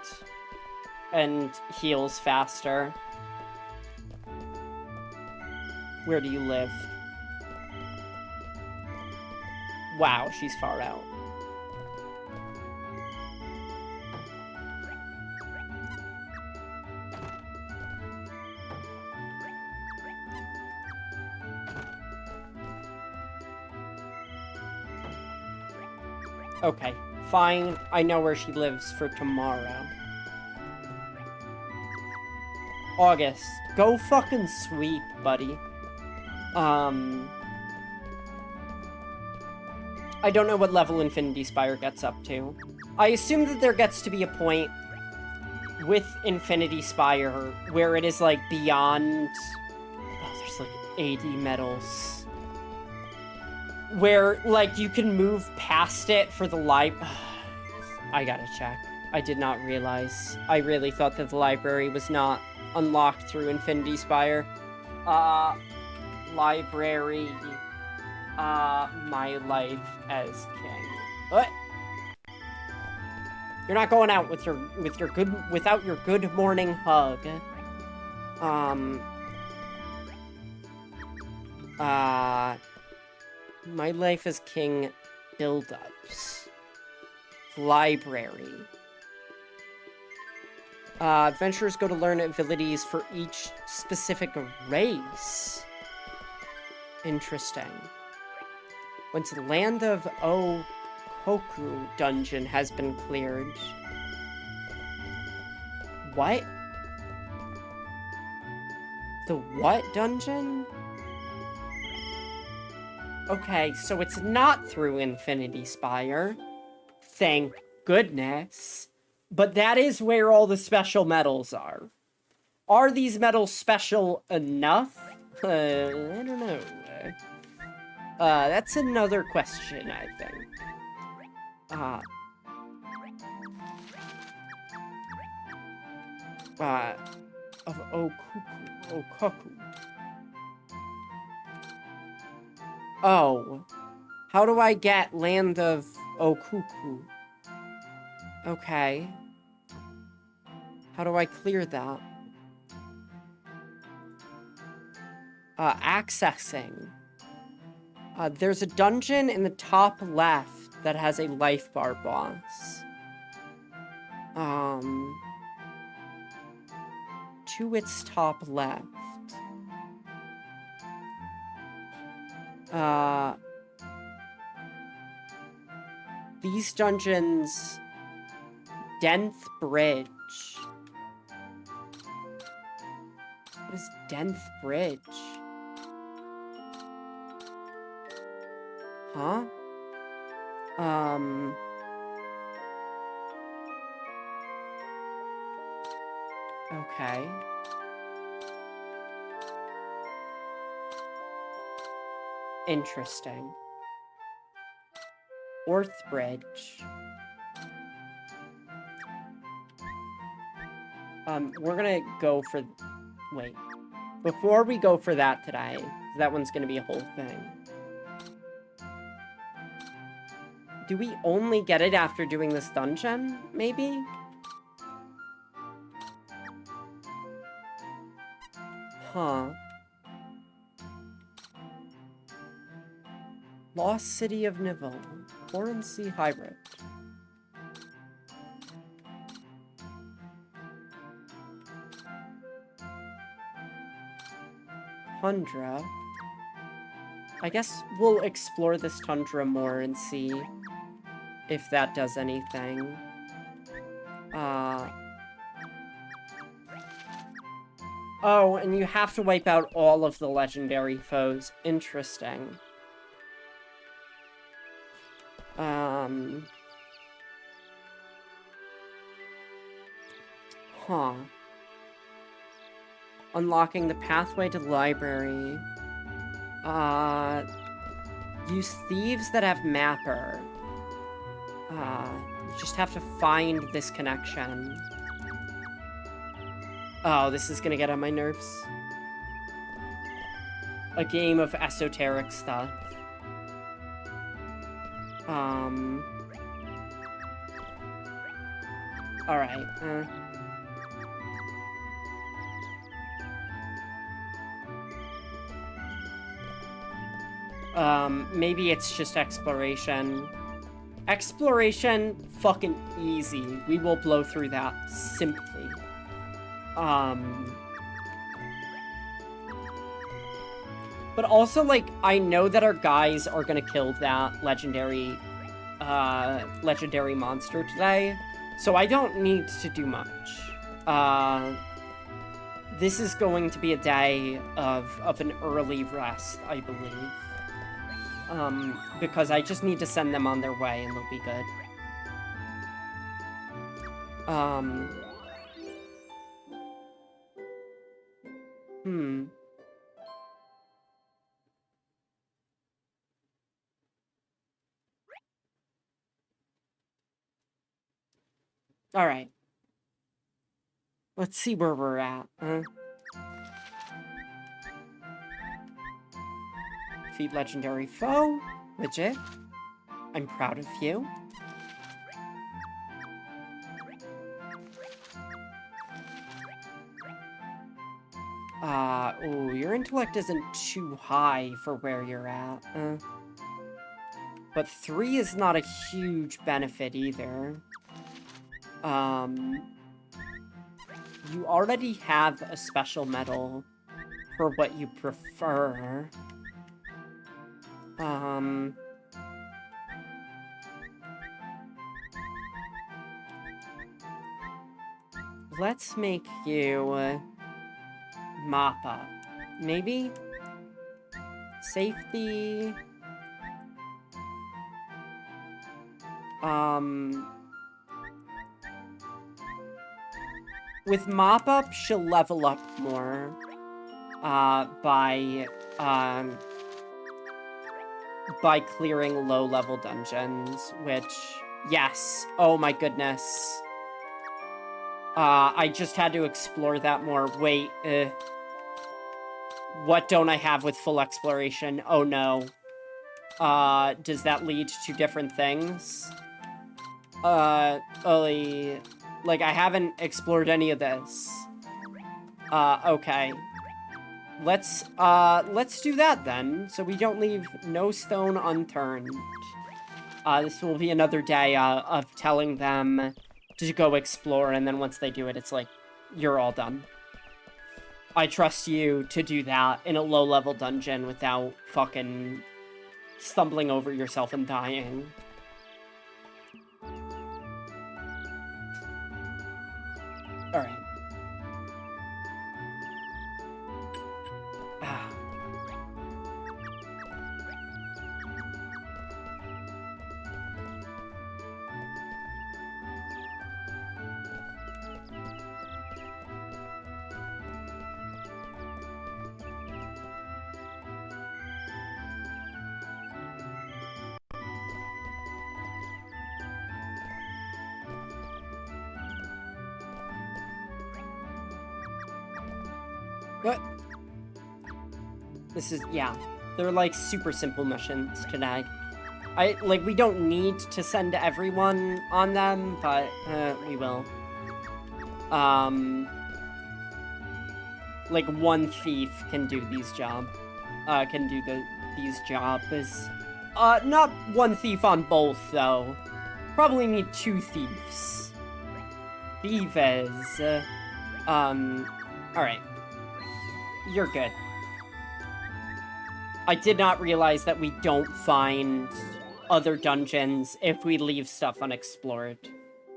and heals faster. Where do you live? Wow, she's far out. Okay, fine. I know where she lives for tomorrow. August. Go fucking sweep, buddy. I don't know what level Infinity Spire gets up to. I assume that there gets to be a point with Infinity Spire where it is, like, beyond... Oh, there's, like, 80 medals. Where, like, you can move past it for the I gotta check. I did not realize. I really thought that the library was not unlocked through Infinity Spire. Library. My life as king. What? You're not going out without your good morning hug. My life as king build-ups. Library. Adventurers go to learn abilities for each specific race. Interesting. Once the Land of Okoku dungeon has been cleared. What? The what dungeon? Okay, so it's not through Infinity Spire. Thank goodness. But that is where all the special medals are. Are these medals special enough? I don't know. That's another question, I think. Of Okoku. Oh. How do I get Land of Okoku? Okay. How do I clear that? Accessing. There's a dungeon in the top left that has a life bar boss. To its top left. These dungeons... Denth Bridge. What is Denth Bridge? Huh? Okay. Interesting. Orth Bridge. We're gonna go for... Wait. Before we go for that today, that one's gonna be a whole thing. Do we only get it after doing this dungeon, maybe? Huh. Lost City of Nivelle. Foreign Sea Hybrid. Tundra. I guess we'll explore this tundra more and see if that does anything. Oh, and you have to wipe out all of the legendary foes. Interesting. Huh. Unlocking the pathway to the library. Use thieves that have mapper. You just have to find this connection. Oh, this is gonna get on my nerves. A game of esoteric stuff. Alright, maybe it's just exploration. Exploration, fucking easy. We will blow through that simply. But also, like, I know that our guys are gonna kill that legendary monster today, so I don't need to do much. This is going to be a day of an early rest, I believe. Because I just need to send them on their way and they'll be good. Alright. Let's see where we're at, Defeat legendary foe. Legit. I'm proud of you. Oh, your intellect isn't too high for where you're at. But 3 is not a huge benefit either. You already have a special medal for what you prefer. Let's make you mop up. Maybe? Safety. With mop up, she'll level up more. By clearing low-level dungeons, which, yes. Oh my goodness. I just had to explore that more. Wait, what don't I have with full exploration? Oh no. Does that lead to different things? Like, I haven't explored any of this. Okay. Let's do that then, so we don't leave no stone unturned. This will be another day, of telling them to go explore, and then once they do it, it's like, you're all done. I trust you to do that in a low-level dungeon without fucking stumbling over yourself and dying. Alright. What? This is, yeah. They're, like, super simple missions today. We don't need to send everyone on them, but, we will. Like, one thief can do these jobs. These jobs. Not one thief on both, though. Probably need 2 thieves. Thieves. Alright. You're good. I did not realize that we don't find other dungeons if we leave stuff unexplored.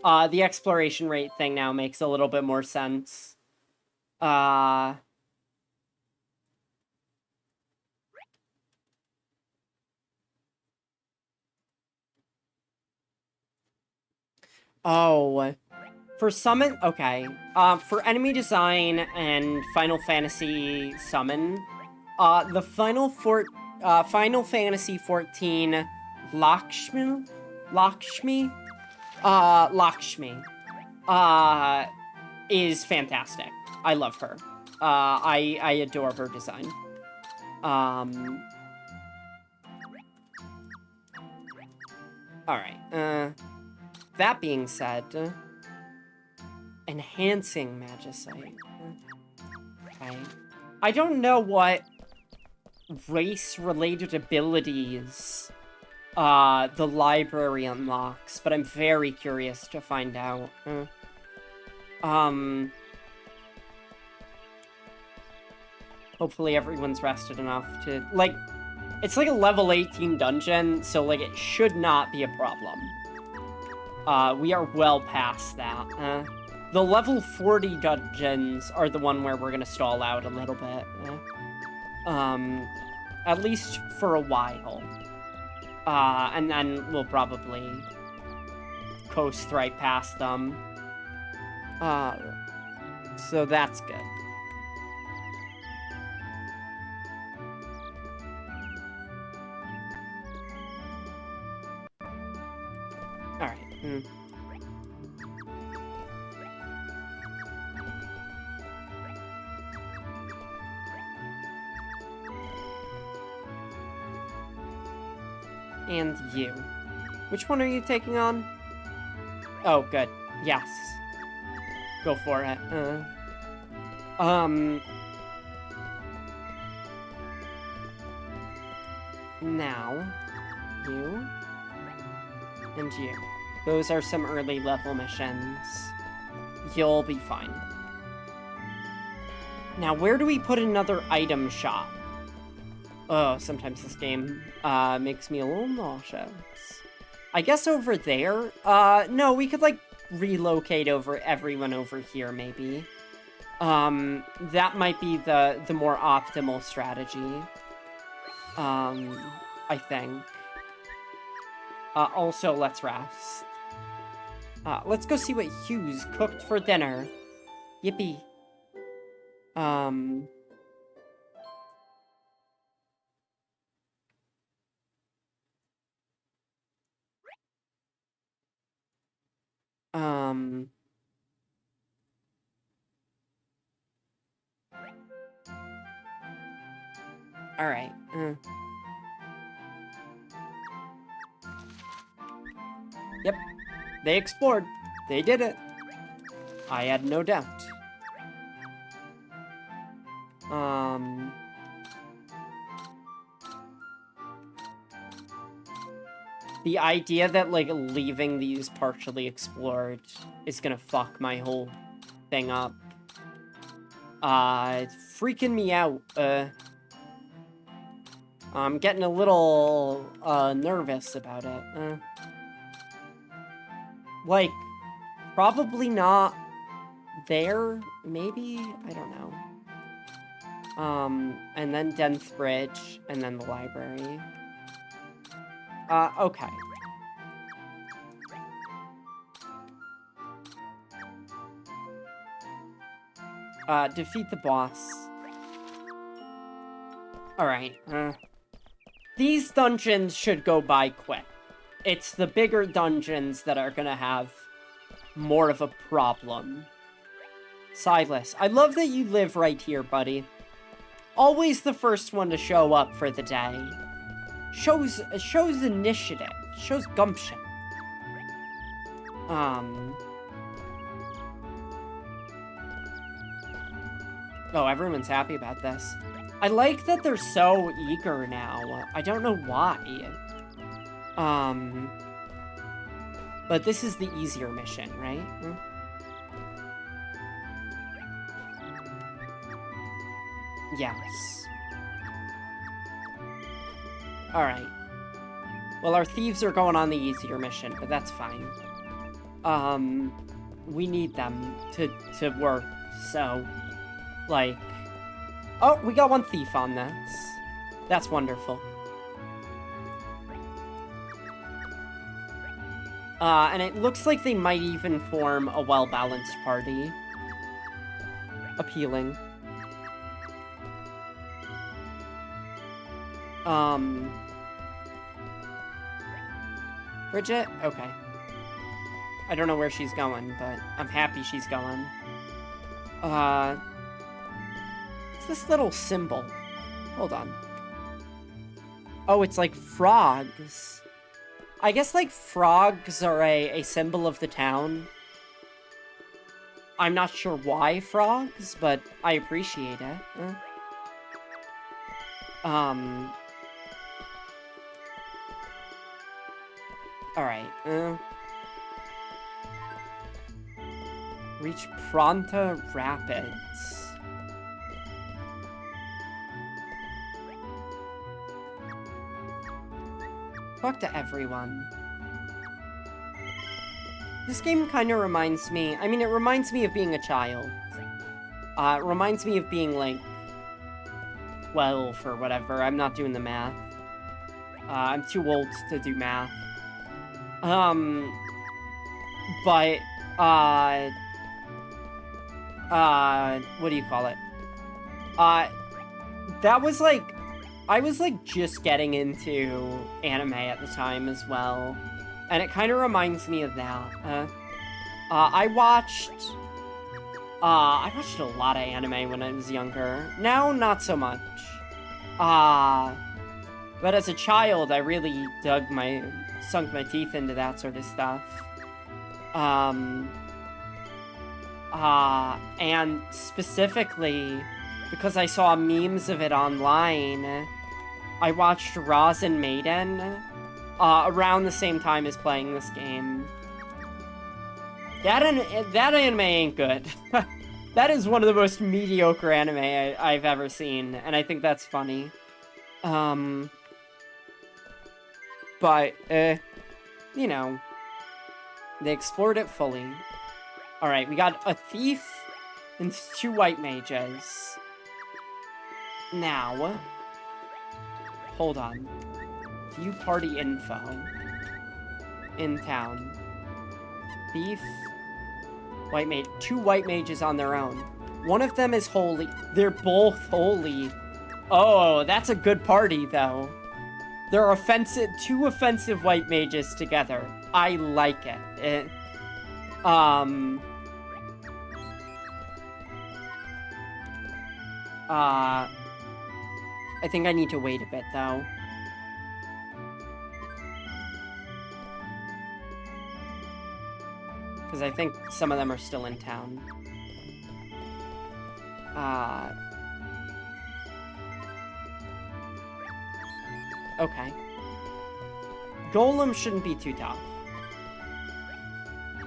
The exploration rate thing now makes a little bit more sense. Oh. For summon, okay. For enemy design and Final Fantasy summon, the Final Fantasy 14 Lakshmi, is fantastic. I love her. I adore her design. Alright, that being said, enhancing Magicite. Okay. I don't know what race-related abilities the library unlocks, but I'm very curious to find out. Hopefully everyone's rested enough to, like, it's like a level 18 dungeon, so, like, it should not be a problem. We are well past that. The level 40 dungeons are the one where we're gonna stall out a little bit. At least for a while. And then we'll probably coast right past them. So that's good. Alright. And you. Which one are you taking on? Oh, good. Yes. Go for it. Now, you and you. Those are some early level missions. You'll be fine. Now, where do we put another item shop? Oh, sometimes this game makes me a little nauseous. I guess over there? No, we could, like, relocate everyone over here, maybe. That might be the more optimal strategy. I think. Also, let's rest. Let's go see what Hugh's cooked for dinner. Yippee. Alright. Yep. They explored. They did it. I had no doubt. The idea that, like, leaving these partially explored is gonna fuck my whole thing up. It's freaking me out. I'm getting a little, nervous about it. Like, probably not there, maybe? I don't know. And then Denth Bridge, and then the library. Okay. Defeat the boss. Alright, these dungeons should go by quick. It's the bigger dungeons that are gonna have more of a problem. Silas, I love that you live right here, buddy. Always the first one to show up for the day. Shows initiative. Shows gumption. Oh, everyone's happy about this. I like that they're so eager now. I don't know why. But this is the easier mission, right? Yes. Alright. Well, our thieves are going on the easier mission, but that's fine. We need them to work, so... Like... Oh, we got one thief on this. That's wonderful. And it looks like they might even form a well-balanced party. Appealing. Bridget? Okay. I don't know where she's going, but I'm happy she's going. What's this little symbol? Hold on. Oh, it's like frogs. I guess, like, frogs are a symbol of the town. I'm not sure why frogs, but I appreciate it. Alright, reach Pronta Rapids. Talk to everyone. This game kind of reminds me... I mean, it reminds me of being a child. It reminds me of being, like, 12 or whatever. I'm not doing the math. I'm too old to do math. But, what do you call it? That was, like... I was, like, just getting into anime at the time as well. And it kind of reminds me of that. I watched a lot of anime when I was younger. Now, not so much. But as a child, I really sunk my teeth into that sort of stuff. And specifically, because I saw memes of it online, I watched Rasen Maiden, around the same time as playing this game. That anime ain't good. That is one of the most mediocre anime I've ever seen, and I think that's funny. But, you know, they explored it fully. Alright, we got a thief and 2 white mages. Now, hold on. View party info. In town. Thief. White mage. 2 white mages on their own. One of them is holy. They're both holy. Oh, that's a good party, though. They're offensive. 2 offensive white mages together. I like it. I think I need to wait a bit, though. Because I think some of them are still in town. Okay. Golem shouldn't be too tough.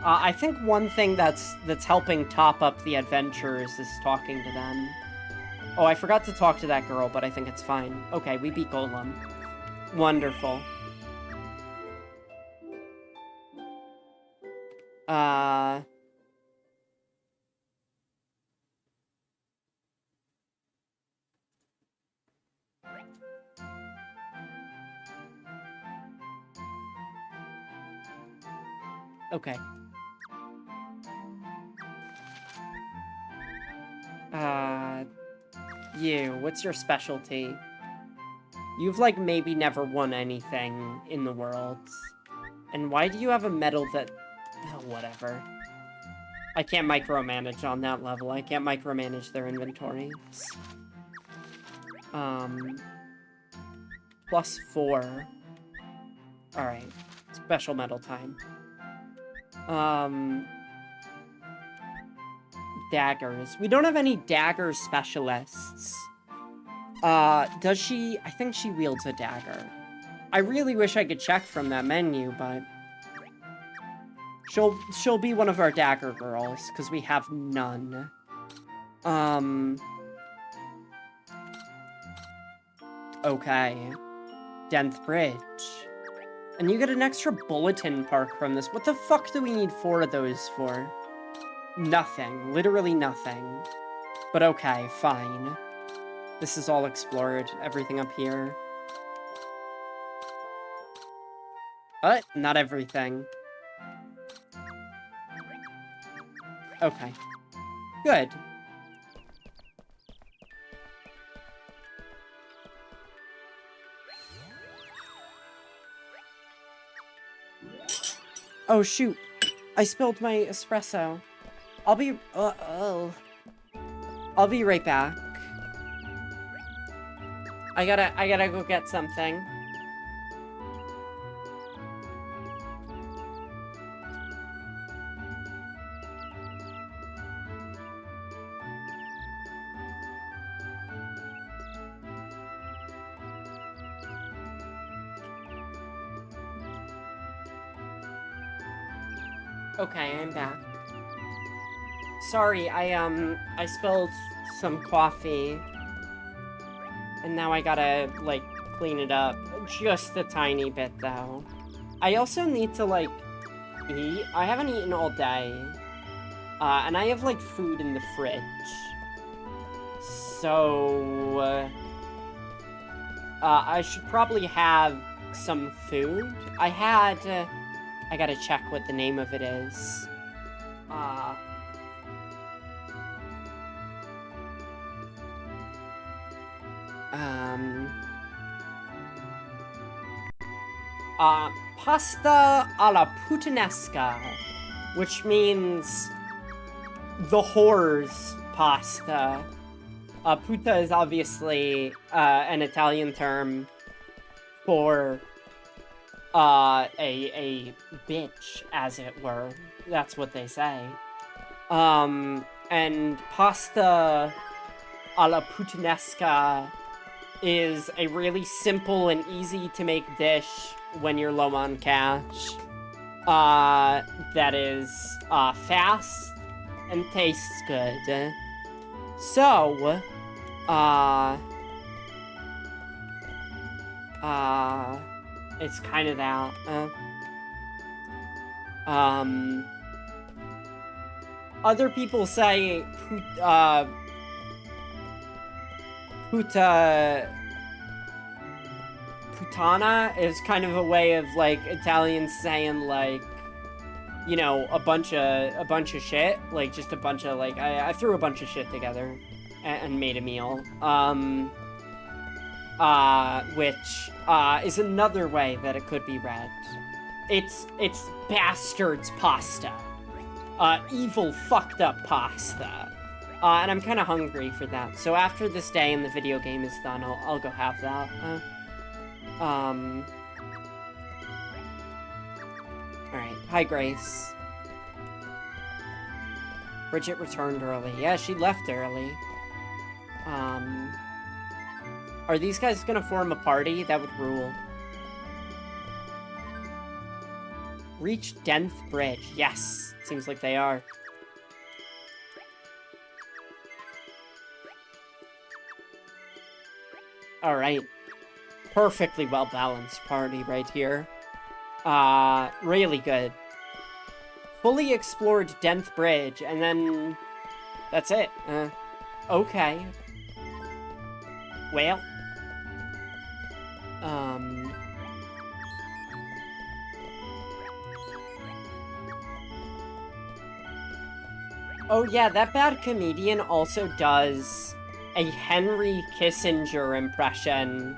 I think one thing that's helping top up the adventures is talking to them. Oh, I forgot to talk to that girl, but I think it's fine. Okay, we beat Golem. Wonderful. Okay. You, what's your specialty? You've, like, maybe never won anything in the world. And why do you have a medal that... Oh, whatever. I can't micromanage on that level. I can't micromanage their inventories. +4. Alright. Special medal time. Daggers. We don't have any dagger specialists. Does she? I think she wields a dagger. I really wish I could check from that menu, but... She'll be one of our dagger girls, because we have none. Okay. Denth Bridge. And you get an extra bulletin park from this. What the fuck do we need 4 of those for? Nothing. Literally nothing. But okay, fine. This is all explored. Everything up here. But not everything. Okay. Good. Oh, shoot. I spilled my espresso. I'll be right back. I gotta go get something. Okay, I'm back. Sorry, I spilled some coffee. And now I gotta, like, clean it up. Just a tiny bit, though. I also need to, like, eat. I haven't eaten all day. And I have, like, food in the fridge. So... I should probably have some food. I gotta check what the name of it is. Pasta alla puttanesca, which means the whore's pasta. Puta is obviously an Italian term for a bitch, as it were. That's what they say. And pasta alla puttanesca is a really simple and easy to make dish when you're low on cash. That is fast and tastes good. So, it's kind of that. Other people say puttana is kind of a way of, like, Italians saying, like, you know, a bunch of shit, like, just a bunch of, like, I threw a bunch of shit together and made a meal, which, is another way that it could be read. It's bastard's pasta. Evil fucked up pasta. And I'm kind of hungry for that. So after this day and the video game is done, I'll go have that. Alright. Hi, Grace. Bridget returned early. Yeah, she left early. Are these guys gonna form a party? That would rule. Reach 10th bridge. Yes, seems like they are. Alright. Perfectly well-balanced party right here. Really good. Fully explored 10th bridge, and then... that's it. Okay. Well. Oh yeah, that bad comedian also does a Henry Kissinger impression,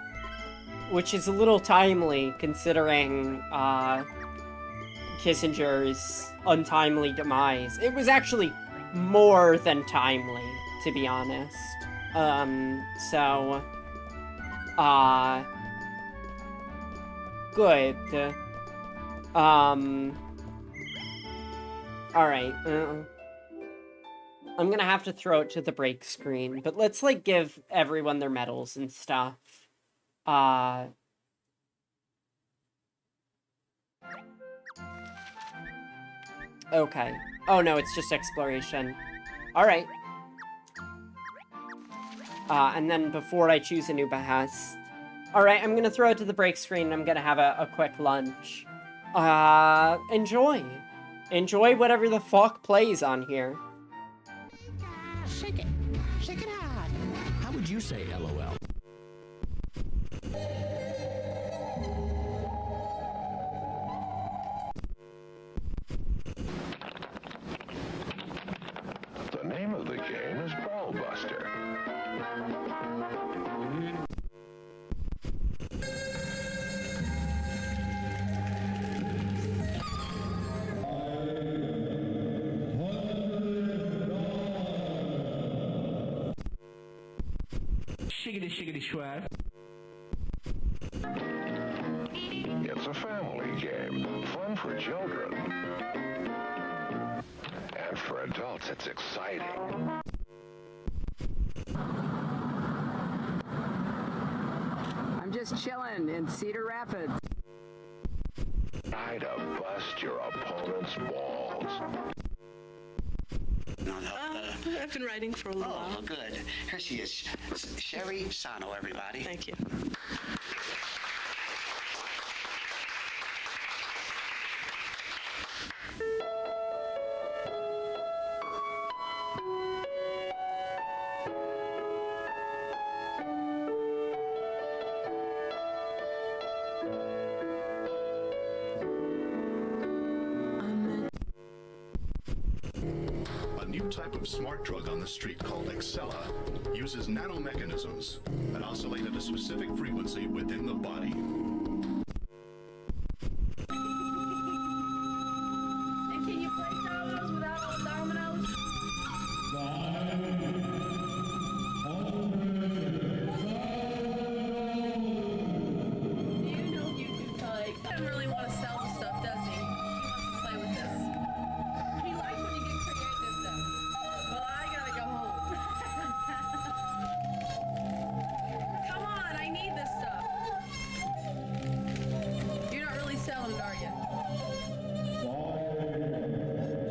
which is a little timely considering, Kissinger's untimely demise. It was actually more than timely, to be honest. So... good. Alright, I'm gonna have to throw it to the break screen, but let's, like, give everyone their medals and stuff. Okay. Oh, no, it's just exploration. Alright. And then before I choose a new behest... Alright, I'm gonna throw it to the break screen, I'm gonna have a quick lunch. Enjoy. Enjoy whatever the fuck plays on here.
Shake it. Shake it hard.
How would you say LOL?
The name of the game is Ball Buster.
Shiggity shiggity swag.
It's a family game, fun for children. And for adults, it's exciting.
I'm just chilling in Cedar Rapids.
Try to bust your opponent's balls.
I've been writing for a little while.
Oh, good. Here she is. Sherry Sano, everybody.
Thank you.
A new type of smart drug on the street called Excella uses nanomechanisms that oscillate at a specific frequency within the body.
And can you play dominoes without all the dominoes? You know you do, like, he doesn't really want to sell the stuff, does he? He wants to play with this. He likes when you get creative, though. Well, I gotta go home. Come on, I need this stuff. You're not really selling it, are you?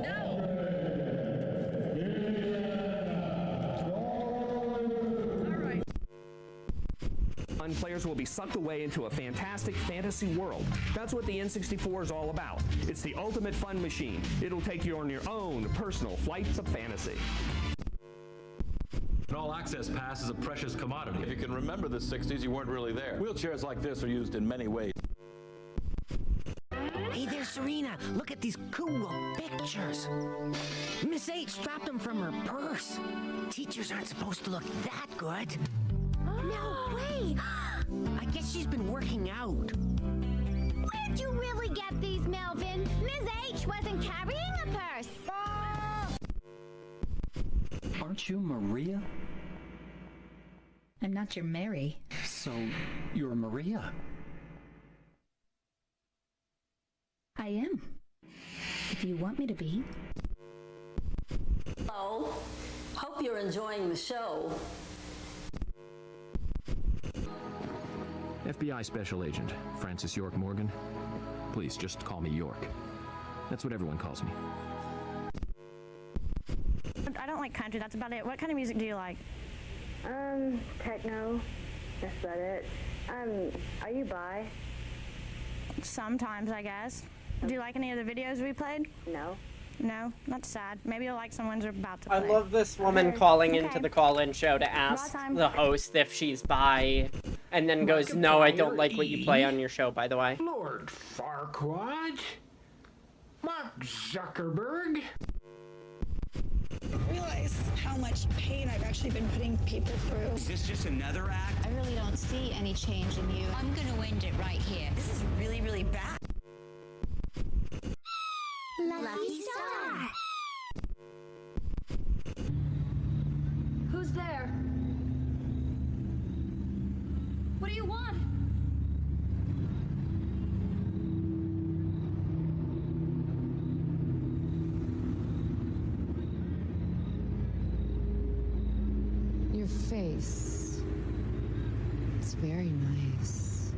No. All right.
Players will be sucked away into a fantastic fantasy world. That's what the N64 is all about. It's the ultimate fun machine. It'll take you on your own personal flights of fantasy.
An all-access pass is a precious commodity. If you can remember the 60s, you weren't really there. Wheelchairs like this are used in many ways.
Hey there, Serena. Look at these cool pictures. Miss H dropped them from her purse. Teachers aren't supposed to look that good. No way! I guess she's been working out.
Where'd you really get these, Melvin? Ms. H wasn't carrying a purse.
Aren't you Maria?
I'm not your Mary.
So, you're Maria.
I am. If you want me to be. Hello. Hope you're enjoying the show.
FBI Special Agent Francis York Morgan. Please, just call me York. That's what everyone calls me.
I don't like country, that's about it. What kind of music do you like?
Techno. That's about it. Are you bi?
Sometimes, I guess. Do you like any of the videos we played?
No.
No? That's sad. Maybe you'll like some ones we're about to play.
I love this woman calling into
Okay.
the call-in show to ask
time.
the host if she's bi, and then goes, "No, I don't like what you play on your show, by the way."
Lord Farquaad? Mark Zuckerberg?
I realize how much pain I've actually been putting people through.
Is this just another act?
I really don't see any change in you. I'm gonna end it right here. This is really, really bad.
Lucky Star.
Who's there? What do you want?
Your face. It's very nice.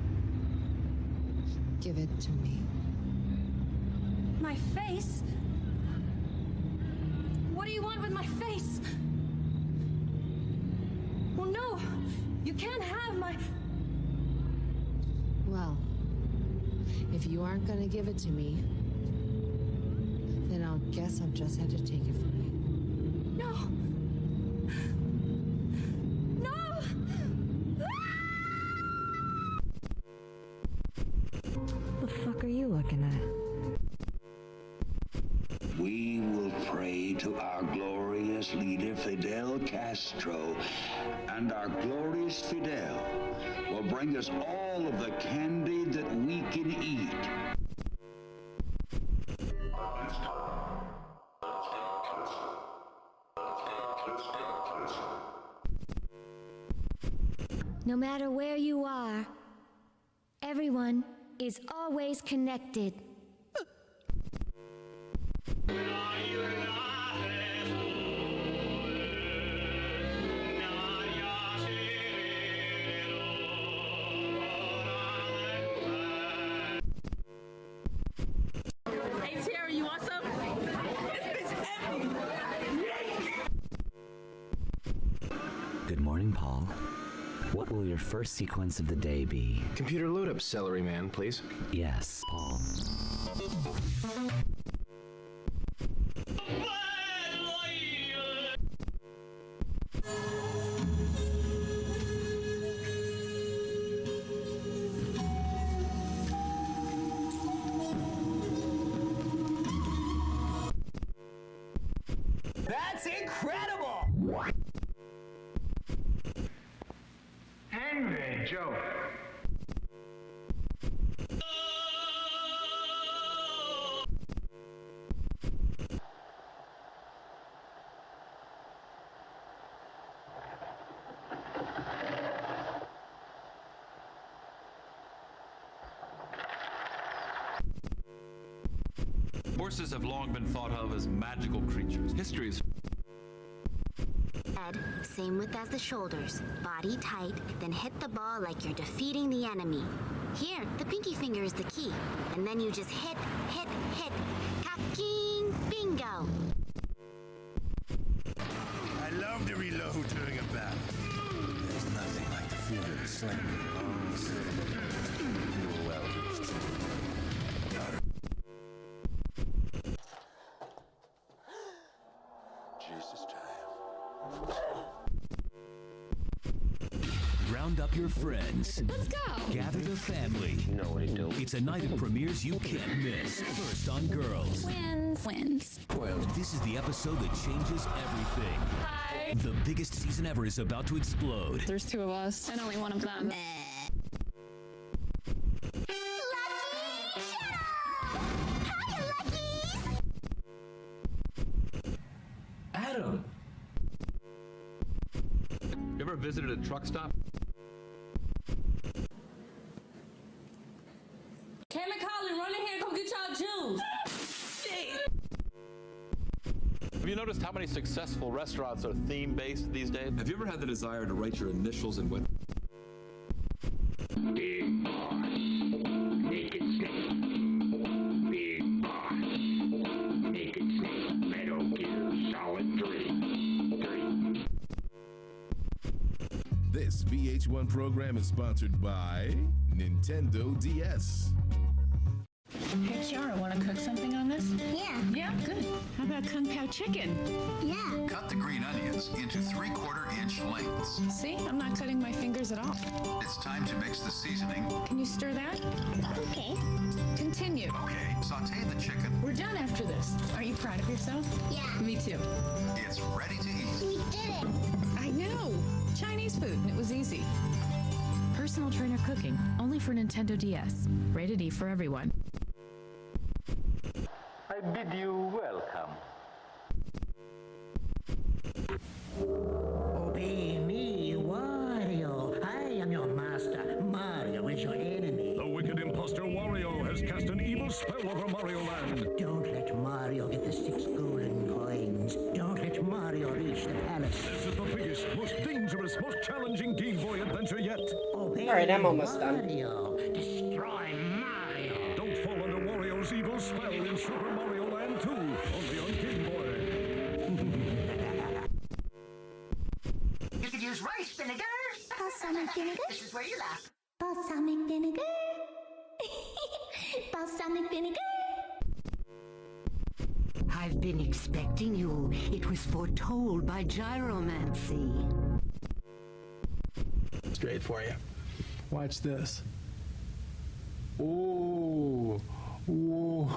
Give it to me.
My face? What do you want with my face? Well, no. You can't have my...
Well, if you aren't gonna give it to me, then I'll guess I'll just have to take it from you.
No. No!
What the fuck are you looking at?
We will pray to our glorious leader, Fidel Castro, and our glorious Fidel will bring us all of the candy that we can eat.
No matter where you are, everyone is always connected.
Hey, Terry, you want some?
Good morning, Paul. What will your first sequence of the day be?
Computer load up, celery man, please.
Yes, Paul.
That's incredible!
Henry, Joe.
Horses have long been thought of as magical creatures. History is
Head, same width as the shoulders. Body tight, then hit the ball like you're defeating the enemy. Here, the pinky finger is the key. And then you just hit, hit, hit. Ka-king! Bingo!
I love to reload during a battle. There's nothing like the feeling of slamming bones. You were well used. Jesus time.
Round up your friends.
Let's go!
Gather the family.
You know what to do.
It's a night of premieres you can't miss. First on Girls.
Wins.
Well, this is the episode that changes everything.
Hi.
The biggest season ever is about to explode.
There's two of us, and only one of them.
Adam. You ever visited a truck stop?
Cam and Colin, run in here and come get y'all juice.
Have you noticed how many successful restaurants are theme-based these days?
Have you ever had the desire to write your initials in what?
Big Boss. Naked Snake. Big Boss. Naked Snake. Metal Gear Solid 3.
This VH1 program is sponsored by Nintendo DS.
Hey, Kiara, want to cook something on this?
Yeah.
Yeah, good. How about Kung Pao chicken?
Yeah.
Cut the green onions into 3/4-inch lengths.
See, I'm not cutting my fingers at all.
It's time to mix the seasoning.
Can you stir that?
Okay.
Continue.
Okay, saute the chicken.
We're done after this. Are you proud of yourself?
Yeah.
Me too.
It's ready to eat.
We did it.
I know. Chinese food, and it was easy.
Personal trainer cooking, only for Nintendo DS. Rated E for everyone.
I bid you welcome.
Obey me, Wario. I am your master. Mario is your enemy.
The wicked imposter Wario has cast an evil spell over Mario Land.
Don't let Mario get the 6 golden coins. Don't let Mario reach the palace.
This is the biggest, most dangerous, most challenging Game Boy adventure yet.
Obey
Alright, I'm almost done.
Mario. Destroy Mario.
Don't fall under Wario's evil spell in Super Mario Land 2, only on Game Boy.
You could use rice vinegar.
Balsamic vinegar.
This is where you laugh.
Balsamic vinegar. Balsamic vinegar.
I've been expecting you. It was foretold by gyromancy.
Straight for you. Watch this. Ooh. Ooh.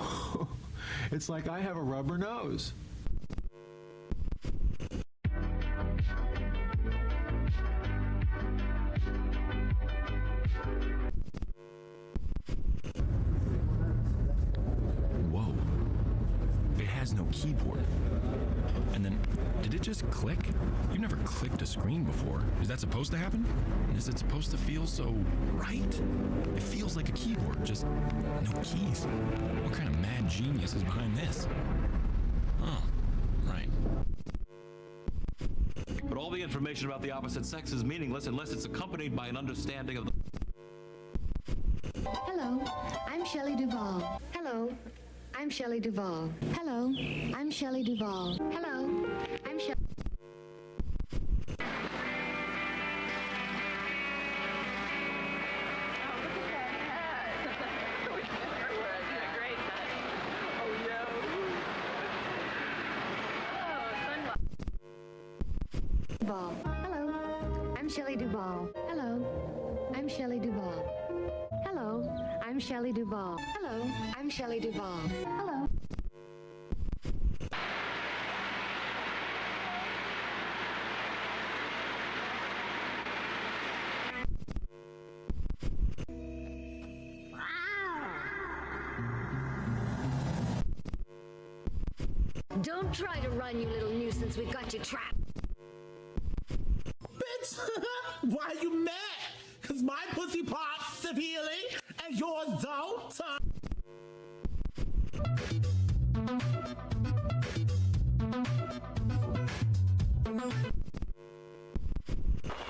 It's like I have a rubber nose.
Whoa. It has no keyboard. And then, did it just click? You've never clicked a screen before. Is that supposed to happen? Is it supposed to feel so right? It feels like a keyboard, just no keys. What kind of mad genius is behind this? Oh, right.
But all the information about the opposite sex is meaningless unless it's accompanied by an understanding of the...
Hello, I'm Shelley Duvall. Hello, I'm Shelley Duvall. Hello, I'm Shelley Duvall. Hello, I'm Shelley. Duvall. Hello, I'm Shelley Duvall. Hello, I'm Shelley Duvall. Hello, I'm Shelley Duvall. Hello, I'm Shelley Duvall. Hello.
Don't try to run, you little nuisance. We've got you trapped.
Bitch, why are you mad? Cause my pussy pops severely and yours don't?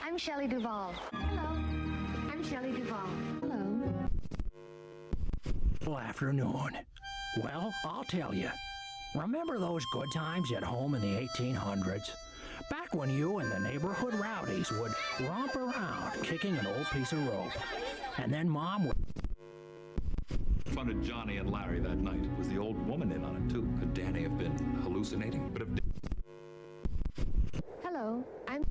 I'm Shelley Duvall. Hello, I'm Shelley Duvall. Hello.
Well, afternoon. Well, I'll tell you. Remember those good times at home in the 1800s? Back when you and the neighborhood rowdies would romp around kicking an old piece of rope. And then Mom would...
Fun of Johnny and Larry that night. Was the old woman in on it, too? Could Danny have been hallucinating? But if...
Hello, I'm...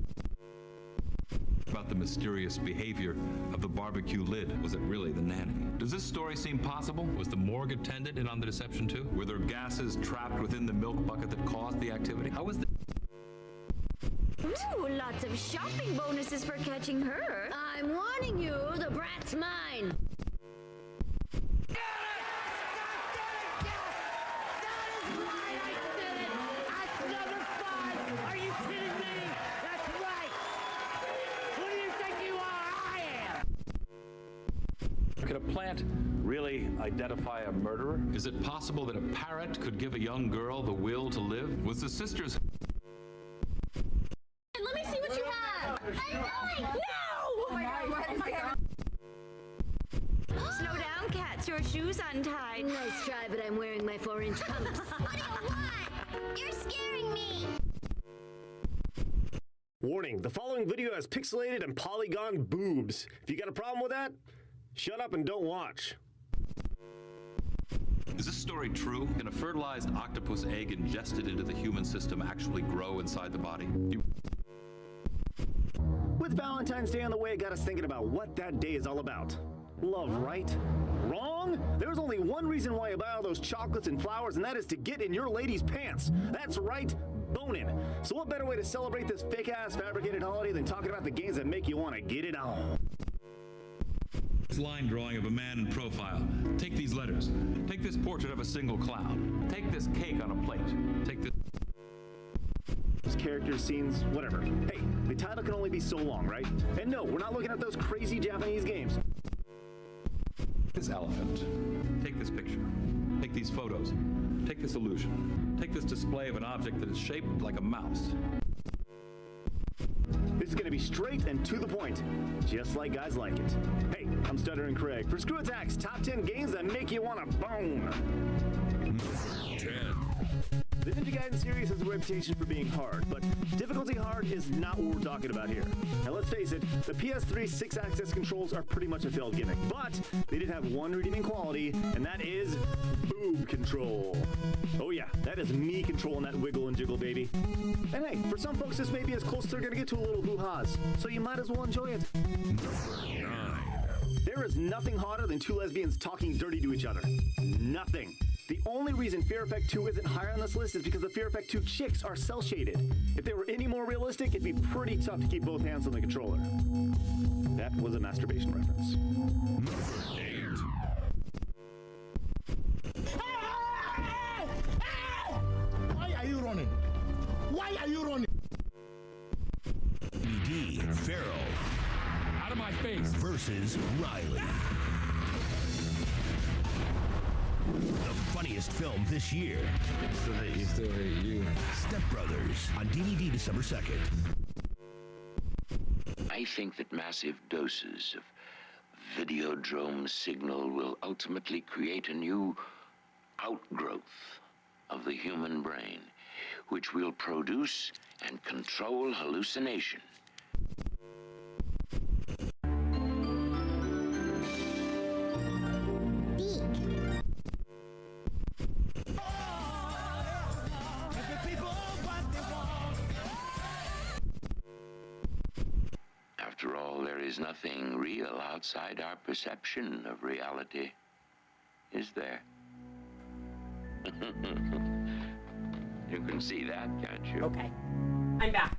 About the mysterious behavior of the barbecue lid. Was it really the nanny? Does this story seem possible? Was the morgue attendant in on the deception, too? Were there gases trapped within the milk bucket that caused the activity? How was the...
Ooh, lots of shopping bonuses for catching her. I'm warning you, the brat's mine.
Are you kidding me? That's right! Who do you think you are? I am!
Could a plant really identify a murderer? Is it possible that a parrot could give a young girl the will to live? Was the sister's...
Let me see what you have. No! Oh my God, what is that?
Slow down, cats. Your shoe's untied.
Nice try, but I'm wearing my 4-inch pumps. What do you want? You're scaring me.
Warning, the following video has pixelated and polygon boobs. If you got a problem with that, shut up and don't watch.
Is this story true? Can a fertilized octopus egg ingested into the human system actually grow inside the body?
With Valentine's Day on the way, it got us thinking about what that day is all about. Love, right? Wrong? There's only one reason why you buy all those chocolates and flowers, and that is to get in your lady's pants. That's right, boning. So what better way to celebrate this fake-ass fabricated holiday than talking about the games that make you want to get it on?
This line drawing of a man in profile. Take these letters. Take this portrait of a single cloud. Take this cake on a plate. Take this...
Characters, scenes, whatever. Hey, the title can only be so long, right? And no, we're not looking at those crazy Japanese games.
This elephant. Take this picture. Take these photos. Take this illusion. Take this display of an object that is shaped like a mouse.
This is going to be straight and to the point, just like guys like it. Hey, I'm Stuttering Craig for Screw Attack's Top 10 Games That Make You Want to Bone.
10.
The Ninja Gaiden series has a reputation for being hard, but difficulty hard is not what we're talking about here. Now let's face it, the PS3 6-axis controls are pretty much a failed gimmick, but they did have one redeeming quality, and that is boob control. Oh yeah, that is me controlling that wiggle and jiggle, baby. And hey, for some folks this may be as close as they're gonna get to a little hoo-ha's, so you might as well enjoy it.
9.
There is nothing hotter than two lesbians talking dirty to each other. Nothing. The only reason Fear Effect 2 isn't higher on this list is because the Fear Effect 2 chicks are cel-shaded. If they were any more realistic, it'd be pretty tough to keep both hands on the controller. That was a masturbation reference.
8.
Why are you running? Why are you running?
D. Farrell.
Out of my face.
Versus Riley. The funniest film this year.
Still hate you.
Step Brothers on DVD December 2nd.
I think that massive doses of Videodrome signal will ultimately create a new outgrowth of the human brain, which will produce and control hallucination. After all, there is nothing real outside our perception of reality, is there? You can see that, can't you?
Okay. I'm back.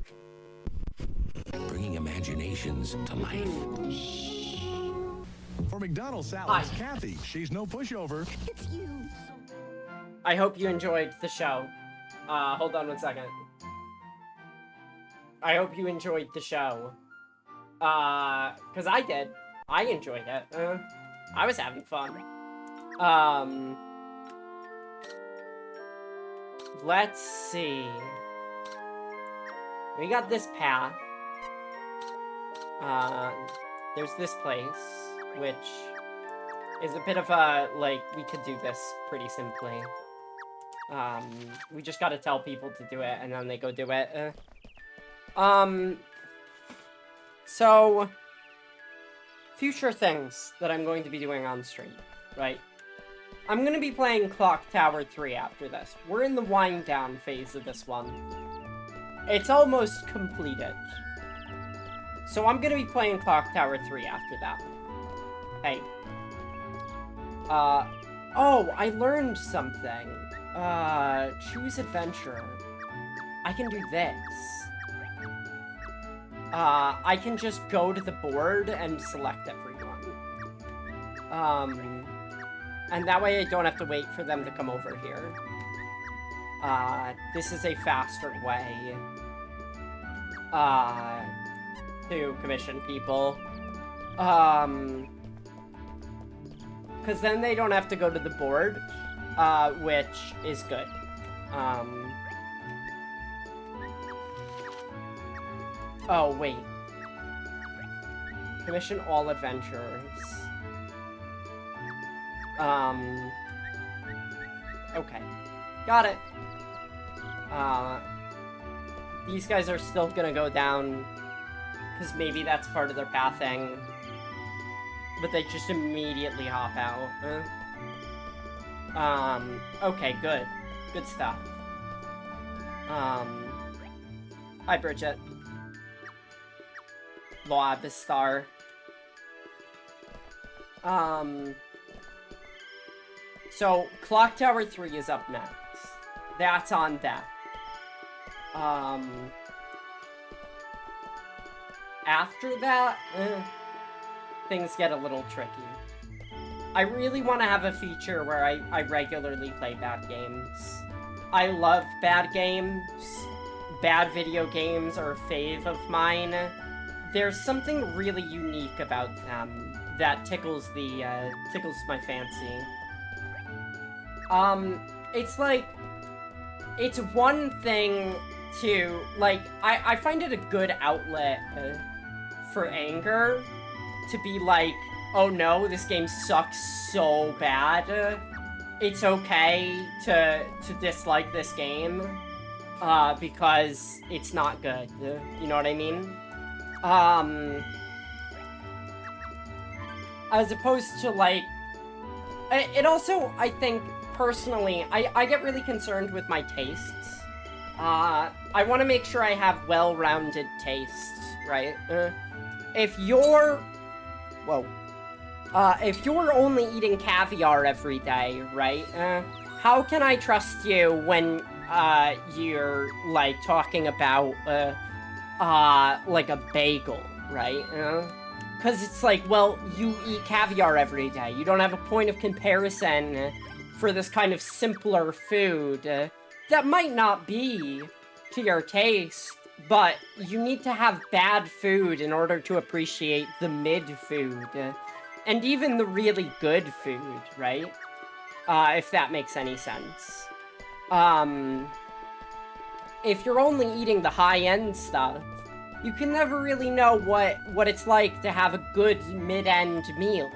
Bringing imaginations to life.
For McDonald's salads, Kathy. She's no pushover.
It's you.
I hope you enjoyed the show. Hold on 1 second. I hope you enjoyed the show. Cause I did. I enjoyed it. I was having fun. Let's see. We got this path. There's this place, which is a bit of a, like, we could do this pretty simply. We just gotta tell people to do it, and then they go do it. So, future things that I'm going to be doing on stream, right? I'm going to be playing Clock Tower 3 after this. We're in the wind down phase of this one. It's almost completed. So I'm going to be playing Clock Tower 3 after that. Hey. Oh, I learned something. Choose adventure. I can do this. I can just go to the board and select everyone. And that way I don't have to wait for them to come over here. This is a faster way, to commission people. because then they don't have to go to the board, which is good. Oh, wait. Commission all adventurers. Okay. Got it. These guys are still gonna go down, because maybe that's part of their pathing. But they just immediately hop out. Okay, good. Good stuff. Hi, Bridget. Lobstar. So, Clock Tower 3 is up next. That's on deck. After that, things get a little tricky. I really want to have a feature where I regularly play bad games. I love bad games. Bad video games are a fave of mine. There's something really unique about them that tickles my fancy. It's like, it's one thing to, like, I find it a good outlet for anger to be like, oh no, this game sucks so bad. It's okay to dislike this game, because it's not good. You know what I mean? As opposed to, like, it also, I think, personally, I get really concerned with my tastes. I want to make sure I have well-rounded tastes, right? If you're only eating caviar every day, right? How can I trust you when, you're, like, talking about, like a bagel, right? Because it's like, well, you eat caviar every day. You don't have a point of comparison for this kind of simpler food that might not be to your taste, but you need to have bad food in order to appreciate the mid food. And even the really good food, right? If that makes any sense. If you're only eating the high-end stuff, you can never really know what it's like to have a good mid-end meal.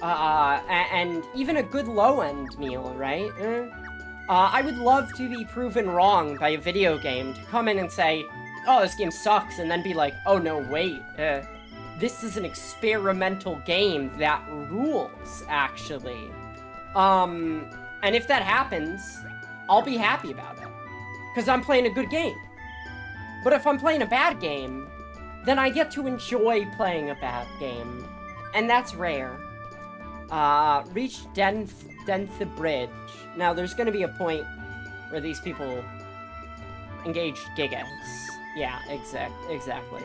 And even a good low-end meal, right? I would love to be proven wrong by a video game, to come in and say, oh, this game sucks, and then be like, oh no, wait, this is an experimental game that rules, actually. And if that happens, I'll be happy about it. Because I'm playing a good game. But if I'm playing a bad game, then I get to enjoy playing a bad game. And that's rare. Reach Denth Bridge. Now, there's gonna be a point where these people engage Gigas. Yeah, exactly.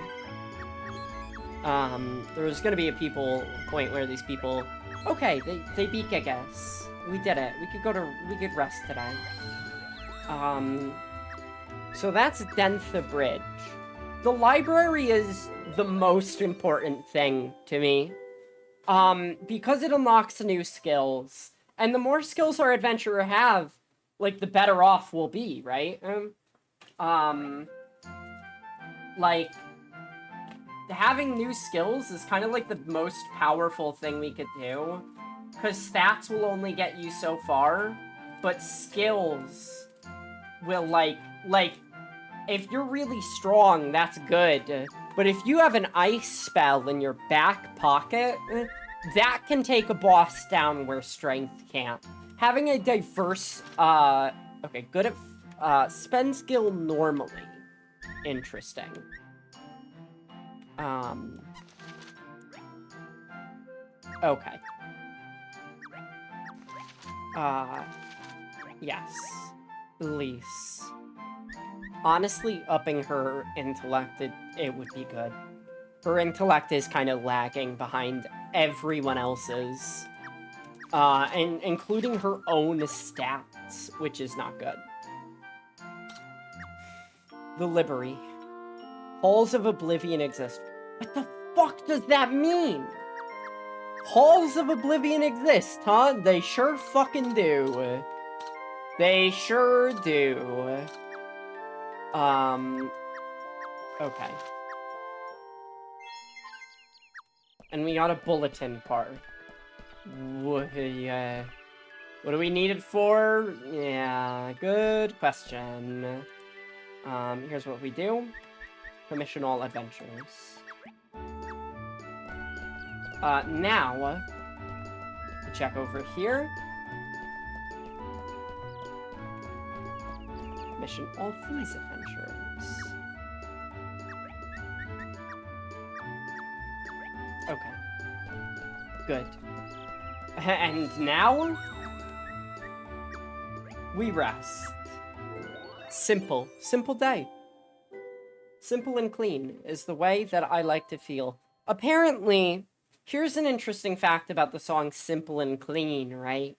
There's gonna be a point where these people... Okay, they beat Gigas. We did it. We could rest today. So that's Denth Bridge. The library is the most important thing to me. Because it unlocks new skills. And the more skills our adventurer have, like, the better off we'll be, right? Like, having new skills is kind of like the most powerful thing we could do. Because stats will only get you so far, but skills will, like, if you're really strong, that's good. But if you have an ice spell in your back pocket, that can take a boss down where strength can't. Having a diverse, okay, good at, spend skill normally. Interesting. Okay. Yes. Elise. Honestly, upping her intellect, it would be good. Her intellect is kind of lagging behind everyone else's. And including her own stats, which is not good. The Library. Halls of Oblivion exist. What the fuck does that mean? Halls of Oblivion exist, huh? They sure fucking do. They sure do. Okay. And we got a bulletin park. Yeah. What do we need it for? Yeah, good question. Here's what we do. Commission all adventures. Now, check over here. Mission all these adventures. Okay. Good. And now, we rest. Simple. Simple day. Simple and clean is the way that I like to feel. Apparently, here's an interesting fact about the song Simple and Clean, right?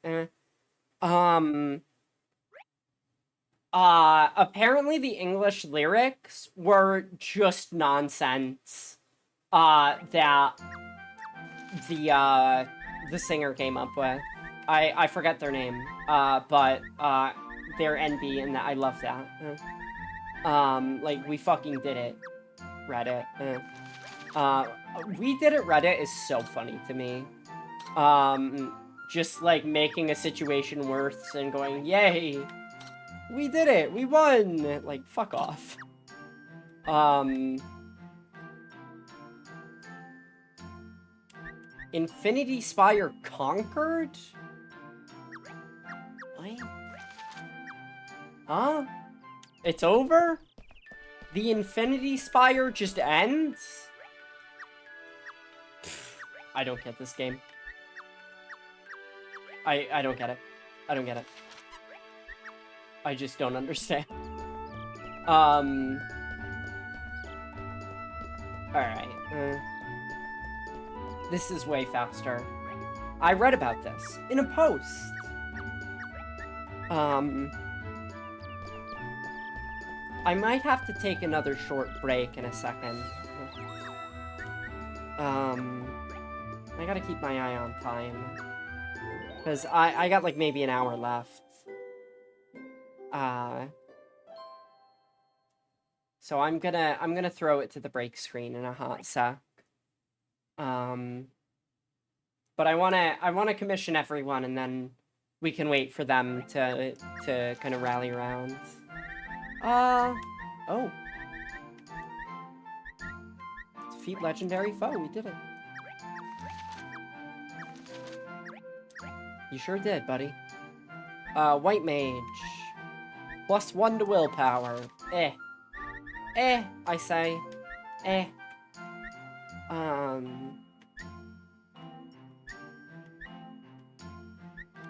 Apparently the English lyrics were just nonsense. That the singer came up with. I forget their name. But they're NB and I love that. Like, we fucking did it. Reddit. We did it Reddit is so funny to me. Just like making a situation worse and going, yay! We did it! We won! Like, fuck off. Infinity Spire conquered? What? Huh? It's over? The Infinity Spire just ends? I don't get this game. I don't get it. I don't get it. I just don't understand. Alright. This is way faster. I read about this in a post. I might have to take another short break in a second. I gotta keep my eye on time. Because I got like maybe an hour left. So I'm gonna throw it to the break screen in a hot sec. But I wanna commission everyone and then we can wait for them to kind of rally around. Oh. Defeat legendary foe, we did it. You sure did, buddy. White mage. +1 to willpower. I say.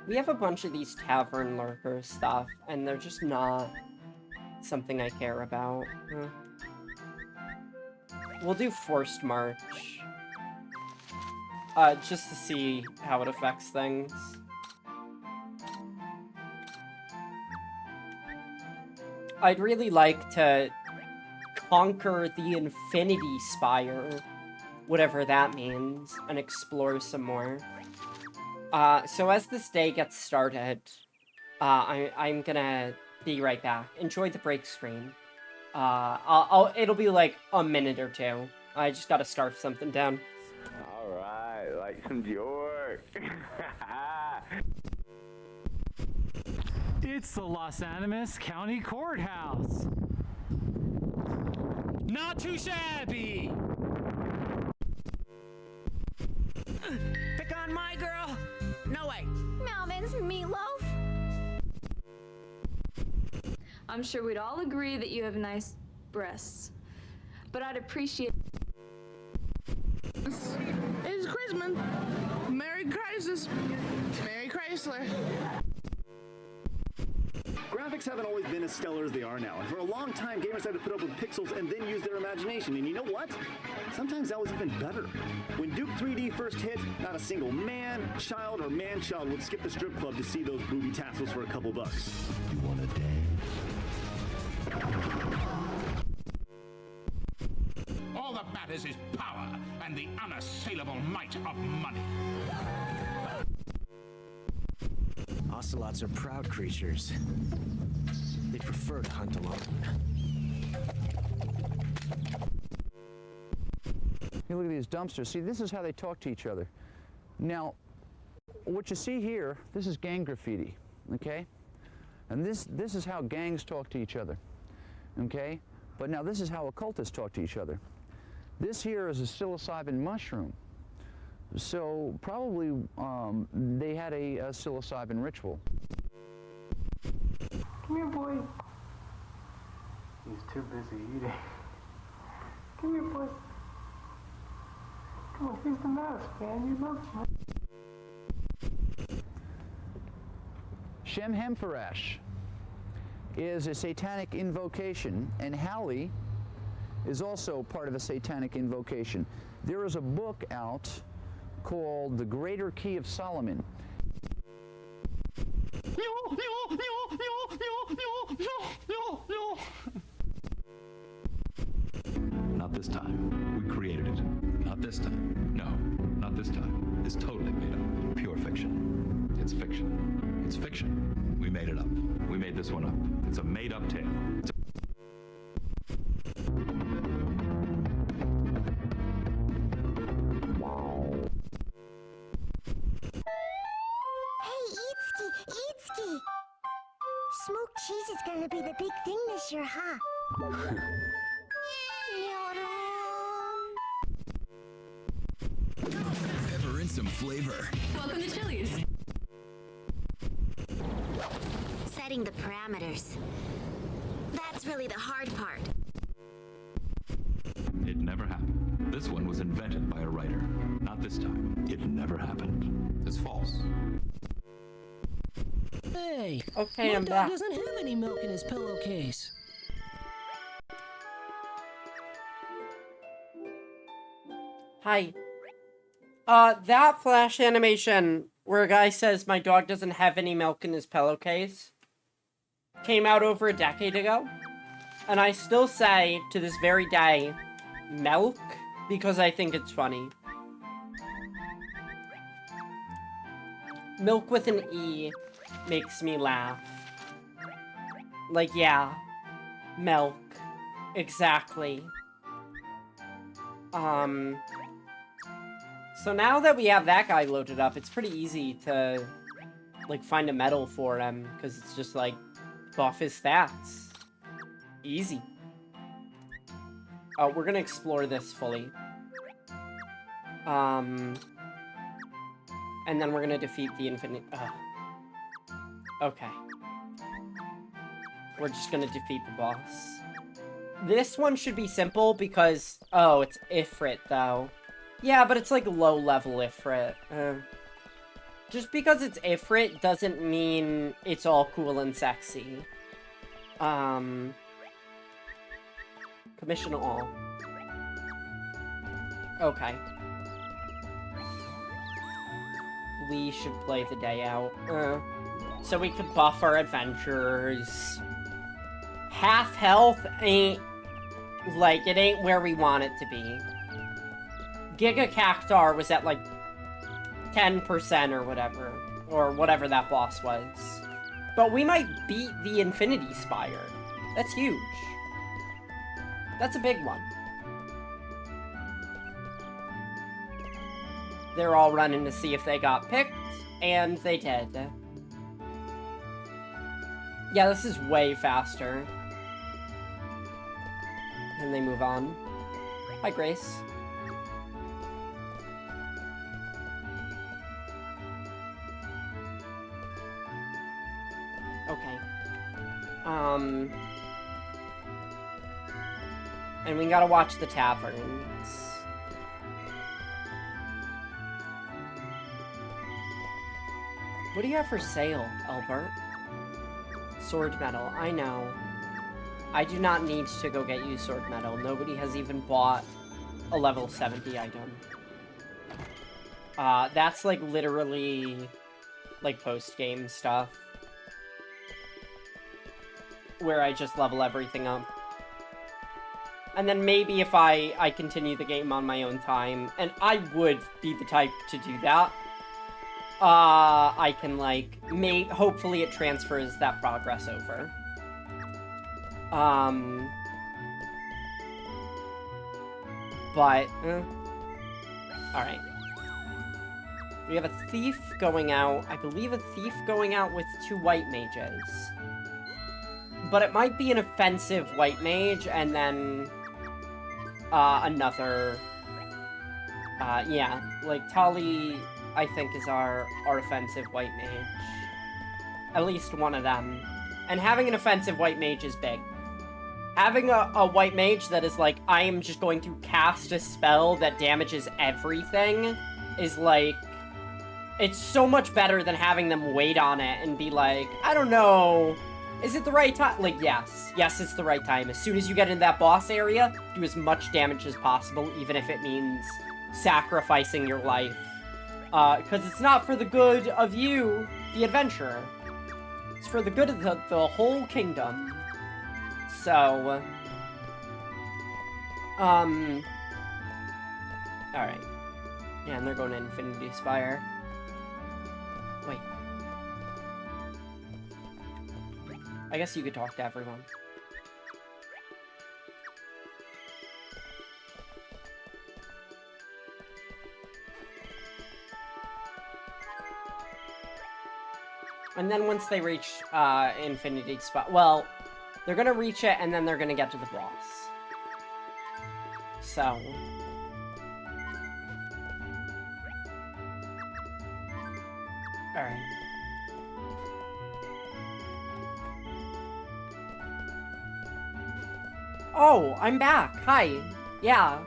We have a bunch of these tavern lurker stuff, and they're just not something I care about. We'll do Forced March. Just to see how it affects things. I'd really like to conquer the Infinity Spire, whatever that means, and explore some more. So as this day gets started, I'm gonna be right back. Enjoy the break screen. It'll be like a minute or two. I just gotta starve something down.
Alright, like some York.
It's the Los Animas County Courthouse. Not too shabby.
Pick on my girl? No way.
Melvin's meatloaf?
I'm sure we'd all agree that you have nice breasts. But I'd appreciate...
It's Christmas. Merry Crisis. Merry Chrysler.
Graphics haven't always been as stellar as they are now, and for a long time gamers had to put up with pixels and then use their imagination, and you know what? Sometimes that was even better. When Duke 3D first hit, not a single man, child, or man-child would skip the strip club to see those booby tassels for a couple bucks.
You wanna dance?
All the
That is his power and the unassailable might of money.
Ocelots are proud creatures. They prefer to hunt alone.
You look at these dumpsters. See, this is how they talk to each other. Now, what you see here, this is gang graffiti, okay? And this is how gangs talk to each other, okay? But now this is how occultists talk to each other. This here is a psilocybin mushroom. So probably they had a psilocybin ritual.
Come here, boy. He's too busy eating. Come here, boy. Come on, here's the mouse, man. You love him.
Shem Hemfarash is a satanic invocation, and Halley is also part of a satanic invocation. There is a book out called The Greater Key of Solomon.
Not this time. We created it. Not this time. No, not this time. It's totally made up. Pure fiction. It's fiction. It's fiction. We made it up. We made this one up. It's a made-up tale.
Hey, Eatski! Smoked cheese is gonna be the big thing this year, huh?
Pepper and some flavor.
Welcome to Chili's. Setting the parameters. That's really the hard part.
It never happened. This one was invented by a writer. Not this time. It never happened. It's false.
Hey,
okay,
my
I'm
dog
back.
doesn't have any milk in his pillowcase.
Hi. That flash animation where a guy says my dog doesn't have any milk in his pillowcase came out over a decade ago. And I still say, to this very day, milk, because I think it's funny. Milk with an E makes me laugh. Like, yeah. Milk. Exactly. So now that we have that guy loaded up, it's pretty easy to, like, find a medal for him, because it's just, like, buff his stats. Easy. Oh, we're gonna explore this fully. And then we're gonna defeat the infinite... Okay. We're just gonna defeat the boss. This one should be simple because... Oh, it's Ifrit, though. Yeah, but it's like low-level Ifrit. Just because it's Ifrit doesn't mean it's all cool and sexy. Commission all. Okay. We should play the day out. So we could buff our adventures. Half health ain't... Like, it ain't where we want it to be. Giga Cactar was at, like, 10% or whatever. Or whatever that boss was. But we might beat the Infinity Spire. That's huge. That's a big one. They're all running to see if they got picked, and they did. Yeah, this is way faster. And they move on. Hi, Grace. Okay. And we gotta watch the taverns. What do you have for sale, Albert? Sword metal, I know. I do not need to go get you sword metal. Nobody has even bought a level 70 item. That's like literally like post-game stuff. Where I just level everything up. And then maybe if I continue the game on my own time, and I would be the type to do that, I can, like, hopefully it transfers that progress over. But, alright. We have a thief going out, I believe a thief going out with 2 white mages. But it might be an offensive white mage, and then, another, yeah, like, Tali, I think, is our offensive white mage. At least one of them. And having an offensive white mage is big. Having a white mage that is like, I am just going to cast a spell that damages everything is like, it's so much better than having them wait on it and be like, I don't know, is it the right time? Like, yes, it's the right time. As soon as you get into that boss area, do as much damage as possible, even if it means sacrificing your life. Because it's not for the good of you, the adventurer. It's for the good of the whole kingdom. So, alright. Yeah, and they're going to Infinity Spire. Wait. I guess you could talk to everyone. And then once they reach, Infinity Spire, well, they're gonna reach it, and then they're gonna get to the boss. So. Alright. Oh, I'm back. Hi. Yeah.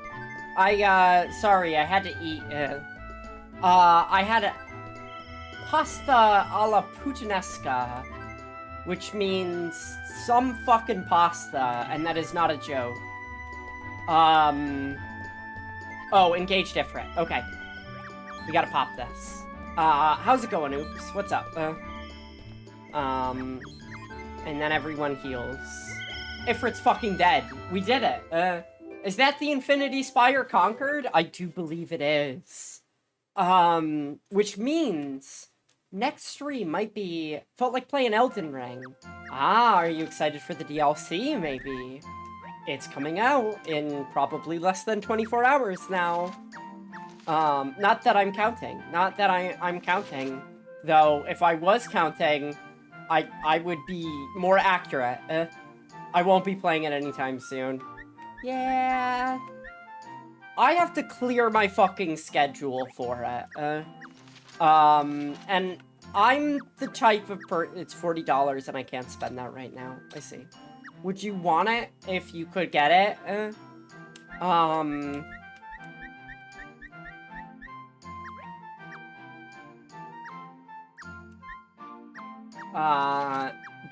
Sorry, I had to eat, I had a pasta alla puttanesca, which means some fucking pasta, and that is not a joke. Oh, engage different. Okay. We gotta pop this. How's it going, Oops? What's up? And then everyone heals. Ifrit's fucking dead. We did it. Is that the Infinity Spire conquered? I do believe it is. Which means next stream might be, felt like playing Elden Ring. Ah, are you excited for the DLC, maybe? It's coming out in probably less than 24 hours now. Not that I'm counting. Not that I'm counting. Though, if I was counting, I would be more accurate. I won't be playing it anytime soon. Yeah. I have to clear my fucking schedule for it. And I'm the type of it's $40 and I can't spend that right now. I see. Would you want it if you could get it?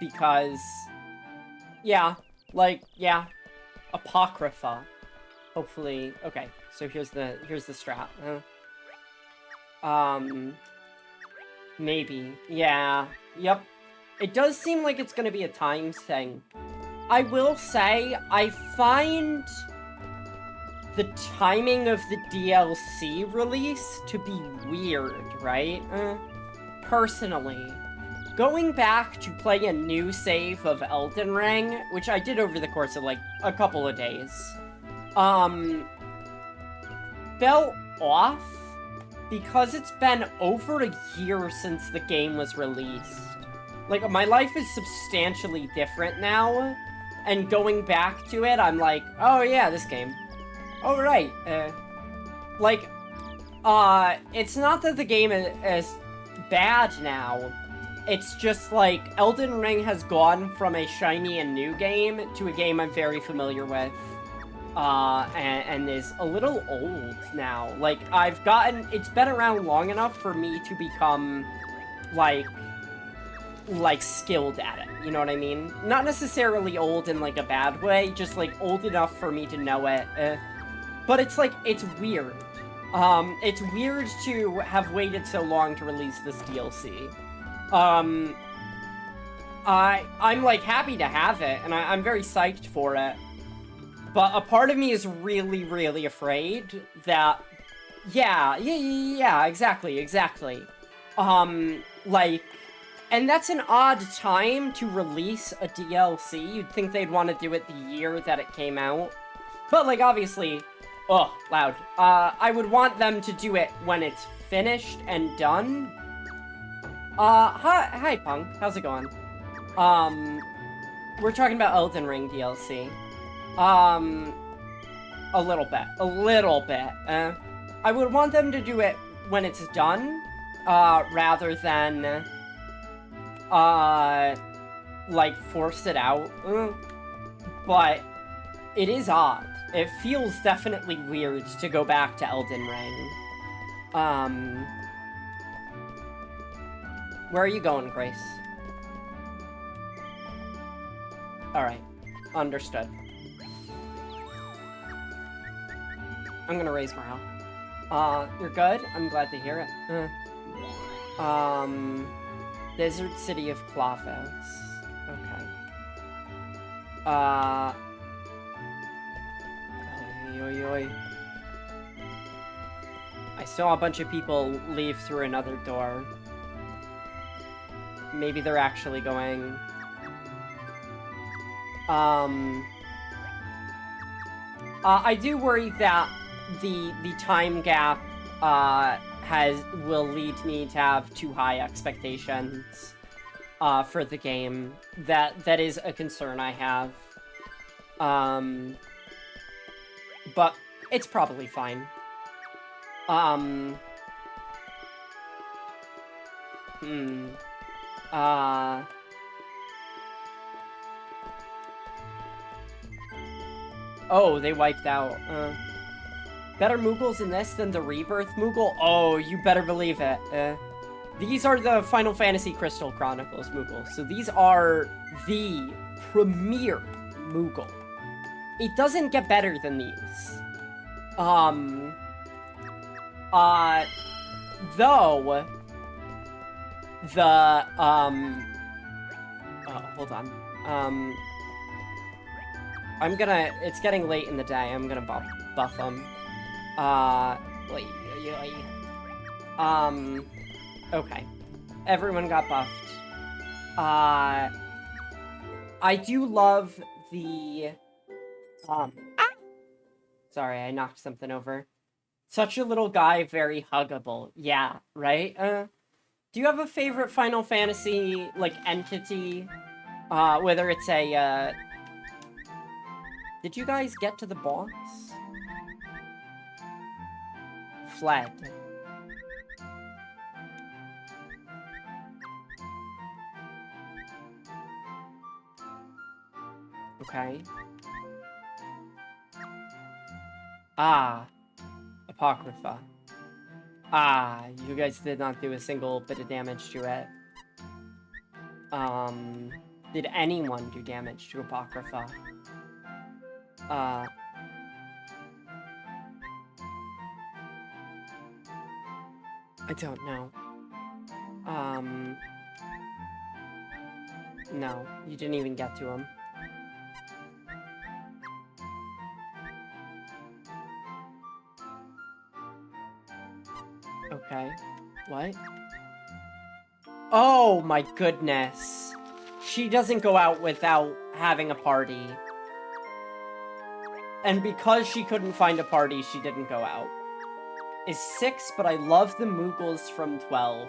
Because, yeah, like, yeah, Apocrypha. Hopefully, okay, so here's the strat. Maybe, yeah, yep. It does seem like it's gonna be a time thing. I will say, I find the timing of the DLC release to be weird, right? Personally. Going back to play a new save of Elden Ring, which I did over the course of, like, a couple of days, felt off because it's been over a year since the game was released. Like, my life is substantially different now, and going back to it, I'm like, oh yeah, this game. Oh, right. Like, it's not that the game is bad now. It's just, like, Elden Ring has gone from a shiny and new game to a game I'm very familiar with. And is a little old now. Like, it's been around long enough for me to become, like, skilled at it. You know what I mean? Not necessarily old in, like, a bad way, just, like, old enough for me to know it. But it's, like, it's weird. It's weird to have waited so long to release this DLC. I'm, like, happy to have it, and I'm very psyched for it. But a part of me is really, really afraid that... Yeah, exactly. Like... And that's an odd time to release a DLC. You'd think they'd want to do it the year that it came out. But, like, obviously... Oh, loud. I would want them to do it when it's finished and done. Hi, Punk. How's it going? We're talking about Elden Ring DLC. A little bit. I would want them to do it when it's done, rather than... like, force it out. But it is odd. It feels definitely weird to go back to Elden Ring. Where are you going, Grace? Alright. Understood. I'm gonna raise morale. You're good? I'm glad to hear it. Desert City of Clavos. Okay. Oy. I saw a bunch of people leave through another door. Maybe they're actually going... I do worry that the time gap, will lead me to have too high expectations, for the game. That is a concern I have. But it's probably fine. Oh, they wiped out. Better Moogles in this than the Rebirth Moogle? Oh, you better believe it. These are the Final Fantasy Crystal Chronicles Moogles. So these are the premier Moogle. It doesn't get better than these. Though... The, oh, hold on. It's getting late in the day. I'm gonna buff them. Okay. Everyone got buffed. I do love the, Sorry, I knocked something over. Such a little guy, very huggable. Yeah, right? Do you have a favorite Final Fantasy, like, entity? Whether it's a, Did you guys get to the boss? Fled. Okay. Apocrypha. You guys did not do a single bit of damage to it. Did anyone do damage to Apocrypha? I don't know. No, you didn't even get to him. Okay. What? Oh my goodness. She doesn't go out without having a party. And because she couldn't find a party, she didn't go out. Is 6, but I love the Moogles from 12.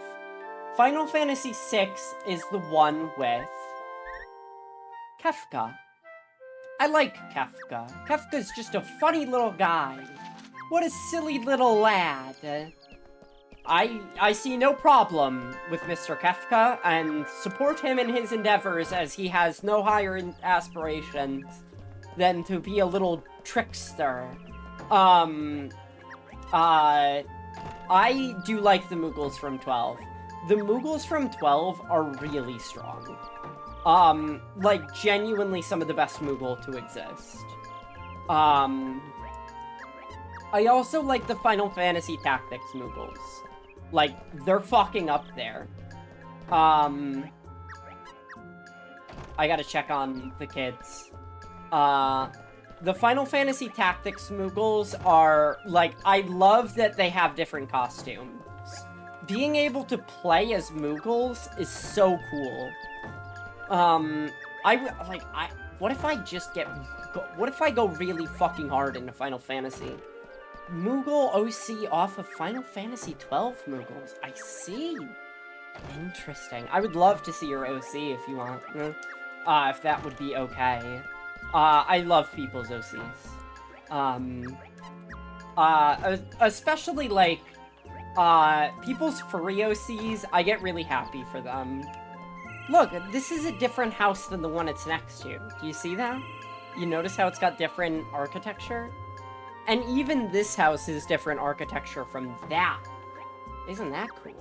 Final Fantasy 6 is the one with Kefka. I like Kefka. Kefka's just a funny little guy. What a silly little lad. I see no problem with Mr. Kefka, and support him in his endeavors as he has no higher aspirations than to be a little trickster. I do like the Moogles from 12. The Moogles from 12 are really strong. Like, genuinely some of the best Moogle to exist. I also like the Final Fantasy Tactics Moogles. Like, they're fucking up there. I gotta check on the kids. the Final Fantasy Tactics Moogles are, like, I love that they have different costumes. Being able to play as Moogles is so cool. What if I just what if I go really fucking hard into Final Fantasy? Moogle OC off of Final Fantasy 12 Moogles. I see. Interesting. I would love to see your OC if you want. If that would be okay. I love people's OCs. Especially, like, people's furry OCs, I get really happy for them. Look, this is a different house than the one it's next to. Do you see that? You notice how it's got different architecture? And even this house is different architecture from that. Isn't that cool?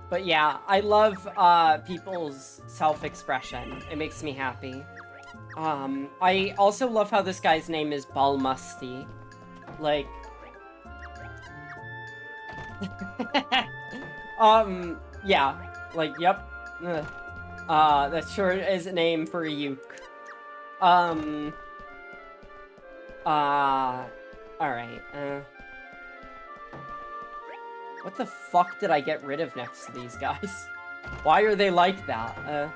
But yeah, I love, people's self-expression. It makes me happy. I also love how this guy's name is Balmusty. Like... yeah. Like, yep. That sure is a name for a uke. Alright, what the fuck did I get rid of next to these guys? Why are they like that?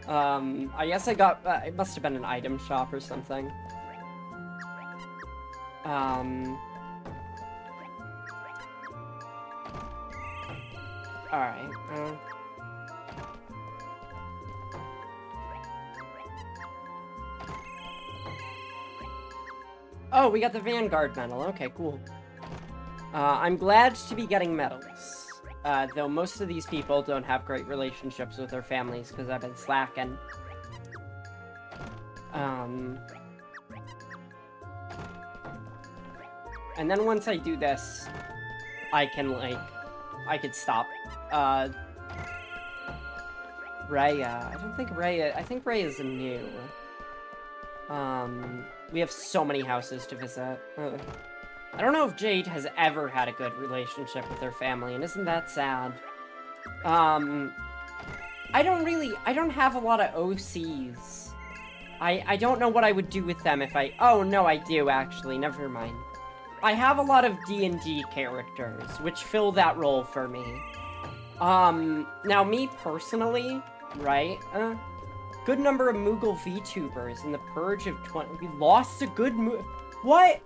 I guess I got, it must have been an item shop or something. Alright, oh, we got the Vanguard medal. Okay, cool. I'm glad to be getting medals. Though most of these people don't have great relationships with their families because I've been slacking. And then once I do this, I can, like, I could stop. Rhea. I don't think Rhea... I think Rhea's new. We have so many houses to visit. I don't know if Jade has ever had a good relationship with her family, and isn't that sad? I don't have a lot of OCs. I don't know what I would do with them if I... Oh, no, I do, actually. Never mind. I have a lot of D&D characters, which fill that role for me. Now, me personally, right? Good number of Moogle VTubers in the Purge of 20... We lost a good What?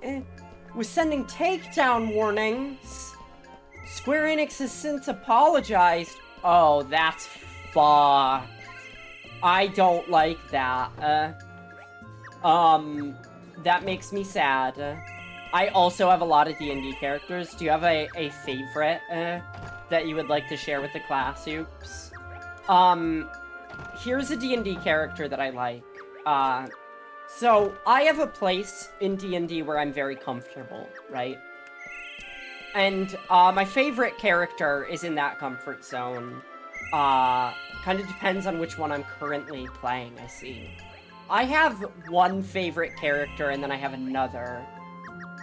Was sending takedown warnings. Square Enix has since apologized. Oh, that's fucked. I don't like that. That makes me sad. I also have a lot of D&D characters. Do you have a favorite, that you would like to share with the class, Oops? Here's a D&D character that I like. So, I have a place in D&D where I'm very comfortable, right? And, my favorite character is in that comfort zone. Kind of depends on which one I'm currently playing, I see. I have one favorite character, and then I have another.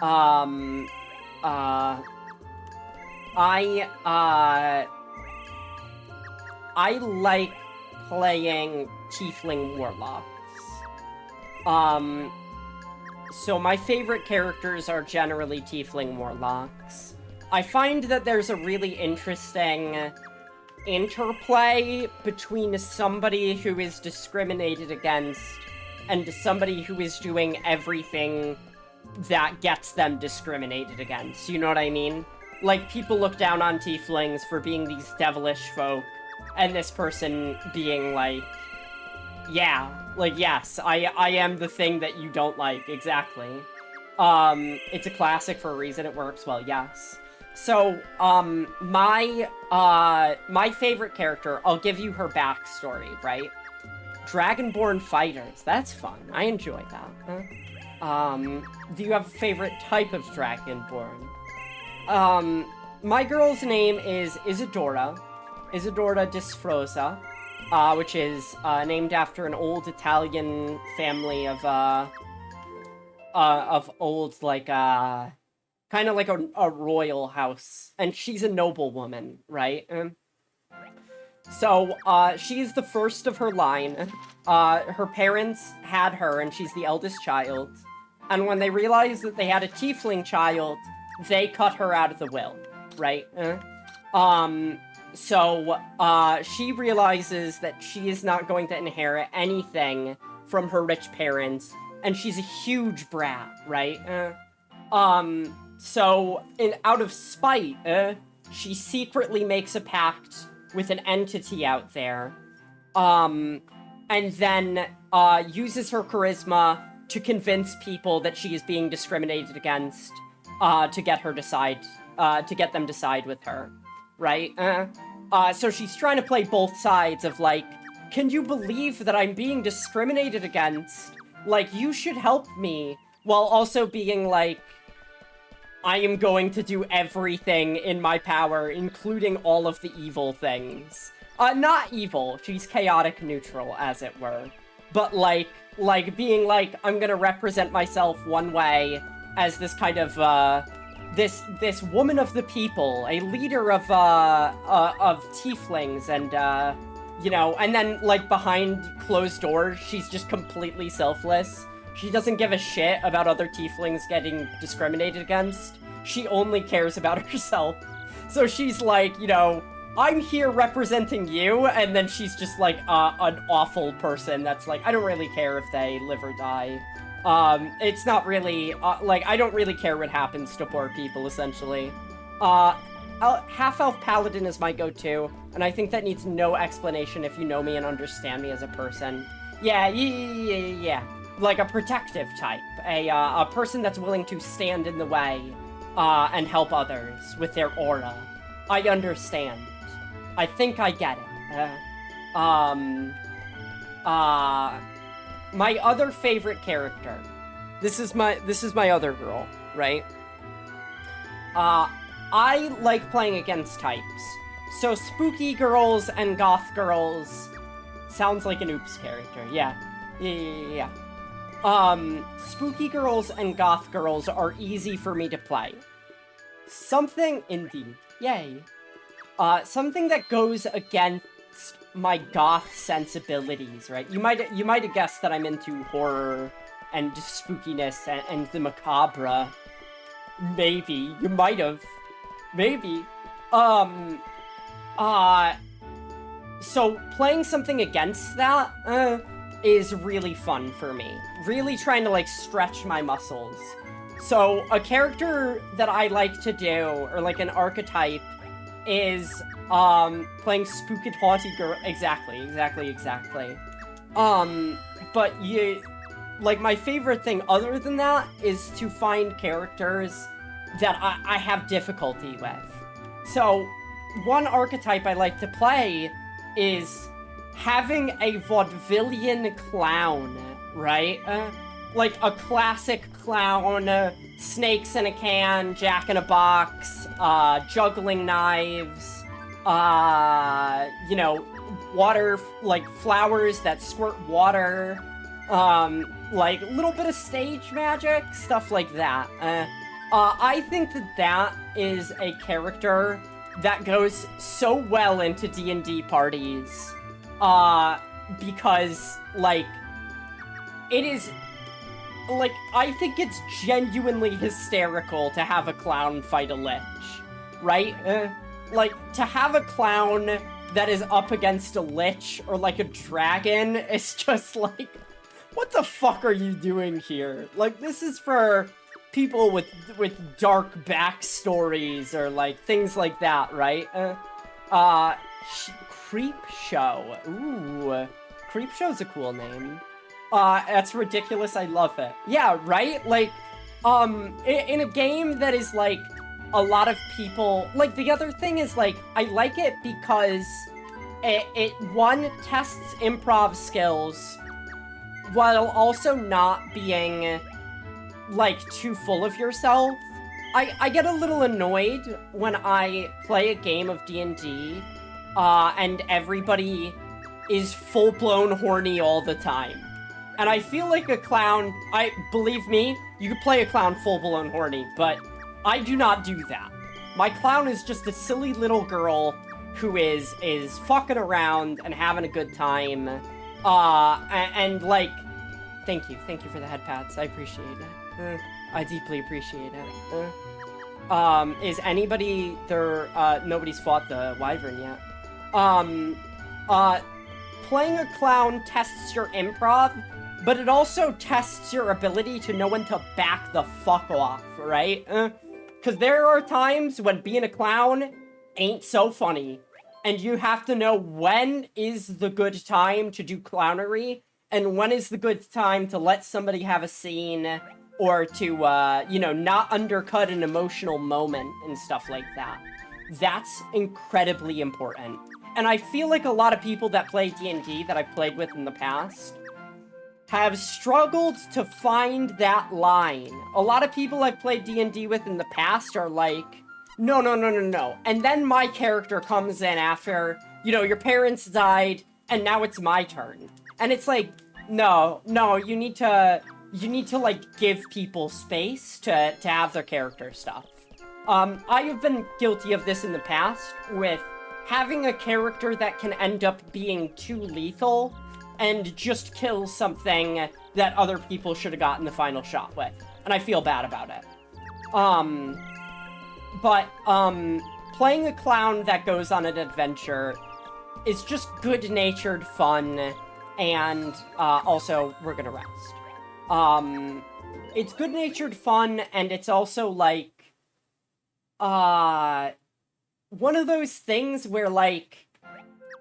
I like playing Tiefling Warlocks. So my favorite characters are generally Tiefling Warlocks. I find that there's a really interesting interplay between somebody who is discriminated against and somebody who is doing everything that gets them discriminated against. You know what I mean? Like, people look down on Tieflings for being these devilish folk, and this person being like, yeah, like, yes, I am the thing that you don't like, exactly. It's a classic for a reason, it works well, yes. So, my favorite character, I'll give you her backstory, right? Dragonborn fighters, that's fun, I enjoy that. Do you have a favorite type of Dragonborn? My girl's name is Isadora Disfroza, which is, named after an old Italian family of old, like, kind of like a royal house, and she's a noblewoman, right? So, she's the first of her line. Her parents had her, and she's the eldest child. And when they realized that they had a tiefling child, they cut her out of the will, right? So, she realizes that she is not going to inherit anything from her rich parents, and she's a huge brat, right? So, out of spite, she secretly makes a pact with an entity out there, and then, uses her charisma to convince people that she is being discriminated against, to get them to side with her, right? So she's trying to play both sides of, like, can you believe that I'm being discriminated against? Like, you should help me, while also being like, I am going to do everything in my power, including all of the evil things. Not evil, she's chaotic neutral, as it were. But, like being like, I'm gonna represent myself one way as this kind of, this woman of the people, a leader of tieflings, and, you know, and then, like, behind closed doors, she's just completely selfless. She doesn't give a shit about other tieflings getting discriminated against. She only cares about herself. So she's like, you know, I'm here representing you, and then she's just like an awful person that's like, I don't really care if they live or die. It's not really, like, I don't really care what happens to poor people, essentially. Half-elf paladin is my go-to, and I think that needs no explanation if you know me and understand me as a person. Yeah. Like a protective type, a person that's willing to stand in the way, and help others with their aura. I understand. I think I get it. My other favorite character. This is my other girl, right? I like playing against types. So spooky girls and goth girls sounds like an Oops character. Yeah. Spooky girls and goth girls are easy for me to play. Something indeed. Yay. Something that goes against my goth sensibilities, right? You might have guessed that I'm into horror and spookiness and the macabre. Maybe. You might have. Maybe. So playing something against that, is really fun for me. Really trying to, like, stretch my muscles. So, a character that I like to do, or, like, an archetype, is, playing Spooked Haunty Girl. Exactly. But like, my favorite thing other than that is to find characters that I have difficulty with. So, one archetype I like to play is having a vaudevillian clown, right? Like a classic clown, snakes in a can, jack in a box, juggling knives, you know, water, like flowers that squirt water, like a little bit of stage magic, stuff like that. I think that is a character that goes so well into D&D parties, because, like, it is, like, I think it's genuinely hysterical to have a clown fight a lich, right? Like, to have a clown that is up against a lich or, like, a dragon is just, like, what the fuck are you doing here? Like, this is for people with dark backstories or, like, things like that, right? Creep Show. Ooh. Creep Show's a cool name. That's ridiculous, I love it. Yeah, right? Like, in a game that is, like, a lot of people... Like, the other thing is, like, I like it because it one, tests improv skills while also not being, like, too full of yourself. I get a little annoyed when I play a game of D&D, and everybody is full-blown horny all the time. And I feel like a clown, believe me, you could play a clown full-blown horny, but I do not do that. My clown is just a silly little girl who is fucking around and having a good time, and like, thank you for the head pats, I appreciate it, I deeply appreciate it, is anybody there, nobody's fought the wyvern yet, playing a clown tests your improv, but it also tests your ability to know when to back the fuck off, right? Because there are times when being a clown ain't so funny, and you have to know when is the good time to do clownery, and when is the good time to let somebody have a scene, or to, you know, not undercut an emotional moment and stuff like that. That's incredibly important. And I feel like a lot of people that play D&D that I've played with in the past have struggled to find that line. A lot of people I've played D&D with in the past are like, no. And then my character comes in after, you know, your parents died, and now it's my turn. And it's like, no, you need to, like, give people space to have their character stuff. I have been guilty of this in the past with having a character that can end up being too lethal and just kill something that other people should have gotten the final shot with. And I feel bad about it. Playing a clown that goes on an adventure is just good-natured fun, and, also, we're gonna rest. It's good-natured fun, and it's also, like, one of those things where, like,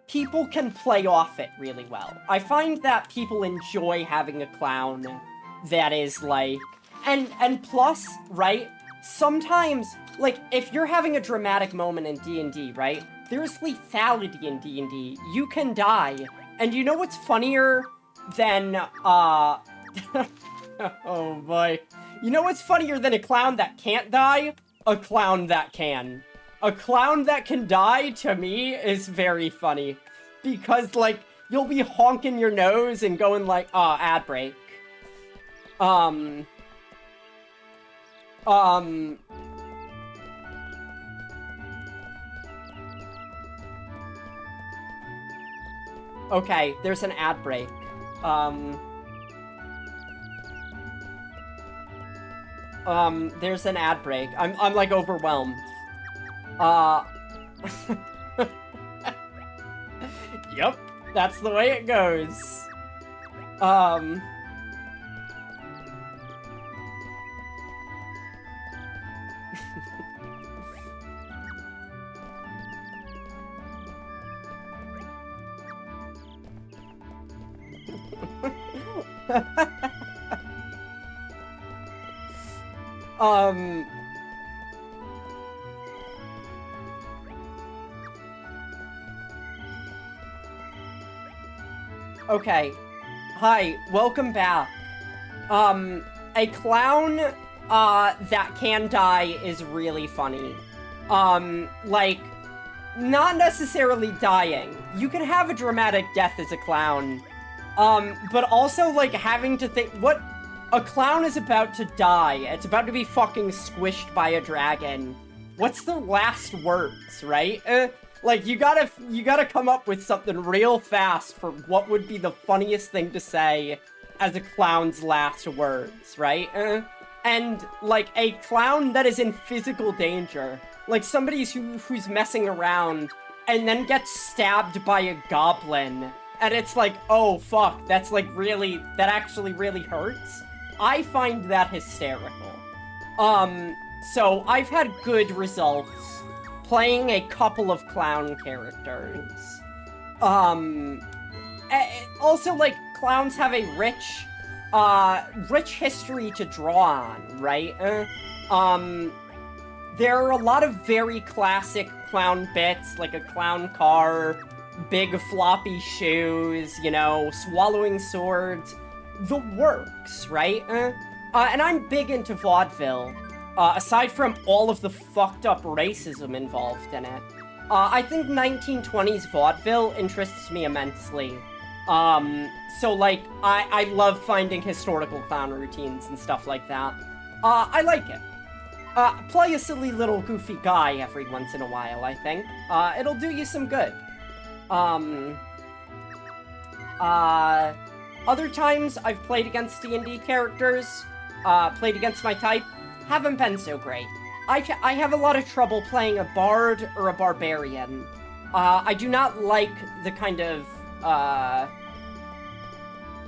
people can play off it really well. I find that people enjoy having a clown that is, like... And plus, right, sometimes, like, if you're having a dramatic moment in D&D, right, there's lethality in D&D. You can die. And you know what's funnier than, oh boy. You know what's funnier than a clown that can't die? A clown that can. A clown that can die, to me, is very funny. Because, like, you'll be honking your nose and going like, ad break. Okay, there's an ad break. There's an ad break. I'm like overwhelmed. Yep, that's the way it goes. Okay. Hi, welcome back. A clown, that can die is really funny. Like, not necessarily dying. You can have a dramatic death as a clown. But also, like, having to think, what? A clown is about to die. It's about to be fucking squished by a dragon. What's the last words, right? Like, you gotta come up with something real fast for what would be the funniest thing to say as a clown's last words, right? And, like, a clown that is in physical danger. Like, somebody who's messing around and then gets stabbed by a goblin. And it's like, oh, fuck, that's, like, really, that actually really hurts. I find that hysterical. So I've had good results playing a couple of clown characters. Also, like, clowns have a rich history to draw on, right? There are a lot of very classic clown bits, like a clown car, big floppy shoes, you know, swallowing swords, the works, right? And I'm big into vaudeville, aside from all of the fucked up racism involved in it. I think 1920s vaudeville interests me immensely. So, like, I love finding historical clown routines and stuff like that. I like it. Play a silly little goofy guy every once in a while, I think. It'll do you some good. Other times I've played against D&D characters, played against my type, haven't been so great. I have a lot of trouble playing a bard or a barbarian. I do not like the kind of,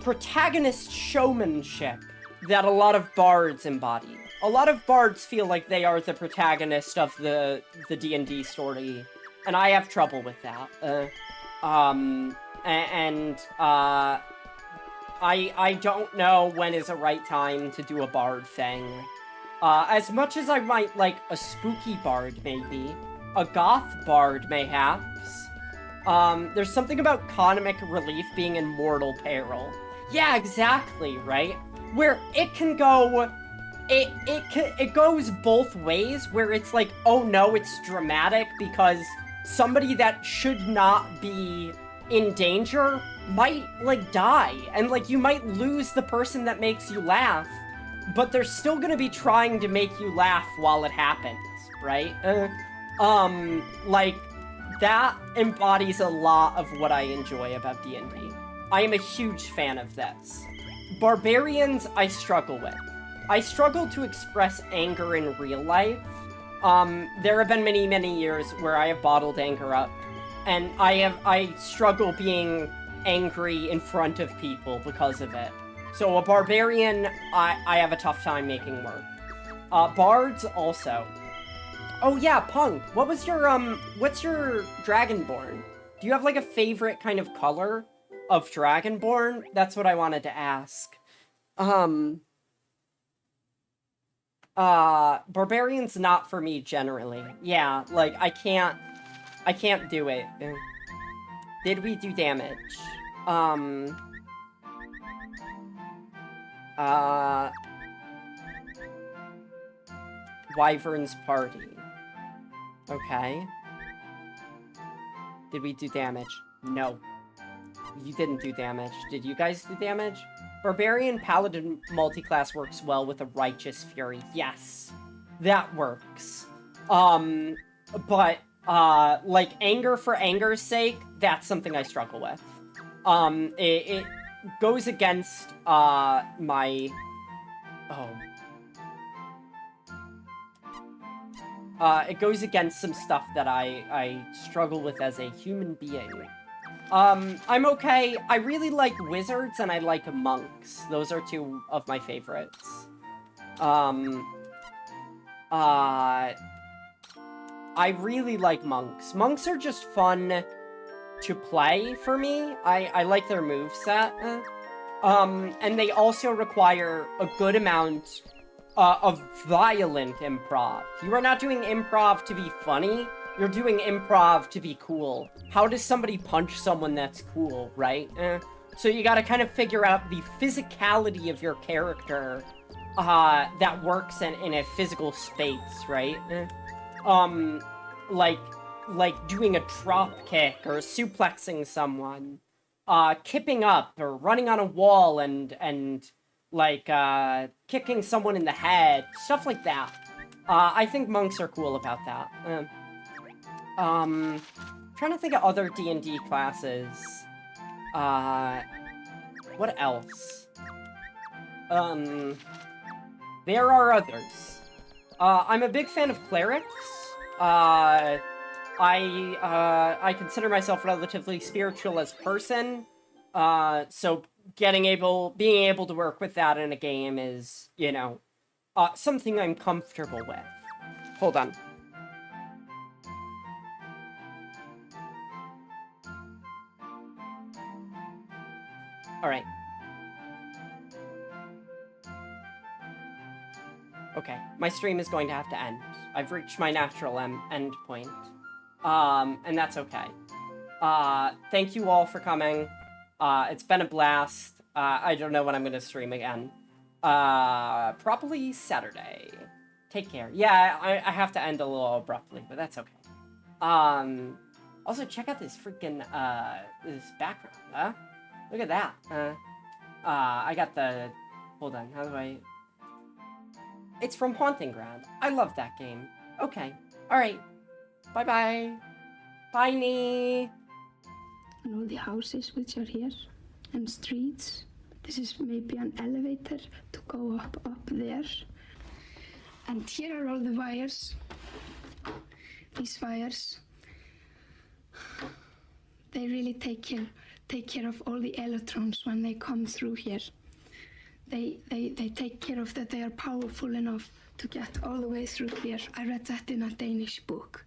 protagonist showmanship that a lot of bards embody. A lot of bards feel like they are the protagonist of the D&D story, and I have trouble with that. I don't know when is a right time to do a bard thing. As much as I might like a spooky bard, maybe, a goth bard, mayhaps, there's something about comic relief being in mortal peril. Yeah, exactly, right? Where it can go, it goes both ways, where it's like, oh no, it's dramatic because somebody that should not be in danger might, like, die, and, like, you might lose the person that makes you laugh, but they're still gonna be trying to make you laugh while it happens, right? Like, that embodies a lot of what I enjoy about D&D. I am a huge fan of this. Barbarians, I struggle with. I struggle to express anger in real life. There have been many, many years where I have bottled anger up, and I struggle being angry in front of people because of it. So a barbarian, I have a tough time making work. Bards also. Oh yeah, Punk, what's your Dragonborn? Do you have like a favorite kind of color of Dragonborn? That's what I wanted to ask. Barbarian's not for me generally. Yeah, like I can't do it. Did we do damage? Wyvern's party. Okay. Did we do damage? No. You didn't do damage. Did you guys do damage? Barbarian Paladin multiclass works well with a Righteous Fury. Yes. That works. But, like, anger for anger's sake, that's something I struggle with. It goes against, my... Oh. It goes against some stuff that I struggle with as a human being. I'm okay. I really like wizards and I like monks. Those are two of my favorites. I really like monks. Monks are just fun to play for me. I like their moveset. And they also require a good amount of violent improv. You are not doing improv to be funny, you're doing improv to be cool. How does somebody punch someone that's cool, right? So you gotta kind of figure out the physicality of your character that works in a physical space, right? Like doing a drop kick or suplexing someone, kipping up or running on a wall and like, kicking someone in the head, stuff like that. I think monks are cool about that. Trying to think of other D&D classes. What else? There are others. I'm a big fan of clerics. I consider myself relatively spiritual as a person. So being able to work with that in a game is, you know, something I'm comfortable with. Hold on. Alright. Okay, my stream is going to have to end. I've reached my natural end point. And that's okay. Thank you all for coming. It's been a blast. I don't know when I'm gonna stream again. Probably Saturday. Take care. Yeah, I have to end a little abruptly, but that's okay. Also check out this freaking, this background, huh? Look at that. I got the... Hold on, how do I... It's from Haunting Ground. I love that game. Okay. Alright. Bye-bye. Bye, Nee.
And all the houses which are here, and streets. This is maybe an elevator to go up there. And here are all the wires. These wires. They really take care of all the electrons when they come through here. They take care of that they are powerful enough to get all the way through here. I read that in a Danish book.